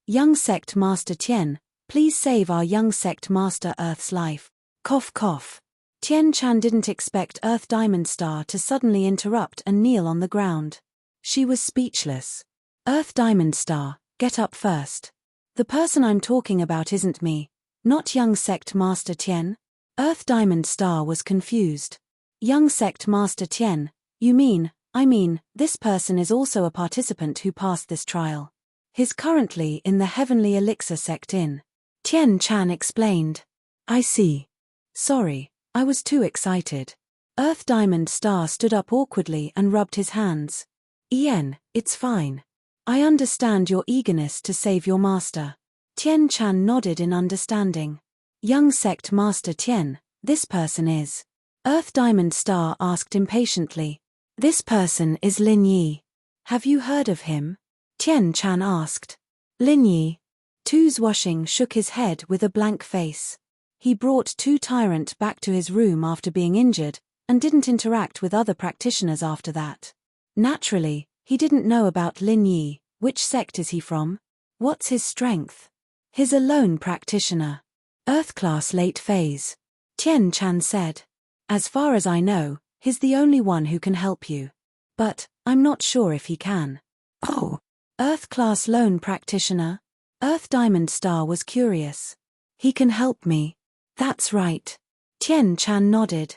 Young sect Master Tian, please save our young sect Master Earth's life. Cough cough. Tian Chan didn't expect Earth Diamond Star to suddenly interrupt and kneel on the ground. She was speechless. Earth Diamond Star, get up first. The person I'm talking about isn't me. Not young Sect Master Tien? Earth Diamond Star was confused. Young Sect Master Tien, you mean, this person is also a participant who passed this trial. He's currently in the Heavenly Elixir sect in. Tien Chan explained. I see. Sorry, I was too excited. Earth Diamond Star stood up awkwardly and rubbed his hands. Ien, it's fine. I understand your eagerness to save your master. Tien Chan nodded in understanding. Young Sect Master Tien, this person is. Earth Diamond Star asked impatiently. This person is Lin Yi. Have you heard of him? Tien Chan asked. Lin Yi. Tu Zhuoxing shook his head with a blank face. He brought Tu Tyrant back to his room after being injured, and didn't interact with other practitioners after that. Naturally, he didn't know about Lin Yi. Which sect is he from? What's his strength? He's a lone practitioner. Earth class late phase. Tien Chan said. As far as I know, he's the only one who can help you. But, I'm not sure if he can. Oh. Earth class lone practitioner? Earth Diamond Star was curious. He can help me. That's right. Tien Chan nodded.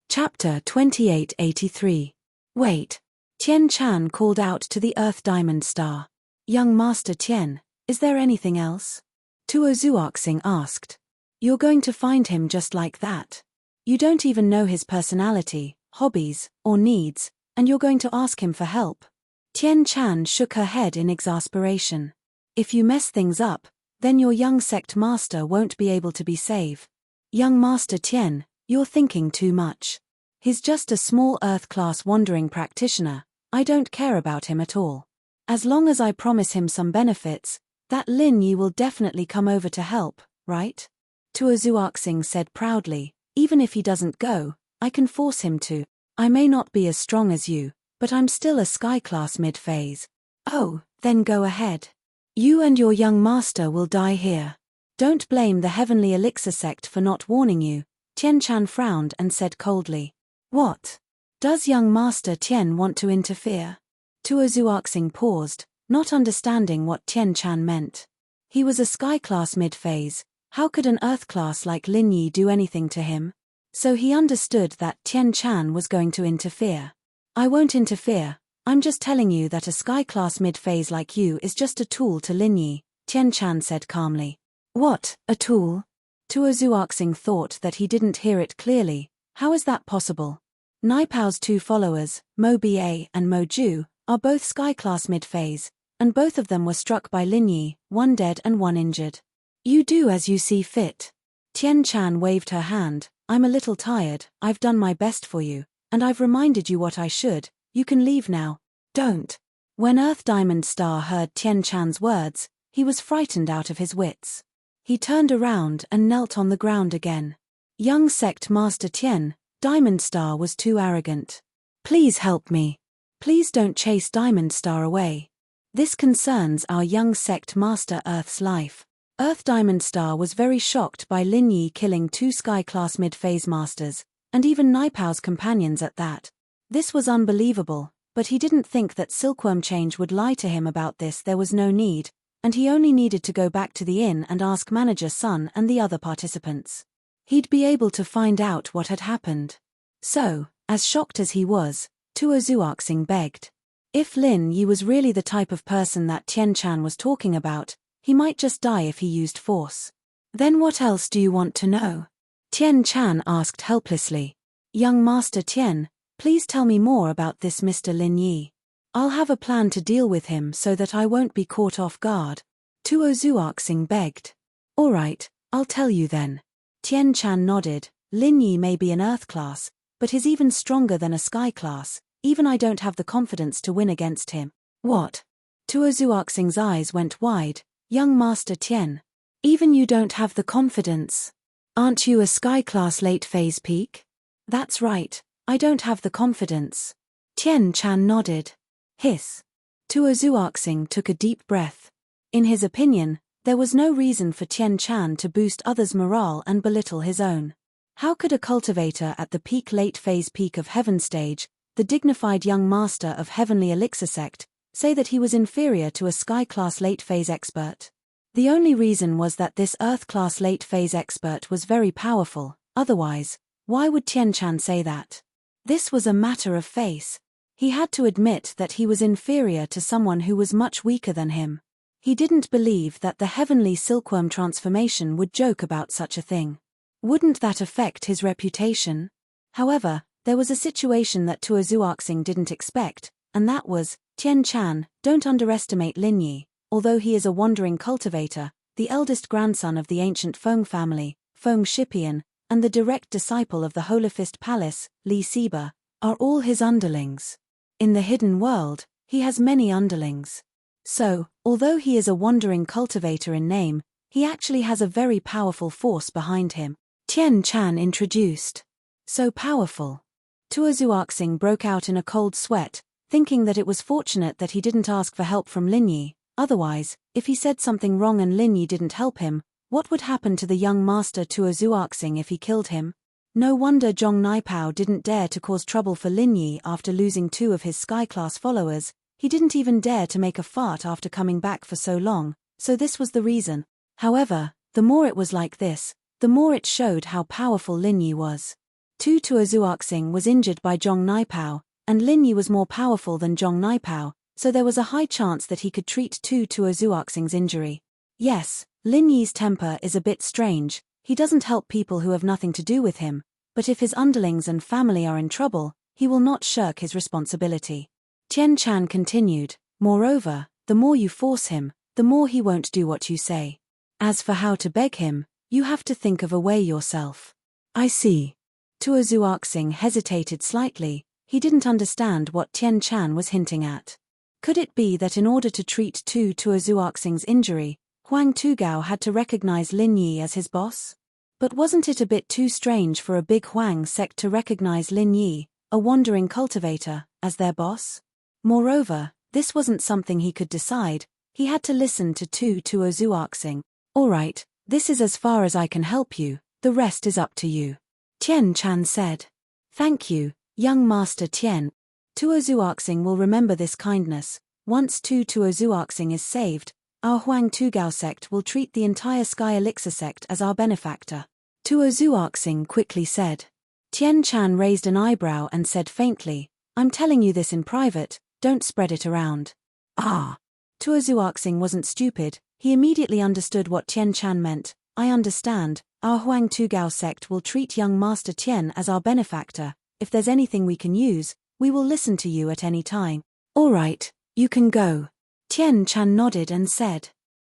Chapter 2883. Wait. Tien Chan called out to the Earth Diamond Star. Young Master Tien, is there anything else? Tuo Zhuoxing asked. You're going to find him just like that. You don't even know his personality, hobbies, or needs, and you're going to ask him for help. Tien Chan shook her head in exasperation. If you mess things up, then your young sect master won't be able to be saved. Young Master Tien, you're thinking too much. He's just a small Earth-class wandering practitioner. I don't care about him at all. As long as I promise him some benefits, that Lin Yi will definitely come over to help, right? Tuo Zhuoxing said proudly, even if he doesn't go, I can force him to. I may not be as strong as you, but I'm still a sky-class mid-phase. Oh, then go ahead. You and your young master will die here. Don't blame the Heavenly Elixir sect for not warning you. Tien Chan frowned and said coldly. What? Does young Master Tien want to interfere? Tuo Zhuoxing paused, not understanding what Tien Chan meant. He was a sky-class mid-phase. How could an Earth-class like Lin Yi do anything to him? So he understood that Tien Chan was going to interfere. I won't interfere. I'm just telling you that a sky-class mid-phase like you is just a tool to Lin Yi, Tien Chan said calmly. What, a tool? Tuo Zhuoxing thought that he didn't hear it clearly. How is that possible? Naipao's two followers, Mo Ba and Mo Ju, are both sky-class mid-phase, and both of them were struck by Lin Yi, one dead and one injured. You do as you see fit. Tien Chan waved her hand. I'm a little tired, I've done my best for you, and I've reminded you what I should. You can leave now. Don't. When Earth Diamond Star heard Tien Chan's words, he was frightened out of his wits. He turned around and knelt on the ground again. Young Sect Master Tien, Diamond Star was too arrogant. Please help me. Please don't chase Diamond Star away. This concerns our young Sect Master Earth's life. Earth Diamond Star was very shocked by Lin Yi killing two sky-class mid-phase masters, and even Naipao's companions at that. This was unbelievable, but he didn't think that Silkworm Change would lie to him about this. There was no need, and he only needed to go back to the inn and ask Manager Sun and the other participants. He'd be able to find out what had happened. So, as shocked as he was, Tuo Zhuoxing begged. If Lin Yi was really the type of person that Tien Chan was talking about, he might just die if he used force. Then what else do you want to know? Tien Chan asked helplessly. Young Master Tien, please tell me more about this Mr. Lin Yi. I'll have a plan to deal with him so that I won't be caught off guard. Tuo Zhuoxing begged. All right, I'll tell you then. Tien Chan nodded. Lin Yi may be an Earth class, but he's even stronger than a Sky class. Even I don't have the confidence to win against him. What? Tuo Zhuoxing's eyes went wide. Young Master Tien. Even you don't have the confidence? Aren't you a Sky class late phase peak? That's right, I don't have the confidence. Tien Chan nodded. Hiss. Tuo Zhuoxing took a deep breath. In his opinion, there was no reason for Tien Chan to boost others' morale and belittle his own. How could a cultivator at the peak late phase peak of Heaven stage, the dignified young master of Heavenly Elixir sect, say that he was inferior to a Sky-class late-phase expert. The only reason was that this Earth-class late-phase expert was very powerful, otherwise, why would Tian Chan say that? This was a matter of face. He had to admit that he was inferior to someone who was much weaker than him. He didn't believe that the heavenly silkworm transformation would joke about such a thing. Wouldn't that affect his reputation? However, there was a situation that Tuo Zuoxing didn't expect, and that was, Tian Chan, don't underestimate Lin Yi, although he is a wandering cultivator, the eldest grandson of the ancient Feng family, Feng Shipian, and the direct disciple of the Holofist Palace, Li Siba, are all his underlings. In the hidden world, he has many underlings. So, although he is a wandering cultivator in name, he actually has a very powerful force behind him. Tian Chan introduced. So powerful. Tuo Zuoxing broke out in a cold sweat, thinking that it was fortunate that he didn't ask for help from Lin Yi, otherwise, if he said something wrong and Lin Yi didn't help him, what would happen to the young master Tuo Zuoxing if he killed him? No wonder Zhong Naipao didn't dare to cause trouble for Lin Yi after losing 2 of his Sky-class followers. He didn't even dare to make a fart after coming back for so long, so this was the reason. However, the more it was like this, the more it showed how powerful Lin Yi was. Tuo Zuoxing was injured by Zhong Naipao, and Lin Yi was more powerful than Zhong Naipao, so there was a high chance that he could treat Tuo Zuoxing's injury. Yes, Lin Yi's temper is a bit strange. He doesn't help people who have nothing to do with him, but if his underlings and family are in trouble, he will not shirk his responsibility. Tian Chan continued, moreover, the more you force him, the more he won't do what you say. As for how to beg him, you have to think of a way yourself. I see. Tuo Zuoxing hesitated slightly. He didn't understand what Tian Chan was hinting at. Could it be that in order to treat Tuo Zuoxing's injury, Huang Tugao had to recognize Lin Yi as his boss? But wasn't it a bit too strange for a big Huang sect to recognize Lin Yi, a wandering cultivator, as their boss? Moreover, this wasn't something he could decide. He had to listen to Tuo Zuoxing. All right, this is as far as I can help you, the rest is up to you. Tian Chan said. Thank you, young Master Tian. Tuo Zuoxing will remember this kindness. Once Tuo Zuoxing is saved, our Huang Tugao sect will treat the entire Sky Elixir sect as our benefactor. Tuo Zuoxing quickly said. Tian Chan raised an eyebrow and said faintly, I'm telling you this in private, don't spread it around. Ah. Tuo Zuoxing wasn't stupid, he immediately understood what Tian Chan meant. I understand, our Huang Tugao sect will treat young Master Tian as our benefactor. If there's anything we can use, we will listen to you at any time. All right, you can go. Tian Chan nodded and said.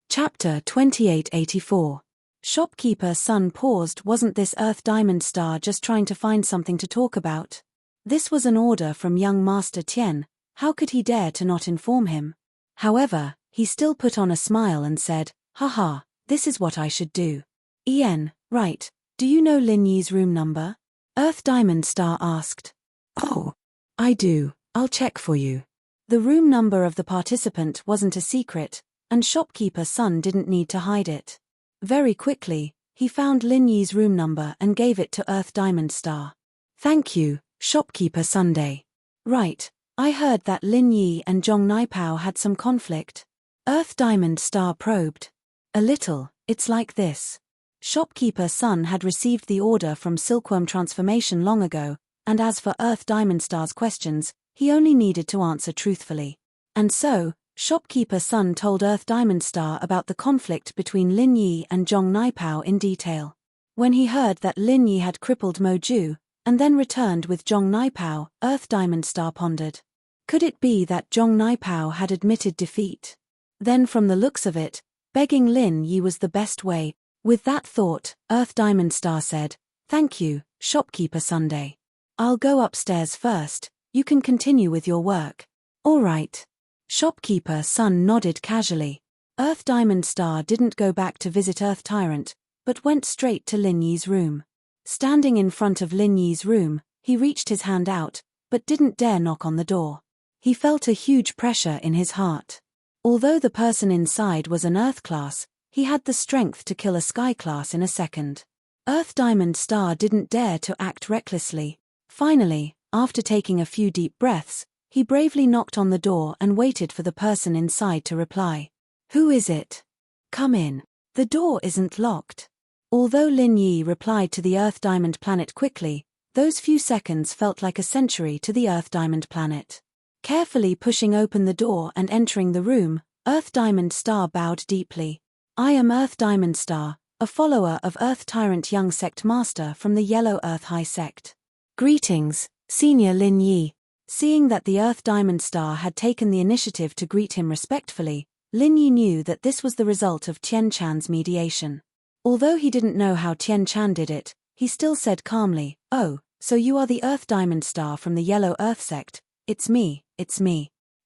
Chapter 2884. Shopkeeper's son paused. Wasn't this Earth Diamond Star just trying to find something to talk about? This was an order from young Master Tian. How could he dare to not inform him? However, he still put on a smile and said, haha, this is what I should do. Ian, right, do you know Lin Yi's room number? Earth Diamond Star asked. Oh, I do, I'll check for you. The room number of the participant wasn't a secret, and Shopkeeper's son didn't need to hide it. Very quickly, he found Lin Yi's room number and gave it to Earth Diamond Star. Thank you, Shopkeeper Sunday. Right, I heard that Lin Yi and Zhong Naipao had some conflict. Earth Diamond Star probed. A little, it's like this. Shopkeeper's son had received the order from Silkworm Transformation long ago, and as for Earth Diamond Star's questions, he only needed to answer truthfully. And so, Shopkeeper's son told Earth Diamond Star about the conflict between Lin Yi and Zhong Naipao in detail. When he heard that Lin Yi had crippled Mo Ju, and then returned with Zhong Naipao, Earth Diamond Star pondered. Could it be that Zhong Naipao had admitted defeat? Then from the looks of it, begging Lin Yi was the best way. With that thought, Earth Diamond Star said, Thank you, Shopkeeper Sunday. I'll go upstairs first. You can continue with your work. All right. Shopkeeper Sun nodded casually. Earth Diamond Star didn't go back to visit Earth Tyrant, but went straight to Lin Yi's room. Standing in front of Lin Yi's room, he reached his hand out, but didn't dare knock on the door. He felt a huge pressure in his heart. Although the person inside was an Earth class, he had the strength to kill a Sky class in a second. Earth Diamond Star didn't dare to act recklessly. Finally, After taking a few deep breaths, he bravely knocked on the door and waited for the person inside to reply. "Who is it? Come in. The door isn't locked." Although Lin Yi replied to the Earth Diamond Planet quickly, those few seconds felt like a century to the Earth Diamond Planet. Carefully pushing open the door and entering the room, Earth Diamond Star bowed deeply. "I am Earth Diamond Star, a follower of Earth Tyrant Young Sect Master from the Yellow Earth High Sect. Greetings, Senior Lin Yi." Seeing that the Earth Diamond Star had taken the initiative to greet him respectfully, Lin Yi knew that this was the result of Tian Chan's mediation. Although he didn't know how Tian Chan did it, he still said calmly, "Oh, so you are the Earth Diamond Star from the Yellow Earth Sect. It's me.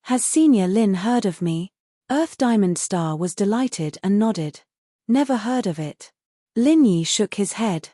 Has Senior Lin heard of me?" Earth Diamond Star was delighted and nodded. "Never heard of it." Lin Yi shook his head.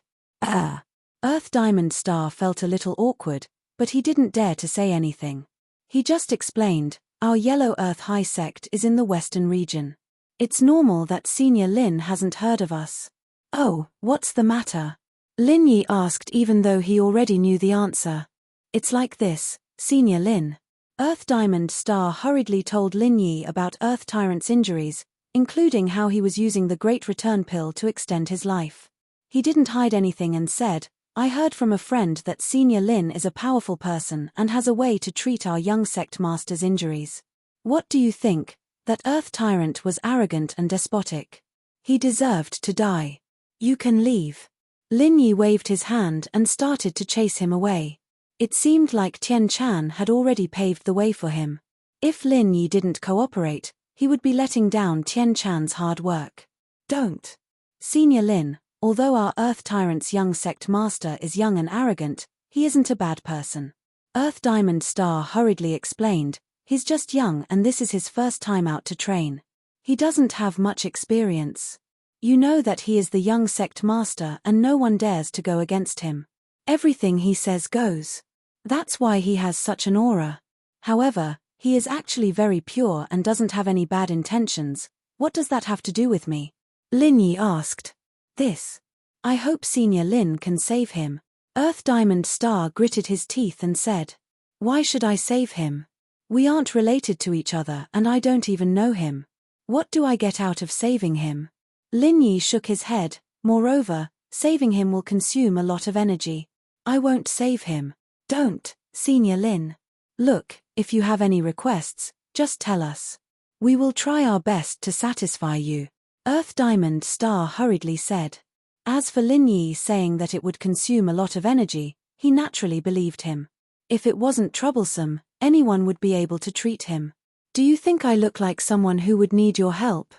Earth Diamond Star felt a little awkward, but he didn't dare to say anything. He just explained, "Our Yellow Earth High Sect is in the western region. It's normal that Senior Lin hasn't heard of us." "Oh, what's the matter?" Lin Yi asked even though he already knew the answer. "It's like this, Senior Lin." Earth Diamond Star hurriedly told Lin Yi about Earth Tyrant's injuries, including how he was using the Great Return Pill to extend his life. He didn't hide anything and said, "I heard from a friend that Senior Lin is a powerful person and has a way to treat our young sect master's injuries. What do you think? That Earth Tyrant was arrogant and despotic. He deserved to die. You can leave." Lin Yi waved his hand and started to chase him away. It seemed like Tian Chan had already paved the way for him. If Lin Yi didn't cooperate, he would be letting down Tian Chan's hard work. "Don't. Senior Lin, although our Earth Tyrant's young sect master is young and arrogant, he isn't a bad person." Earth Diamond Star hurriedly explained, "He's just young and this is his first time out to train. He doesn't have much experience. You know that he is the young sect master and no one dares to go against him. Everything he says goes. That's why he has such an aura. However, he is actually very pure and doesn't have any bad intentions. What does that have to do with me?" Lin Yi asked. "This. I hope Senior Lin can save him." Earth Diamond Star gritted his teeth and said, "Why should I save him? We aren't related to each other and I don't even know him. What do I get out of saving him?" Lin Yi shook his head. "Moreover, saving him will consume a lot of energy. I won't save him." "Don't, Senior Lin. Look, if you have any requests, just tell us. We will try our best to satisfy you." Earth Diamond Star hurriedly said. As for Lin Yi saying that it would consume a lot of energy, he naturally believed him. If it wasn't troublesome, anyone would be able to treat him. "Do you think I look like someone who would need your help?"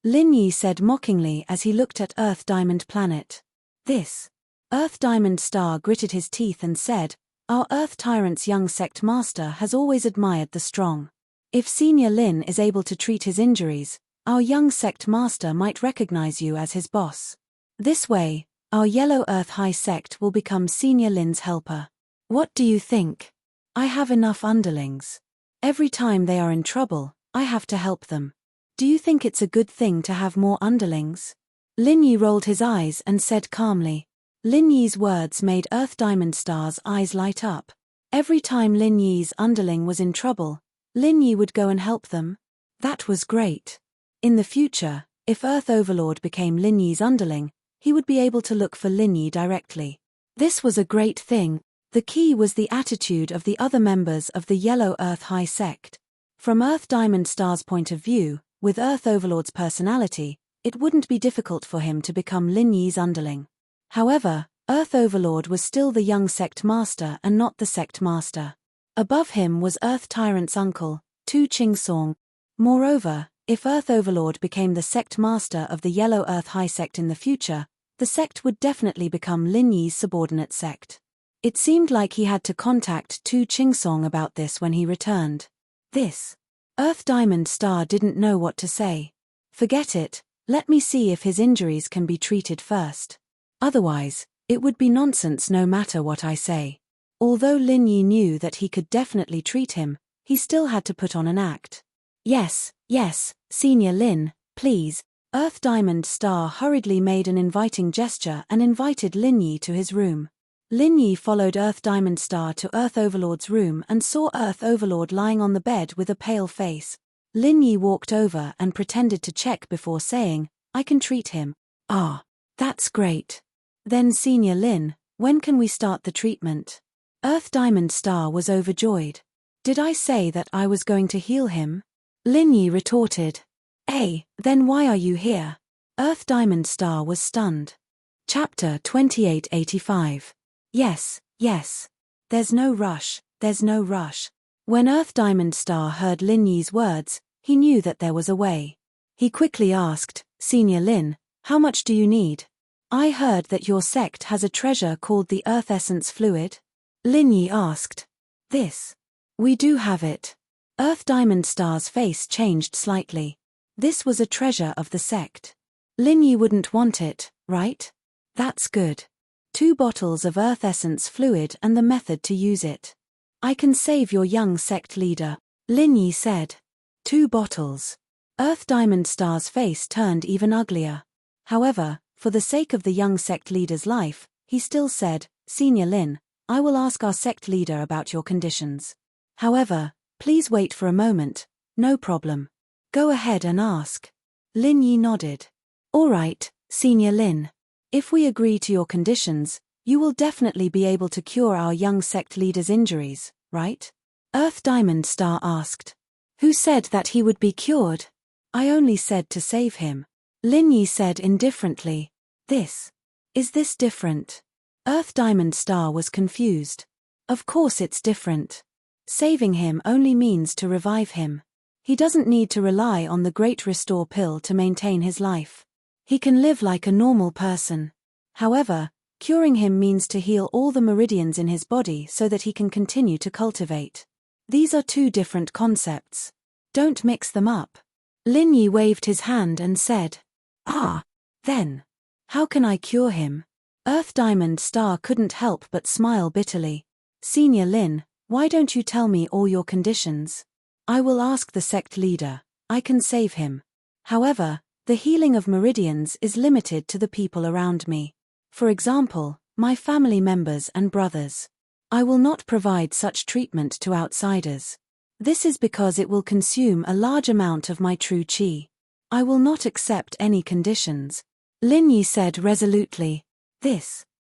Lin Yi said mockingly as he looked at Earth Diamond Planet. "This." Earth Diamond Star gritted his teeth and said, "Our Earth Tyrant's young sect master has always admired the strong. If Senior Lin is able to treat his injuries, our young sect master might recognize you as his boss. This way, our Yellow Earth High Sect will become Senior Lin's helper. What do you think? I have enough underlings. Every time they are in trouble, I have to help them. Do you think it's a good thing to have more underlings?" Lin Yi rolled his eyes and said calmly. Lin Yi's words made Earth Diamond Star's eyes light up. Every time Lin Yi's underling was in trouble, Lin Yi would go and help them. That was great. In the future, if Earth Overlord became Lin Yi's underling, he would be able to look for Lin Yi directly. This was a great thing. The key was the attitude of the other members of the Yellow Earth High Sect. From Earth Diamond Star's point of view, with Earth Overlord's personality, it wouldn't be difficult for him to become Lin Yi's underling. However, Earth Overlord was still the young sect master and not the sect master. Above him was Earth Tyrant's uncle, Tu Chingsong. Moreover, if Earth Overlord became the sect master of the Yellow Earth High Sect in the future, the sect would definitely become Lin Yi's subordinate sect. It seemed like he had to contact Tu Chingsong about this when he returned. This. Earth Diamond Star didn't know what to say. Forget it, let me see if his injuries can be treated first. Otherwise, it would be nonsense no matter what I say. Although Lin Yi knew that he could definitely treat him, he still had to put on an act. Yes, Senior Lin, please." Earth Diamond Star hurriedly made an inviting gesture and invited Lin Yi to his room. Lin Yi followed Earth Diamond Star to Earth Overlord's room and saw Earth Overlord lying on the bed with a pale face. Lin Yi walked over and pretended to check before saying, "I can treat him." "Ah, that's great. Then Senior Lin, when can we start the treatment?" Earth Diamond Star was overjoyed. "Did I say that I was going to heal him?" Lin Yi retorted. Then why are you here?" Earth Diamond Star was stunned. Chapter 2885. Yes. There's no rush. When Earth Diamond Star heard Lin Yi's words, he knew that there was a way. He quickly asked, "Senior Lin, how much do you need?" "I heard that your sect has a treasure called the Earth Essence Fluid." Lin Yi asked. "This? We do have it." Earth Diamond Star's face changed slightly. This was a treasure of the sect. Lin Yi wouldn't want it, right? That's good. 2 bottles of Earth Essence Fluid and the method to use it. "I can save your young sect leader," Lin Yi said. 2 bottles. Earth Diamond Star's face turned even uglier. However, for the sake of the young sect leader's life, he still said, "Senior Lin, I will ask our sect leader about your conditions. However, please wait for a moment." "No problem. Go ahead and ask." Lin Yi nodded. "All right, Senior Lin. If we agree to your conditions, you will definitely be able to cure our young sect leader's injuries, right?" Earth Diamond Star asked. "Who said that he would be cured?" "I only said to save him," Lin Yi said indifferently. Is this different?" Earth Diamond Star was confused. "Of course it's different. Saving him only means to revive him. He doesn't need to rely on the Great Restore pill to maintain his life. He can live like a normal person. However, curing him means to heal all the meridians in his body so that he can continue to cultivate. These are 2 different concepts. Don't mix them up." Lin Yi waved his hand and said, Then. How can I cure him?" Earth Diamond Star couldn't help but smile bitterly. "Senior Lin, why don't you tell me all your conditions? I will ask the sect leader. I can save him. However, the healing of meridians is limited to the people around me. For example, my family members and brothers. I will not provide such treatment to outsiders. This is because it will consume a large amount of my true qi. I will not accept any conditions," Lin Yi said resolutely.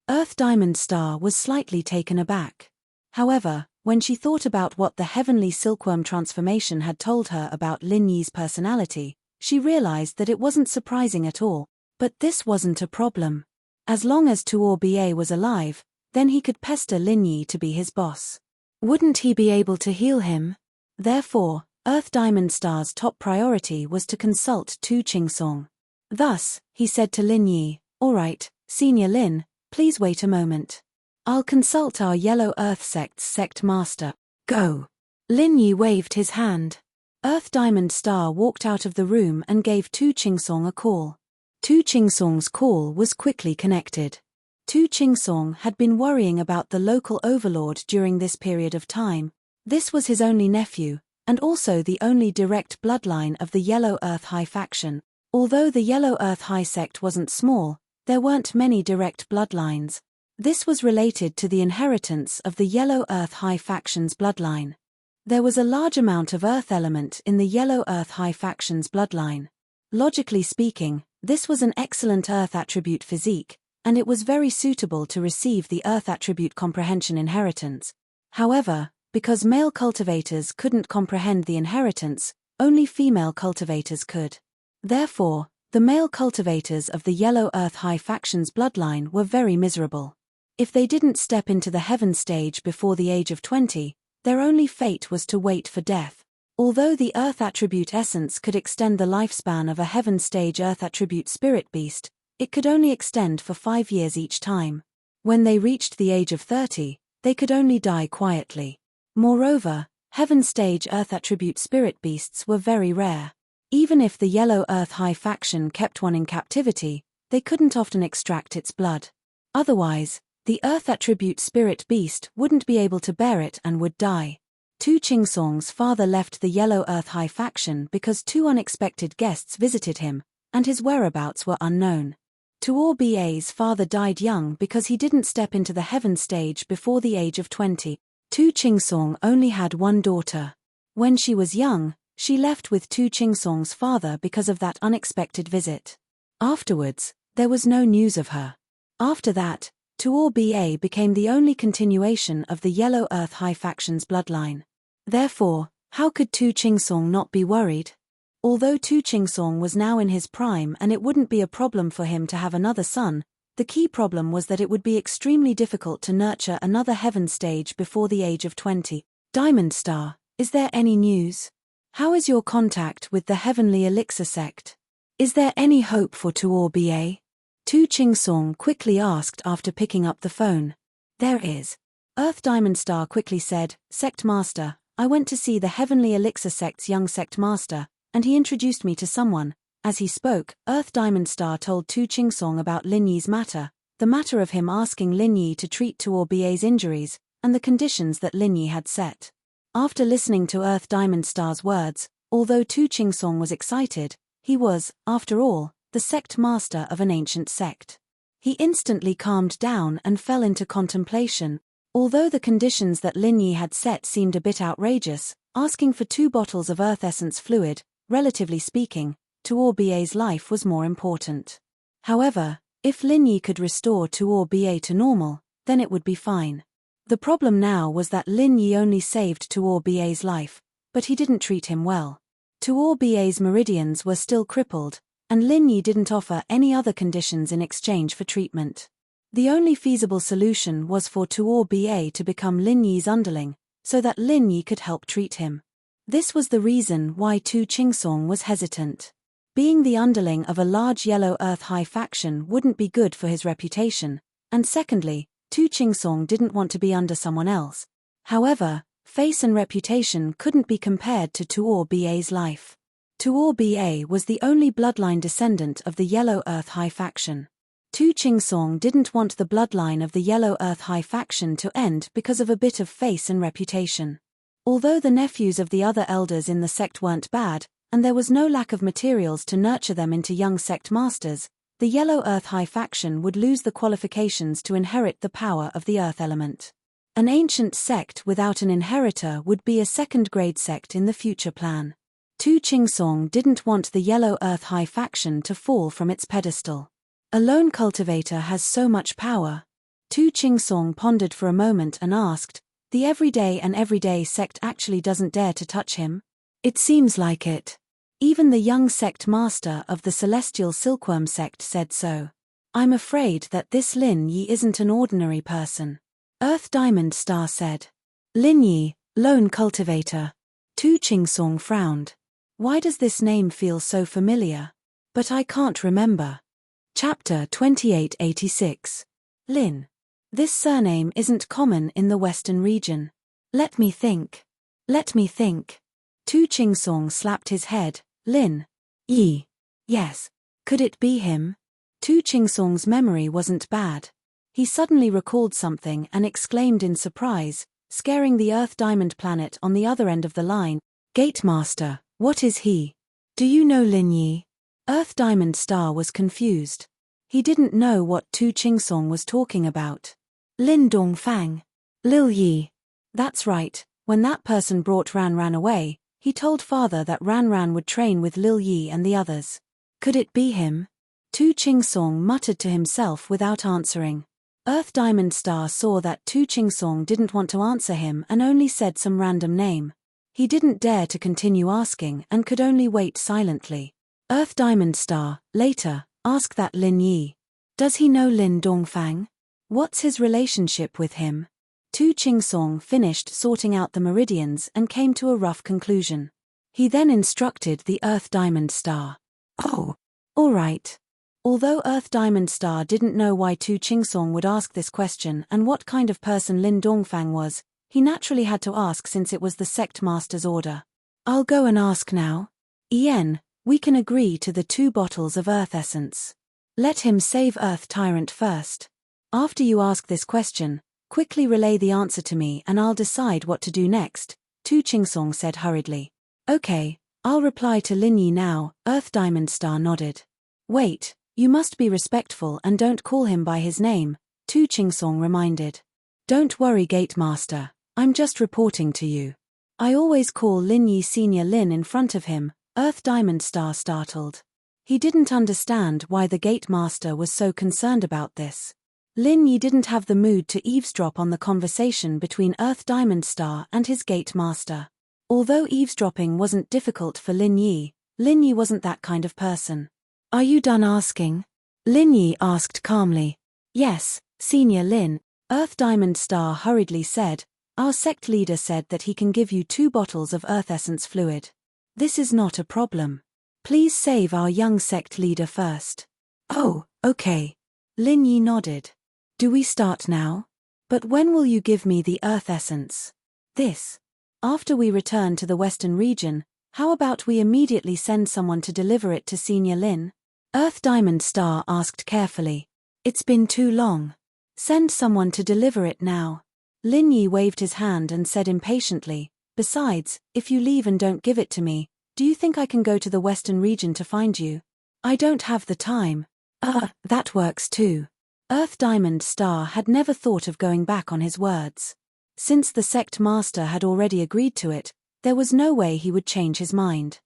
Earth Diamond Star was slightly taken aback. However, when she thought about what the heavenly silkworm transformation had told her about Lin Yi's personality, she realized that it wasn't surprising at all. But this wasn't a problem. As long as Tuor Ba was alive, then he could pester Lin Yi to be his boss. Wouldn't he be able to heal him? Therefore, Earth Diamond Star's top priority was to consult Tu Qingsong. Thus, he said to Lin Yi, "All right, Senior Lin, please wait a moment. I'll consult our Yellow Earth Sect's sect master. Go." Lin Yi waved his hand. Earth Diamond Star walked out of the room and gave Tu Qingsong a call. Tu Qingsong's call was quickly connected. Tu Qingsong had been worrying about the local overlord during this period of time. This was his only nephew, and also the only direct bloodline of the Yellow Earth High faction. Although the Yellow Earth High sect wasn't small, there weren't many direct bloodlines. This was related to the inheritance of the Yellow Earth High faction's bloodline. There was a large amount of earth element in the Yellow Earth High faction's bloodline. Logically speaking, this was an excellent earth attribute physique, and it was very suitable to receive the earth attribute comprehension inheritance. However, because male cultivators couldn't comprehend the inheritance, only female cultivators could. Therefore, the male cultivators of the Yellow Earth High faction's bloodline were very miserable. If they didn't step into the heaven stage before the age of 20, their only fate was to wait for death. Although the earth attribute essence could extend the lifespan of a heaven stage earth attribute spirit beast, it could only extend for 5 years each time. When they reached the age of 30, they could only die quietly. Moreover, heaven stage earth attribute spirit beasts were very rare. Even if the Yellow Earth High faction kept one in captivity, they couldn't often extract its blood. Otherwise, the earth attribute spirit beast wouldn't be able to bear it and would die. Tu Qingsong's father left the Yellow Earth High faction because 2 unexpected guests visited him, and his whereabouts were unknown. Tuor Ba's father died young because he didn't step into the heaven stage before the age of 20. Tu Chingsong only had one daughter. When she was young, she left with Tu Chingsong's father because of that unexpected visit. Afterwards, there was no news of her. After that, Tuor Ba became the only continuation of the Yellow Earth High faction's bloodline. Therefore, how could Tu Chingsong not be worried? Although Tu Chingsong was now in his prime and it wouldn't be a problem for him to have another son, the key problem was that it would be extremely difficult to nurture another heaven stage before the age of 20. Diamond Star, is there any news? How is your contact with the Heavenly Elixir sect? Is there any hope for Tuor Ba? Tu Chingsong quickly asked after picking up the phone. There is. Earth Diamond Star quickly said, Sect Master, I went to see the Heavenly Elixir sect's young sect master, and he introduced me to someone. As he spoke, Earth Diamond Star told Tu Chingsong about Lin Yi's matter, the matter of him asking Lin Yi to treat Tuor Ba's injuries, and the conditions that Lin Yi had set. After listening to Earth Diamond Star's words, although Tu Chingsong was excited, he was, after all, the sect master of an ancient sect. He instantly calmed down and fell into contemplation. Although the conditions that Lin Yi had set seemed a bit outrageous, asking for 2 bottles of earth essence fluid, relatively speaking, Tuor Ba's life was more important. However, if Lin Yi could restore Tuor Ba to normal, then it would be fine. The problem now was that Lin Yi only saved Tuor Ba's life, but he didn't treat him well. Tuor Ba's meridians were still crippled, and Lin Yi didn't offer any other conditions in exchange for treatment. The only feasible solution was for Tuor Ba to become Lin Yi's underling, so that Lin Yi could help treat him. This was the reason why Tu Chingsong was hesitant. Being the underling of a large Yellow Earth High faction wouldn't be good for his reputation, and secondly, Tu Chingsong didn't want to be under someone else. However, face and reputation couldn't be compared to Tuor Ba's life. Tuor Ba was the only bloodline descendant of the Yellow Earth High faction. Tu Chingsong didn't want the bloodline of the Yellow Earth High faction to end because of a bit of face and reputation. Although the nephews of the other elders in the sect weren't bad, and there was no lack of materials to nurture them into young sect masters, the Yellow Earth High faction would lose the qualifications to inherit the power of the earth element. An ancient sect without an inheritor would be a second-grade sect in the future plan. Tu Chingsong didn't want the Yellow Earth High faction to fall from its pedestal. A lone cultivator has so much power. Tu Chingsong pondered for a moment and asked, the everyday sect actually doesn't dare to touch him? It seems like it. Even the young sect master of the Celestial Silkworm sect said so. I'm afraid that this Lin Yi isn't an ordinary person. Earth Diamond Star said. Lin Yi, lone cultivator. Tu Chingsong frowned. Why does this name feel so familiar? But I can't remember. Chapter 2886. Lin. This surname isn't common in the Western region. Let me think. Tu Chingsong slapped his head. Lin Yi. Yes. Could it be him? Tu Chingsong's memory wasn't bad. He suddenly recalled something and exclaimed in surprise, scaring the Earth Diamond planet on the other end of the line. Gatemaster, what is he? Do you know Lin Yi? Earth Diamond Star was confused. He didn't know what Tu Chingsong was talking about. Lin Dongfang. Lil Yi. That's right, when that person brought Ran away, he told father that Ran would train with Lil Yi and the others. Could it be him? Tu Chingsong muttered to himself without answering. Earth Diamond Star saw that Tu Chingsong didn't want to answer him and only said some random name. He didn't dare to continue asking and could only wait silently. Earth Diamond Star, later, asked that Lin Yi. Does he know Lin Dongfang? What's his relationship with him? Tu Chingsong finished sorting out the meridians and came to a rough conclusion. He then instructed the Earth Diamond Star. Oh, all right. Although Earth Diamond Star didn't know why Tu Chingsong would ask this question and what kind of person Lin Dongfang was, he naturally had to ask since it was the sect master's order. I'll go and ask now. Ian, we can agree to the 2 bottles of earth essence. Let him save Earth Tyrant first. After you ask this question, quickly relay the answer to me and I'll decide what to do next, Tu Chingsong said hurriedly. Okay, I'll reply to Lin Yi now. Earth Diamond Star nodded. Wait, You must be respectful and don't call him by his name, Tu Chingsong reminded. Don't worry, Gatemaster, I'm just reporting to you. I always call Lin Yi Senior Lin in front of him, Earth Diamond Star startled. He didn't understand why the Gatemaster was so concerned about this. Lin Yi didn't have the mood to eavesdrop on the conversation between Earth Diamond Star and his Gatemaster. Although eavesdropping wasn't difficult for Lin Yi wasn't that kind of person. Are you done asking? Lin Yi asked calmly. Yes, Senior Lin, Earth Diamond Star hurriedly said. Our sect leader said that he can give you 2 bottles of Earth Essence fluid. This is not a problem. Please save our young sect leader first. Oh, okay. Lin Yi nodded. Do we start now? But when will you give me the Earth Essence? This. After we return to the Western region, how about we immediately send someone to deliver it to Senior Lin? Earth Diamond Star asked carefully. It's been too long. Send someone to deliver it now. Lin Yi waved his hand and said impatiently, besides, if you leave and don't give it to me, do you think I can go to the Western region to find you? I don't have the time. That works too. Earth Diamond Star had never thought of going back on his words. Since the sect master had already agreed to it, there was no way he would change his mind.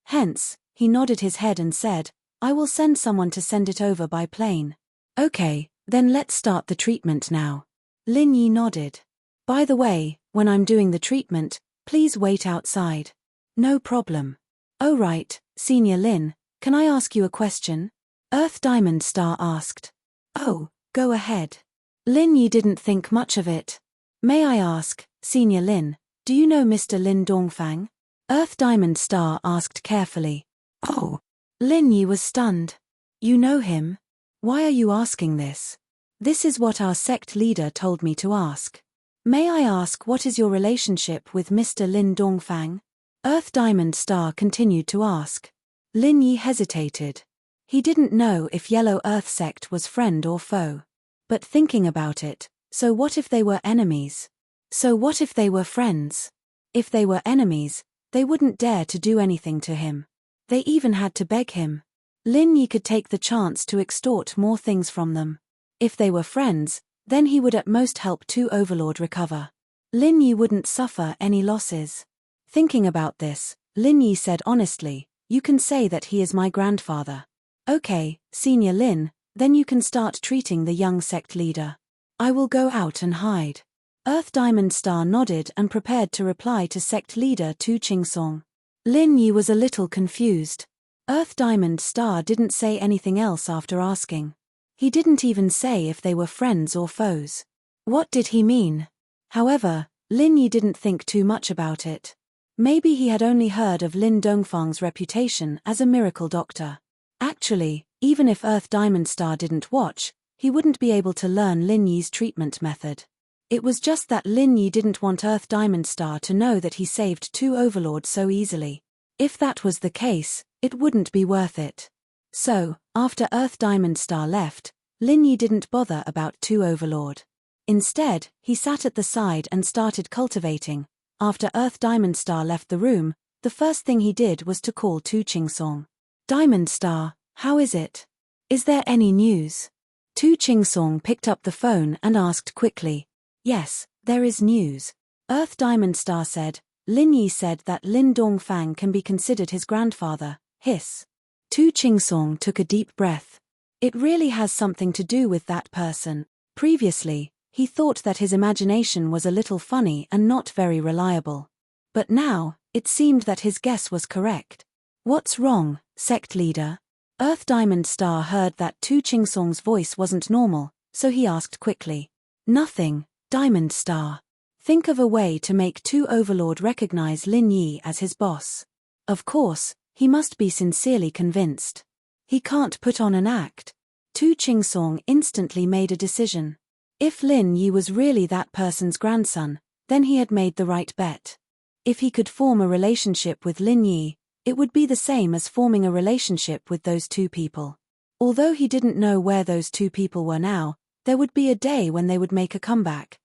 Hence, he nodded his head and said, I will send someone to send it over by plane. Okay, then let's start the treatment now. Lin Yi nodded. By the way, when I'm doing the treatment, please wait outside. No problem. Oh right, Senior Lin, can I ask you a question? Earth Diamond Star asked. Oh, go ahead. Lin Yi didn't think much of it. May I ask, Senior Lin, do you know Mr. Lin Dongfang? Earth Diamond Star asked carefully. Oh. Lin Yi was stunned. You know him? Why are you asking this? This is what our sect leader told me to ask. May I ask what is your relationship with Mr. Lin Dongfang? Earth Diamond Star continued to ask. Lin Yi hesitated. He didn't know if Yellow Earth sect was friend or foe. But thinking about it, so what if they were enemies? So what if they were friends? If they were enemies, they wouldn't dare to do anything to him. They even had to beg him. Lin Yi could take the chance to extort more things from them. If they were friends, then he would at most help Tu Overlord recover. Lin Yi wouldn't suffer any losses. Thinking about this, Lin Yi said honestly, you can say that he is my grandfather. Okay, Senior Lin, then you can start treating the young sect leader. I will go out and hide. Earth Diamond Star nodded and prepared to reply to sect leader Tu Chingsong. Lin Yi was a little confused. Earth Diamond Star didn't say anything else after asking. He didn't even say if they were friends or foes. What did he mean? However, Lin Yi didn't think too much about it. Maybe he had only heard of Lin Dongfang's reputation as a miracle doctor. Actually, even if Earth Diamond Star didn't watch, he wouldn't be able to learn Lin Yi's treatment method. It was just that Lin Yi didn't want Earth Diamond Star to know that he saved Tu Overlord so easily. If that was the case, it wouldn't be worth it. So, after Earth Diamond Star left, Lin Yi didn't bother about Tu Overlord. Instead, he sat at the side and started cultivating. After Earth Diamond Star left the room, the first thing he did was to call Tu Chingsong. Diamond Star, how is it? Is there any news? Tu Chingsong picked up the phone and asked quickly. Yes, there is news. Earth Diamond Star said. Lin Yi said that Lin Dongfang can be considered his grandfather. Hiss. Tu Chingsong took a deep breath. It really has something to do with that person. Previously, he thought that his imagination was a little funny and not very reliable. But now, it seemed that his guess was correct. What's wrong, sect leader? Earth Diamond Star heard that Tu Chingsong's voice wasn't normal, so he asked quickly. Nothing, Diamond Star. Think of a way to make Tu Overlord recognize Lin Yi as his boss. Of course, he must be sincerely convinced. He can't put on an act. Tu Chingsong instantly made a decision. If Lin Yi was really that person's grandson, then he had made the right bet. If he could form a relationship with Lin Yi, it would be the same as forming a relationship with those two people. Although he didn't know where those two people were now, there would be a day when they would make a comeback.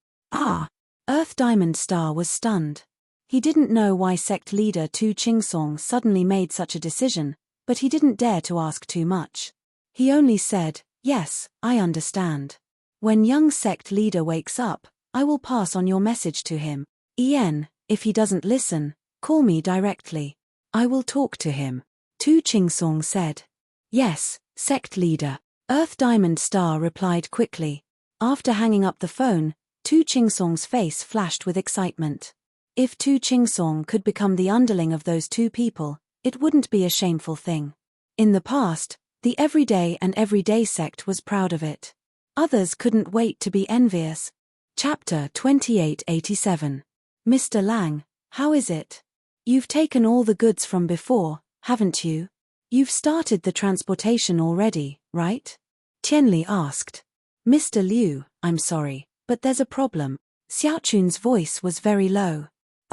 Earth Diamond Star was stunned. He didn't know why sect leader Tu Chingsong suddenly made such a decision, but he didn't dare to ask too much. He only said, "Yes, I understand. When young sect leader wakes up, I will pass on your message to him. If he doesn't listen, call me directly. I will talk to him." Tu Chingsong said. "Yes, sect leader." Earth Diamond Star replied quickly. After hanging up the phone, Tu Chingsong's face flashed with excitement. If Tu Chingsong could become the underling of those two people, it wouldn't be a shameful thing. In the past, the everyday sect was proud of it. Others couldn't wait to be envious. Chapter 2887. Mr. Lang, how is it? You've taken all the goods from before, haven't you? You've started the transportation already, right? Tianli asked. Mr. Liu, I'm sorry, but there's a problem. Xiaochun's voice was very low.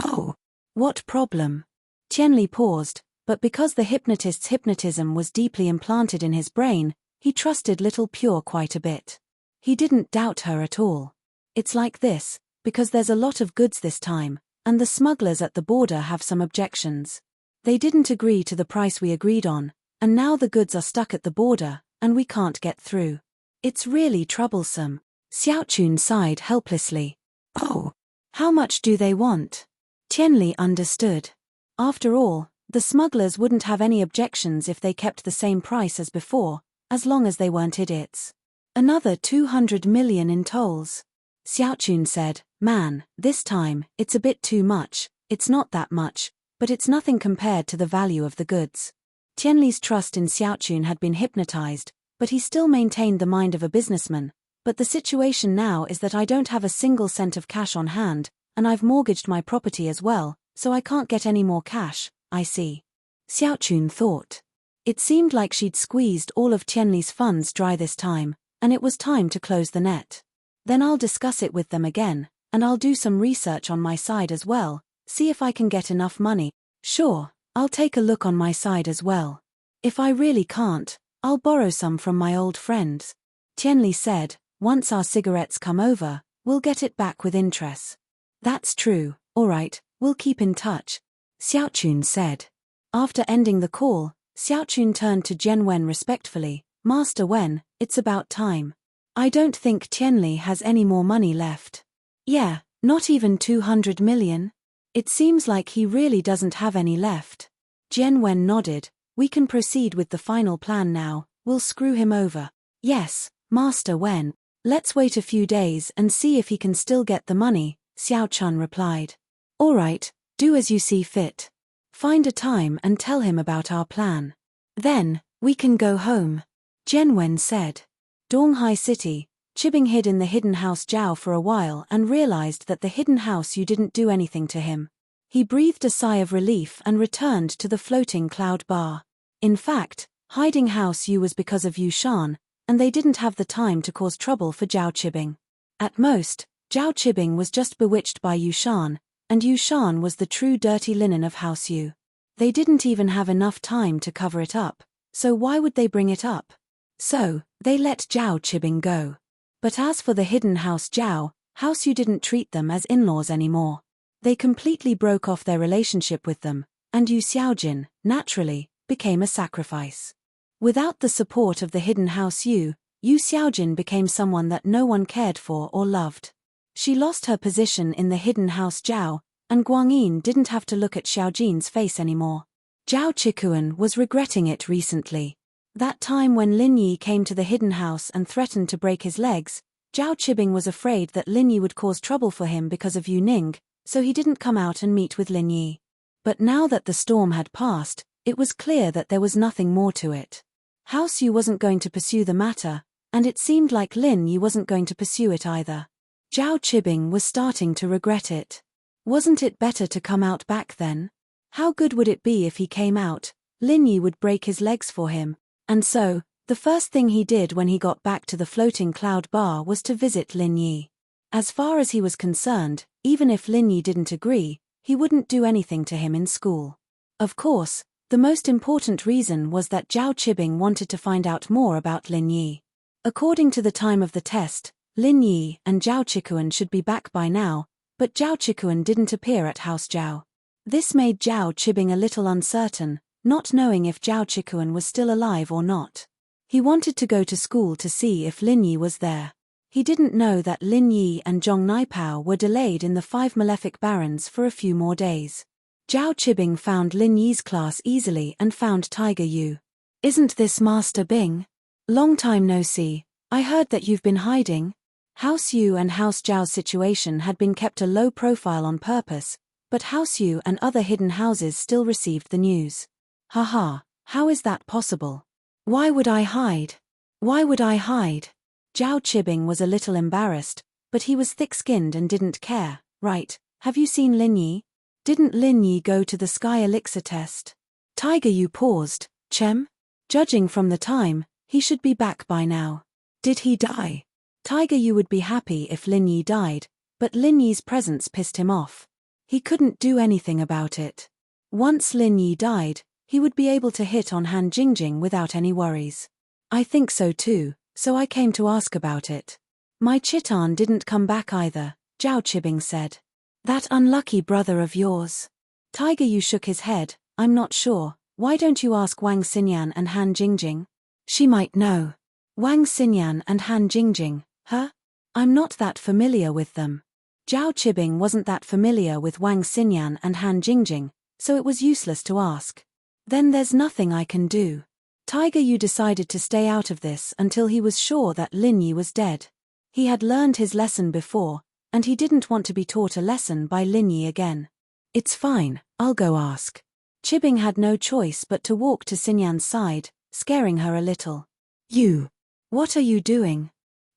Oh, what problem? Tianli paused, but because the hypnotist's hypnotism was deeply implanted in his brain, he trusted little Pure quite a bit. He didn't doubt her at all. It's like this, because there's a lot of goods this time, and the smugglers at the border have some objections. They didn't agree to the price we agreed on, and now the goods are stuck at the border, and we can't get through. It's really troublesome. Xiaochun sighed helplessly. Oh, how much do they want? Tianli understood. After all, the smugglers wouldn't have any objections if they kept the same price as before, as long as they weren't idiots. Another 200 million in tolls. Xiaochun said, Man, this time, it's a bit too much. It's not that much, but it's nothing compared to the value of the goods. Tianli's trust in Xiaochun had been hypnotized, but he still maintained the mind of a businessman. But the situation now is that I don't have a single cent of cash on hand, and I've mortgaged my property as well, so I can't get any more cash. I see. Xiaochun thought. It seemed like she'd squeezed all of Tianli's funds dry this time, and it was time to close the net. Then I'll discuss it with them again, and I'll do some research on my side as well, see if I can get enough money. Sure, I'll take a look on my side as well. If I really can't, I'll borrow some from my old friends. Tianli said, once our cigarettes come over, we'll get it back with interest. That's true, alright, we'll keep in touch. Xiaochun said. After ending the call, Xiaochun turned to Jian Wen respectfully. Master Wen, it's about time. I don't think Tianli has any more money left. Yeah, not even 200 million? It seems like he really doesn't have any left. Jian Wen nodded. We can proceed with the final plan now, we'll screw him over. Yes, Master Wen. Let's wait a few days and see if he can still get the money, Xiao Chun replied. Alright, do as you see fit. Find a time and tell him about our plan. Then, we can go home. Jian Wen said. Donghai City, Chibing hid in the hidden house Zhao for a while and realized that the hidden house Yu didn't do anything to him. He breathed a sigh of relief and returned to the floating cloud bar. In fact, hiding house Yu was because of Yu Shan, and they didn't have the time to cause trouble for Zhao Chibing. At most, Zhao Chibing was just bewitched by Yu Shan, and Yu Shan was the true dirty linen of House Yu. They didn't even have enough time to cover it up, so why would they bring it up? So, they let Zhao Chibing go. But as for the hidden house Zhao, House Yu didn't treat them as in-laws anymore. They completely broke off their relationship with them, and Yu Xiaojin, naturally, became a sacrifice. Without the support of the hidden house Yu Xiaojin became someone that no one cared for or loved. She lost her position in the hidden house Zhao, and Guangyin didn't have to look at Xiaojin's face anymore. Zhao Chikuan was regretting it recently. That time when Lin Yi came to the hidden house and threatened to break his legs, Zhao Chibing was afraid that Lin Yi would cause trouble for him because of Yu Ning, so he didn't come out and meet with Lin Yi. But now that the storm had passed, it was clear that there was nothing more to it. House Yu wasn't going to pursue the matter, and it seemed like Lin Yi wasn't going to pursue it either. Zhao Chibing was starting to regret it. Wasn't it better to come out back then? How good would it be if he came out? Lin Yi would break his legs for him. And so, the first thing he did when he got back to the floating cloud bar was to visit Lin Yi. As far as he was concerned, even if Lin Yi didn't agree, he wouldn't do anything to him in school. Of course, the most important reason was that Zhao Chibing wanted to find out more about Lin Yi. According to the time of the test, Lin Yi and Zhao Chikuan should be back by now, but Zhao Chikuan didn't appear at House Zhao. This made Zhao Chibing a little uncertain, not knowing if Zhao Chikuan was still alive or not. He wanted to go to school to see if Lin Yi was there. He didn't know that Lin Yi and Zhong Naipao were delayed in the 5 Malefic Barons for a few more days. Zhao Qibing found Lin Yi's class easily and found Tiger Yu. "Isn't this Master Bing? Long time no see. I heard that you've been hiding." House Yu and House Zhao's situation had been kept a low profile on purpose, but House Yu and other hidden houses still received the news. "Haha, how is that possible? Why would I hide? Why would I hide?" Zhao Qibing was a little embarrassed, but he was thick-skinned and didn't care. "Right, have you seen Lin Yi? Didn't Lin Yi go to the Sky Elixir test?" Tiger Yu paused. "Chem? Judging from the time, he should be back by now." "Did he die?" Tiger Yu would be happy if Lin Yi died, but Lin Yi's presence pissed him off. He couldn't do anything about it. Once Lin Yi died, he would be able to hit on Han Jingjing without any worries. "I think so too, so I came to ask about it." "My Chitan didn't come back either," Zhao Qibing said. "That unlucky brother of yours." Tiger Yu shook his head. "I'm not sure. Why don't you ask Wang Xinyan and Han Jingjing? She might know." "Wang Xinyan and Han Jingjing, huh? I'm not that familiar with them." Zhao Qibing wasn't that familiar with Wang Xinyan and Han Jingjing, so it was useless to ask. "Then there's nothing I can do." Tiger Yu decided to stay out of this until he was sure that Lin Yi was dead. He had learned his lesson before, and he didn't want to be taught a lesson by Lin Yi again. "It's fine, I'll go ask." Qibing had no choice but to walk to Xinyan's side, scaring her a little. "You! What are you doing?"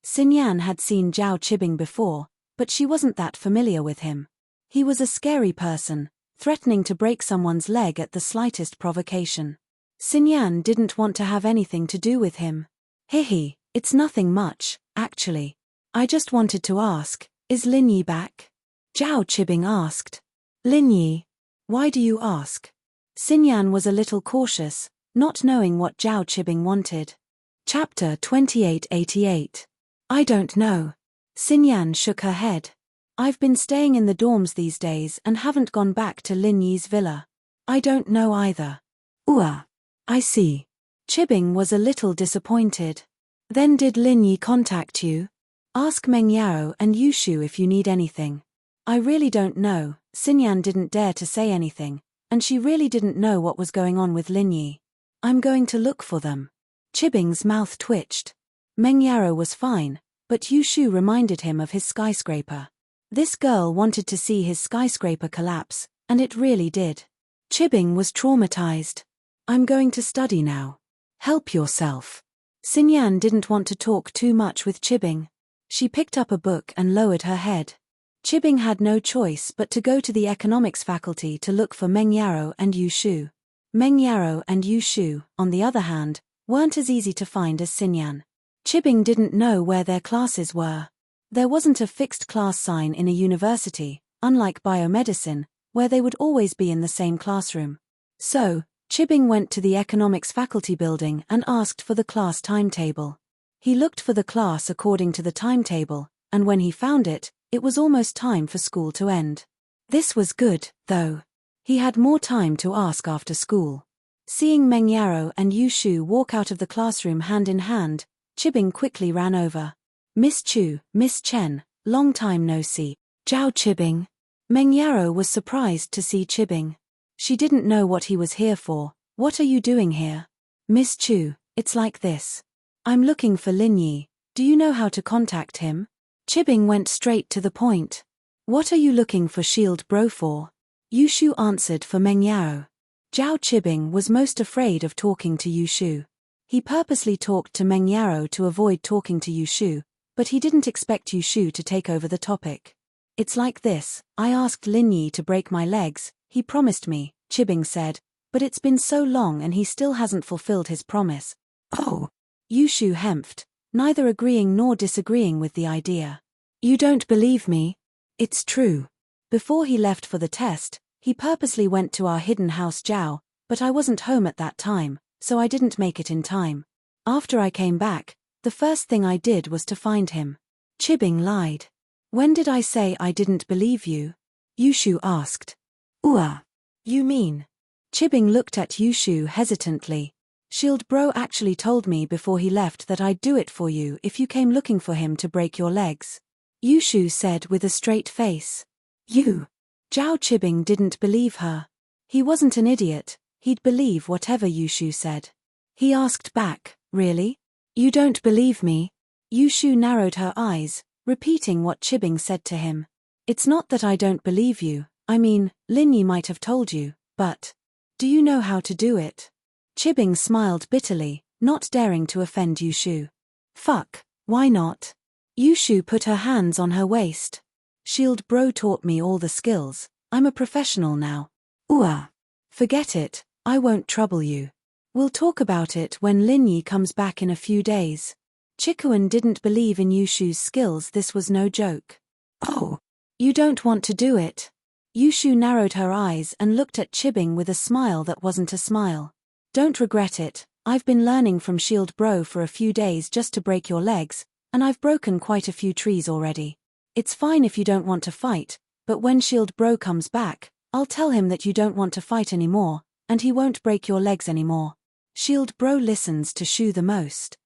Xinyan had seen Zhao Qibing before, but she wasn't that familiar with him. He was a scary person, threatening to break someone's leg at the slightest provocation. Xinyan didn't want to have anything to do with him. "Hihi, it's nothing much, actually. I just wanted to ask, is Lin Yi back?" Zhao Qibing asked. "Lin Yi? Why do you ask?" Xinyan was a little cautious, not knowing what Zhao Qibing wanted. Chapter 2888. "I don't know." Xinyan shook her head. "I've been staying in the dorms these days and haven't gone back to Lin Yi's villa." "I don't know either." "I see." Qibing was a little disappointed. "Then did Lin Yi contact you? Ask Meng Yao and Yushu if you need anything." "I really don't know." Xinyan didn't dare to say anything, and she really didn't know what was going on with Lin Yi. "I'm going to look for them." Qibing's mouth twitched. Meng Yao was fine, but Yushu reminded him of his skyscraper. This girl wanted to see his skyscraper collapse, and it really did. Qibing was traumatized. "I'm going to study now. Help yourself." Xinyan didn't want to talk too much with Qibing. She picked up a book and lowered her head. Qibing had no choice but to go to the economics faculty to look for Meng Yao and Yushu. Meng Yao and Yushu, on the other hand, weren't as easy to find as Xinyan. Qibing didn't know where their classes were. There wasn't a fixed class sign in a university, unlike biomedicine, where they would always be in the same classroom. So, Qibing went to the economics faculty building and asked for the class timetable. He looked for the class according to the timetable, and when he found it, it was almost time for school to end. This was good, though. He had more time to ask after school. Seeing Meng Yao and Yushu walk out of the classroom hand in hand, Qibing quickly ran over. "Miss Chu, Miss Chen, long time no see." "Zhao Qibing." Meng Yao was surprised to see Qibing. She didn't know what he was here for. "What are you doing here?" "Miss Chu, it's like this. I'm looking for Lin Yi. Do you know how to contact him?" Qibing went straight to the point. "What are you looking for Shield Bro for?" Yushu answered for Meng Yao. Zhao Qibing was most afraid of talking to Yushu. He purposely talked to Meng Yao to avoid talking to Yushu, but he didn't expect Yushu to take over the topic. "It's like this, I asked Lin Yi to break my legs, he promised me," Qibing said, "but it's been so long and he still hasn't fulfilled his promise." "Oh." Yushu hemphed, neither agreeing nor disagreeing with the idea. "You don't believe me? It's true. Before he left for the test, he purposely went to our hidden house Zhao, but I wasn't home at that time, so I didn't make it in time. After I came back, the first thing I did was to find him." Qibing lied. "When did I say I didn't believe you?" Yushu asked. "You mean?" Qibing looked at Yushu hesitantly. Shield Bro actually told me before he left that I'd do it for you if you came looking for him to break your legs. Yushu said with a straight face. You? Zhao Qibing didn't believe her. He wasn't an idiot, he'd believe whatever Yushu said. He asked back, really? You don't believe me? Yushu narrowed her eyes, repeating what Qibing said to him. It's not that I don't believe you, I mean, Lin Yi might have told you, but do you know how to do it? Qibing smiled bitterly, not daring to offend Yushu. Fuck, why not? Yushu put her hands on her waist. Shield Bro taught me all the skills, I'm a professional now. Forget it, I won't trouble you. We'll talk about it when Lin Yi comes back in a few days. Chikuan didn't believe in Yushu's skills, this was no joke. Oh, you don't want to do it? Yushu narrowed her eyes and looked at Qibing with a smile that wasn't a smile. Don't regret it, I've been learning from Shield Bro for a few days just to break your legs, and I've broken quite a few trees already. It's fine if you don't want to fight, but when Shield Bro comes back, I'll tell him that you don't want to fight anymore, and he won't break your legs anymore. Shield Bro listens to Shu the most.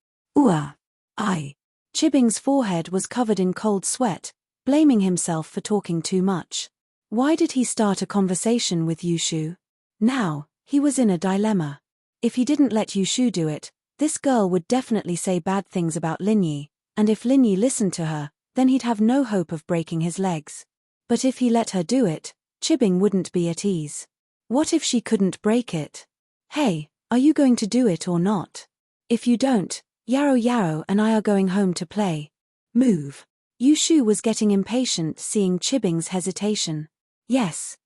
Qibing's forehead was covered in cold sweat, blaming himself for talking too much. Why did he start a conversation with Yushu? Now, he was in a dilemma. If he didn't let Yushu do it, this girl would definitely say bad things about Lin Yi, and if Lin Yi listened to her, then he'd have no hope of breaking his legs. But if he let her do it, Qibing wouldn't be at ease. What if she couldn't break it? Hey, are you going to do it or not? If you don't, Yarrow and I are going home to play. Move. Yushu was getting impatient seeing Qibing's hesitation. Yes.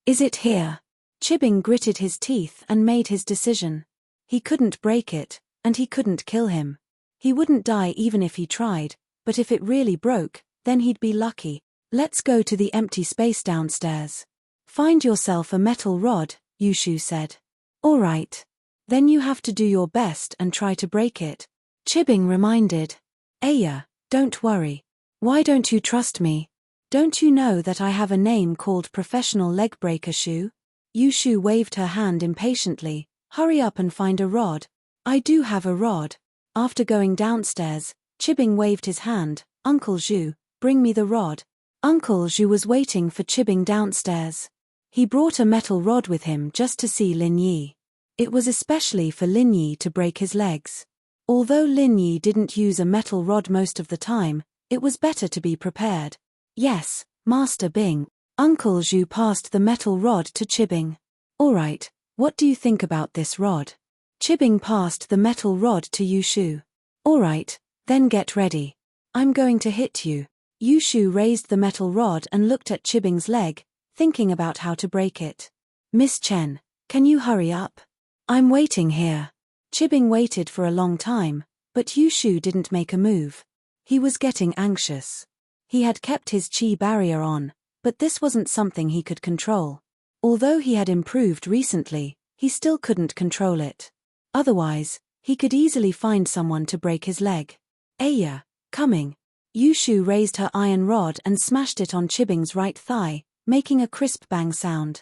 Is it here? Qibing gritted his teeth and made his decision. He couldn't break it, and he couldn't kill him. He wouldn't die even if he tried, but if it really broke, then he'd be lucky. Let's go to the empty space downstairs. Find yourself a metal rod, Yushu said. All right. Then you have to do your best and try to break it. Qibing reminded. Aya, don't worry. Why don't you trust me? Don't you know that I have a name called Professional Leg Breaker Shu? Yushu waved her hand impatiently. Hurry up and find a rod. I do have a rod. After going downstairs, Qibing waved his hand. Uncle Zhu, bring me the rod. Uncle Zhu was waiting for Qibing downstairs. He brought a metal rod with him just to see Lin Yi. It was especially for Lin Yi to break his legs. Although Lin Yi didn't use a metal rod most of the time, it was better to be prepared. Yes, Master Bing. Uncle Zhu passed the metal rod to Qibing. Alright, what do you think about this rod? Qibing passed the metal rod to Yushu. Alright, then get ready. I'm going to hit you. Yushu raised the metal rod and looked at Qibing's leg, thinking about how to break it. Miss Chen, can you hurry up? I'm waiting here. Qibing waited for a long time, but Yushu didn't make a move. He was getting anxious. He had kept his chi barrier on, but this wasn't something he could control. Although he had improved recently, he still couldn't control it. Otherwise, he could easily find someone to break his leg. Aya, coming. Yushu raised her iron rod and smashed it on Qibing's right thigh, making a crisp bang sound.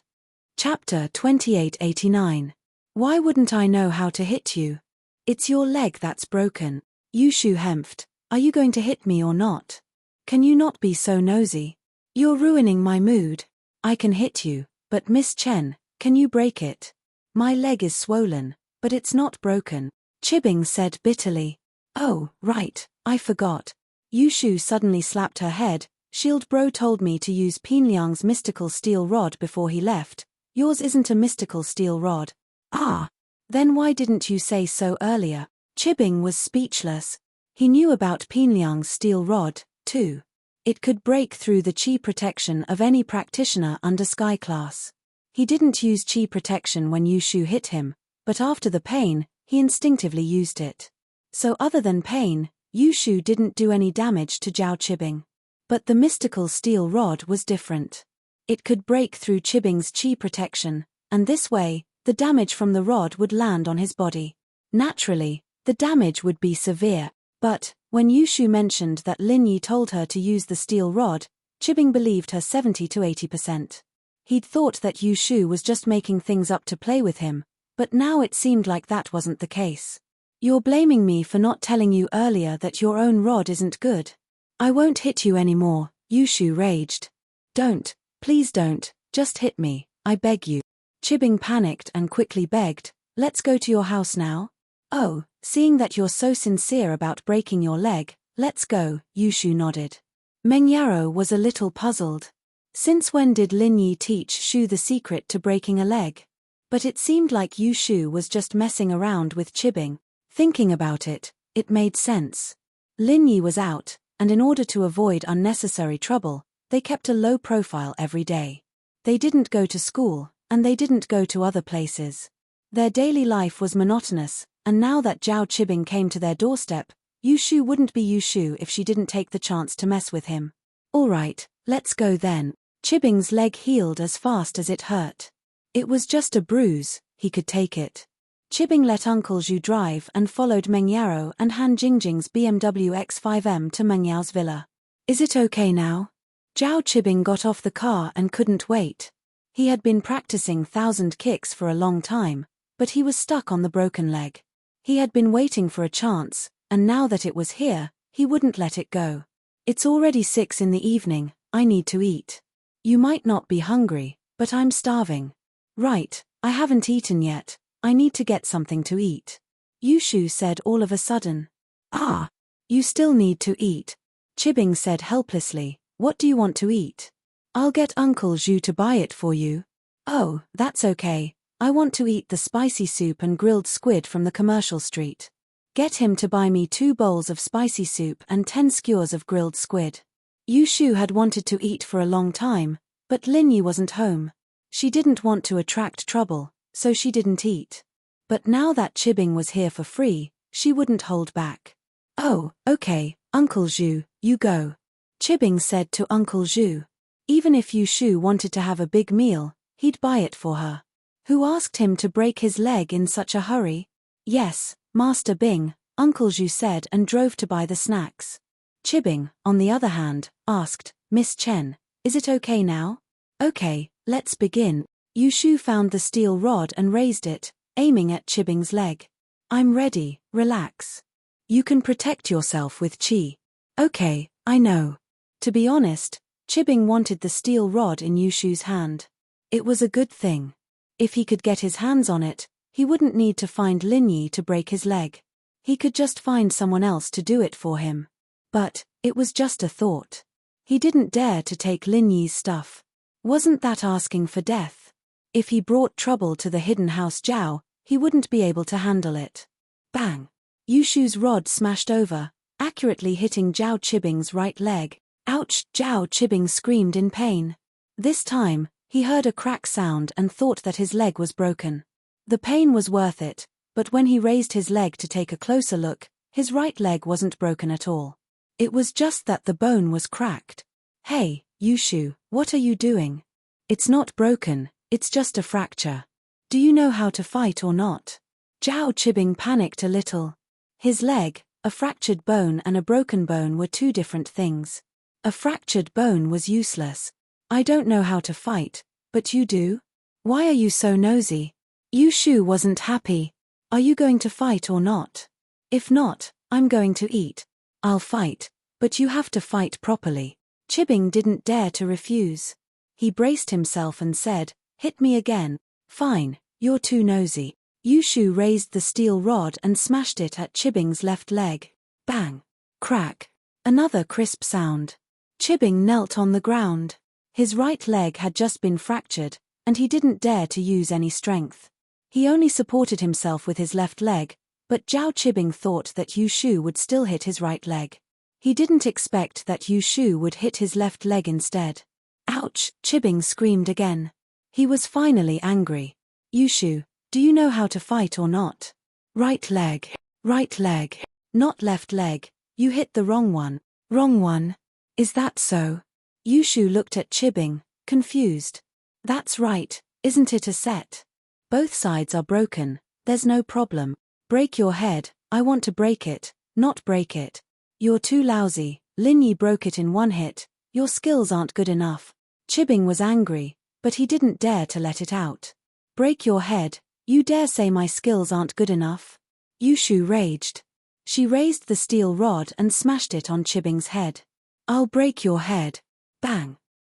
Chapter 2889. Why wouldn't I know how to hit you? It's your leg that's broken. Yushu hemphed. Are you going to hit me or not? Can you not be so nosy? You're ruining my mood. I can hit you, but Miss Chen, can you break it? My leg is swollen, but it's not broken. Qibing said bitterly. Oh, right, I forgot. Yushu suddenly slapped her head. Shield Bro told me to use Pinliang's mystical steel rod before he left. Yours isn't a mystical steel rod. Ah. Then why didn't you say so earlier? Qibing was speechless. He knew about Pinliang's steel rod, too. It could break through the chi protection of any practitioner under Sky Class. He didn't use chi protection when Yushu hit him, but after the pain, he instinctively used it. So other than pain, Yushu didn't do any damage to Zhao Qibing. But the mystical steel rod was different. It could break through Qibing's chi protection, and this way, the damage from the rod would land on his body. Naturally, the damage would be severe, but when Yushu mentioned that Lin Yi told her to use the steel rod, Qibing believed her 70 to 80%. He'd thought that Yushu was just making things up to play with him, But now it seemed like that wasn't the case. You're blaming me for not telling you earlier that your own rod isn't good. I won't hit you anymore, Yushu raged. Don't, please don't, just hit me, I beg you. Chibing panicked and quickly begged, let's go to your house now. Oh, seeing that you're so sincere about breaking your leg, let's go, Yushu nodded. Mengyaro was a little puzzled. Since when did Lin Yi teach Shu the secret to breaking a leg? But it seemed like Yushu was just messing around with Chibing. Thinking about it, it made sense. Lin Yi was out, and in order to avoid unnecessary trouble, they kept a low profile every day. They didn't go to school, and they didn't go to other places. Their daily life was monotonous, and now that Zhao Chibing came to their doorstep, Yushu wouldn't be Yushu if she didn't take the chance to mess with him. Alright, let's go then. Chibing's leg healed as fast as it hurt. It was just a bruise, he could take it. Chibing let Uncle Zhu drive and followed Mengyaro and Han Jingjing's BMW X5M to Mengyao's villa. Is it okay now? Zhao Chibing got off the car and couldn't wait. He had been practicing 1,000 kicks for a long time, but he was stuck on the broken leg. He had been waiting for a chance, and now that it was here, he wouldn't let it go. It's already 6 in the evening, I need to eat. You might not be hungry, but I'm starving. Right, I haven't eaten yet, I need to get something to eat. Yushu said all of a sudden. Ah, you still need to eat. Chibing said helplessly, what do you want to eat? I'll get Uncle Zhu to buy it for you. Oh, that's okay, I want to eat the spicy soup and grilled squid from the commercial street. Get him to buy me 2 bowls of spicy soup and 10 skewers of grilled squid. Yushu had wanted to eat for a long time, but Lin Yi wasn't home. She didn't want to attract trouble, so she didn't eat. But now that Chibing was here for free, she wouldn't hold back. Oh, okay, Uncle Zhu, you go. Chibing said to Uncle Zhu. Even if Yushu wanted to have a big meal, he'd buy it for her. Who asked him to break his leg in such a hurry? Yes, Master Bing, Uncle Zhu said and drove to buy the snacks. Chibing, on the other hand, asked, Miss Chen, is it okay now? Okay, let's begin. Yushu found the steel rod and raised it, aiming at Chibing's leg. I'm ready, relax. You can protect yourself with chi. Okay, I know. To be honest, Chibing wanted the steel rod in Yushu's hand. It was a good thing. If he could get his hands on it, he wouldn't need to find Lin Yi to break his leg. He could just find someone else to do it for him. But, it was just a thought. He didn't dare to take Lin Yi's stuff. Wasn't that asking for death? If he brought trouble to the hidden house Zhao, he wouldn't be able to handle it. Bang! Yushu's rod smashed over, accurately hitting Zhao Chibing's right leg. Ouch! Zhao Chibing screamed in pain. This time, he heard a crack sound and thought that his leg was broken. The pain was worth it, but when he raised his leg to take a closer look, his right leg wasn't broken at all. It was just that the bone was cracked. Hey, Yushu, what are you doing? It's not broken, it's just a fracture. Do you know how to fight or not? Zhao Chibing panicked a little. His leg, a fractured bone and a broken bone were 2 different things. A fractured bone was useless. I don't know how to fight, but you do? Why are you so nosy? Yushu wasn't happy. Are you going to fight or not? If not, I'm going to eat. I'll fight, but you have to fight properly. Chibing didn't dare to refuse. He braced himself and said, hit me again. Fine, you're too nosy. Yushu raised the steel rod and smashed it at Chibing's left leg. Bang! Crack! Another crisp sound. Chibing knelt on the ground. His right leg had just been fractured, and he didn't dare to use any strength. He only supported himself with his left leg, but Zhao Chibing thought that Yushu would still hit his right leg. He didn't expect that Yushu would hit his left leg instead. Ouch! Chibing screamed again. He was finally angry. Yushu, do you know how to fight or not? Right leg, not left leg, you hit the wrong one. Wrong one? Is that so? Yushu looked at Chibing, confused. That's right, isn't it a set? Both sides are broken, there's no problem. Break your head, I want to break it, not break it. You're too lousy, Lin Yi broke it in 1 hit, your skills aren't good enough. Chibing was angry, but he didn't dare to let it out. Break your head, You dare say my skills aren't good enough? Yushu raged. She raised the steel rod and smashed it on Chibing's head. I'll break your head. Bang.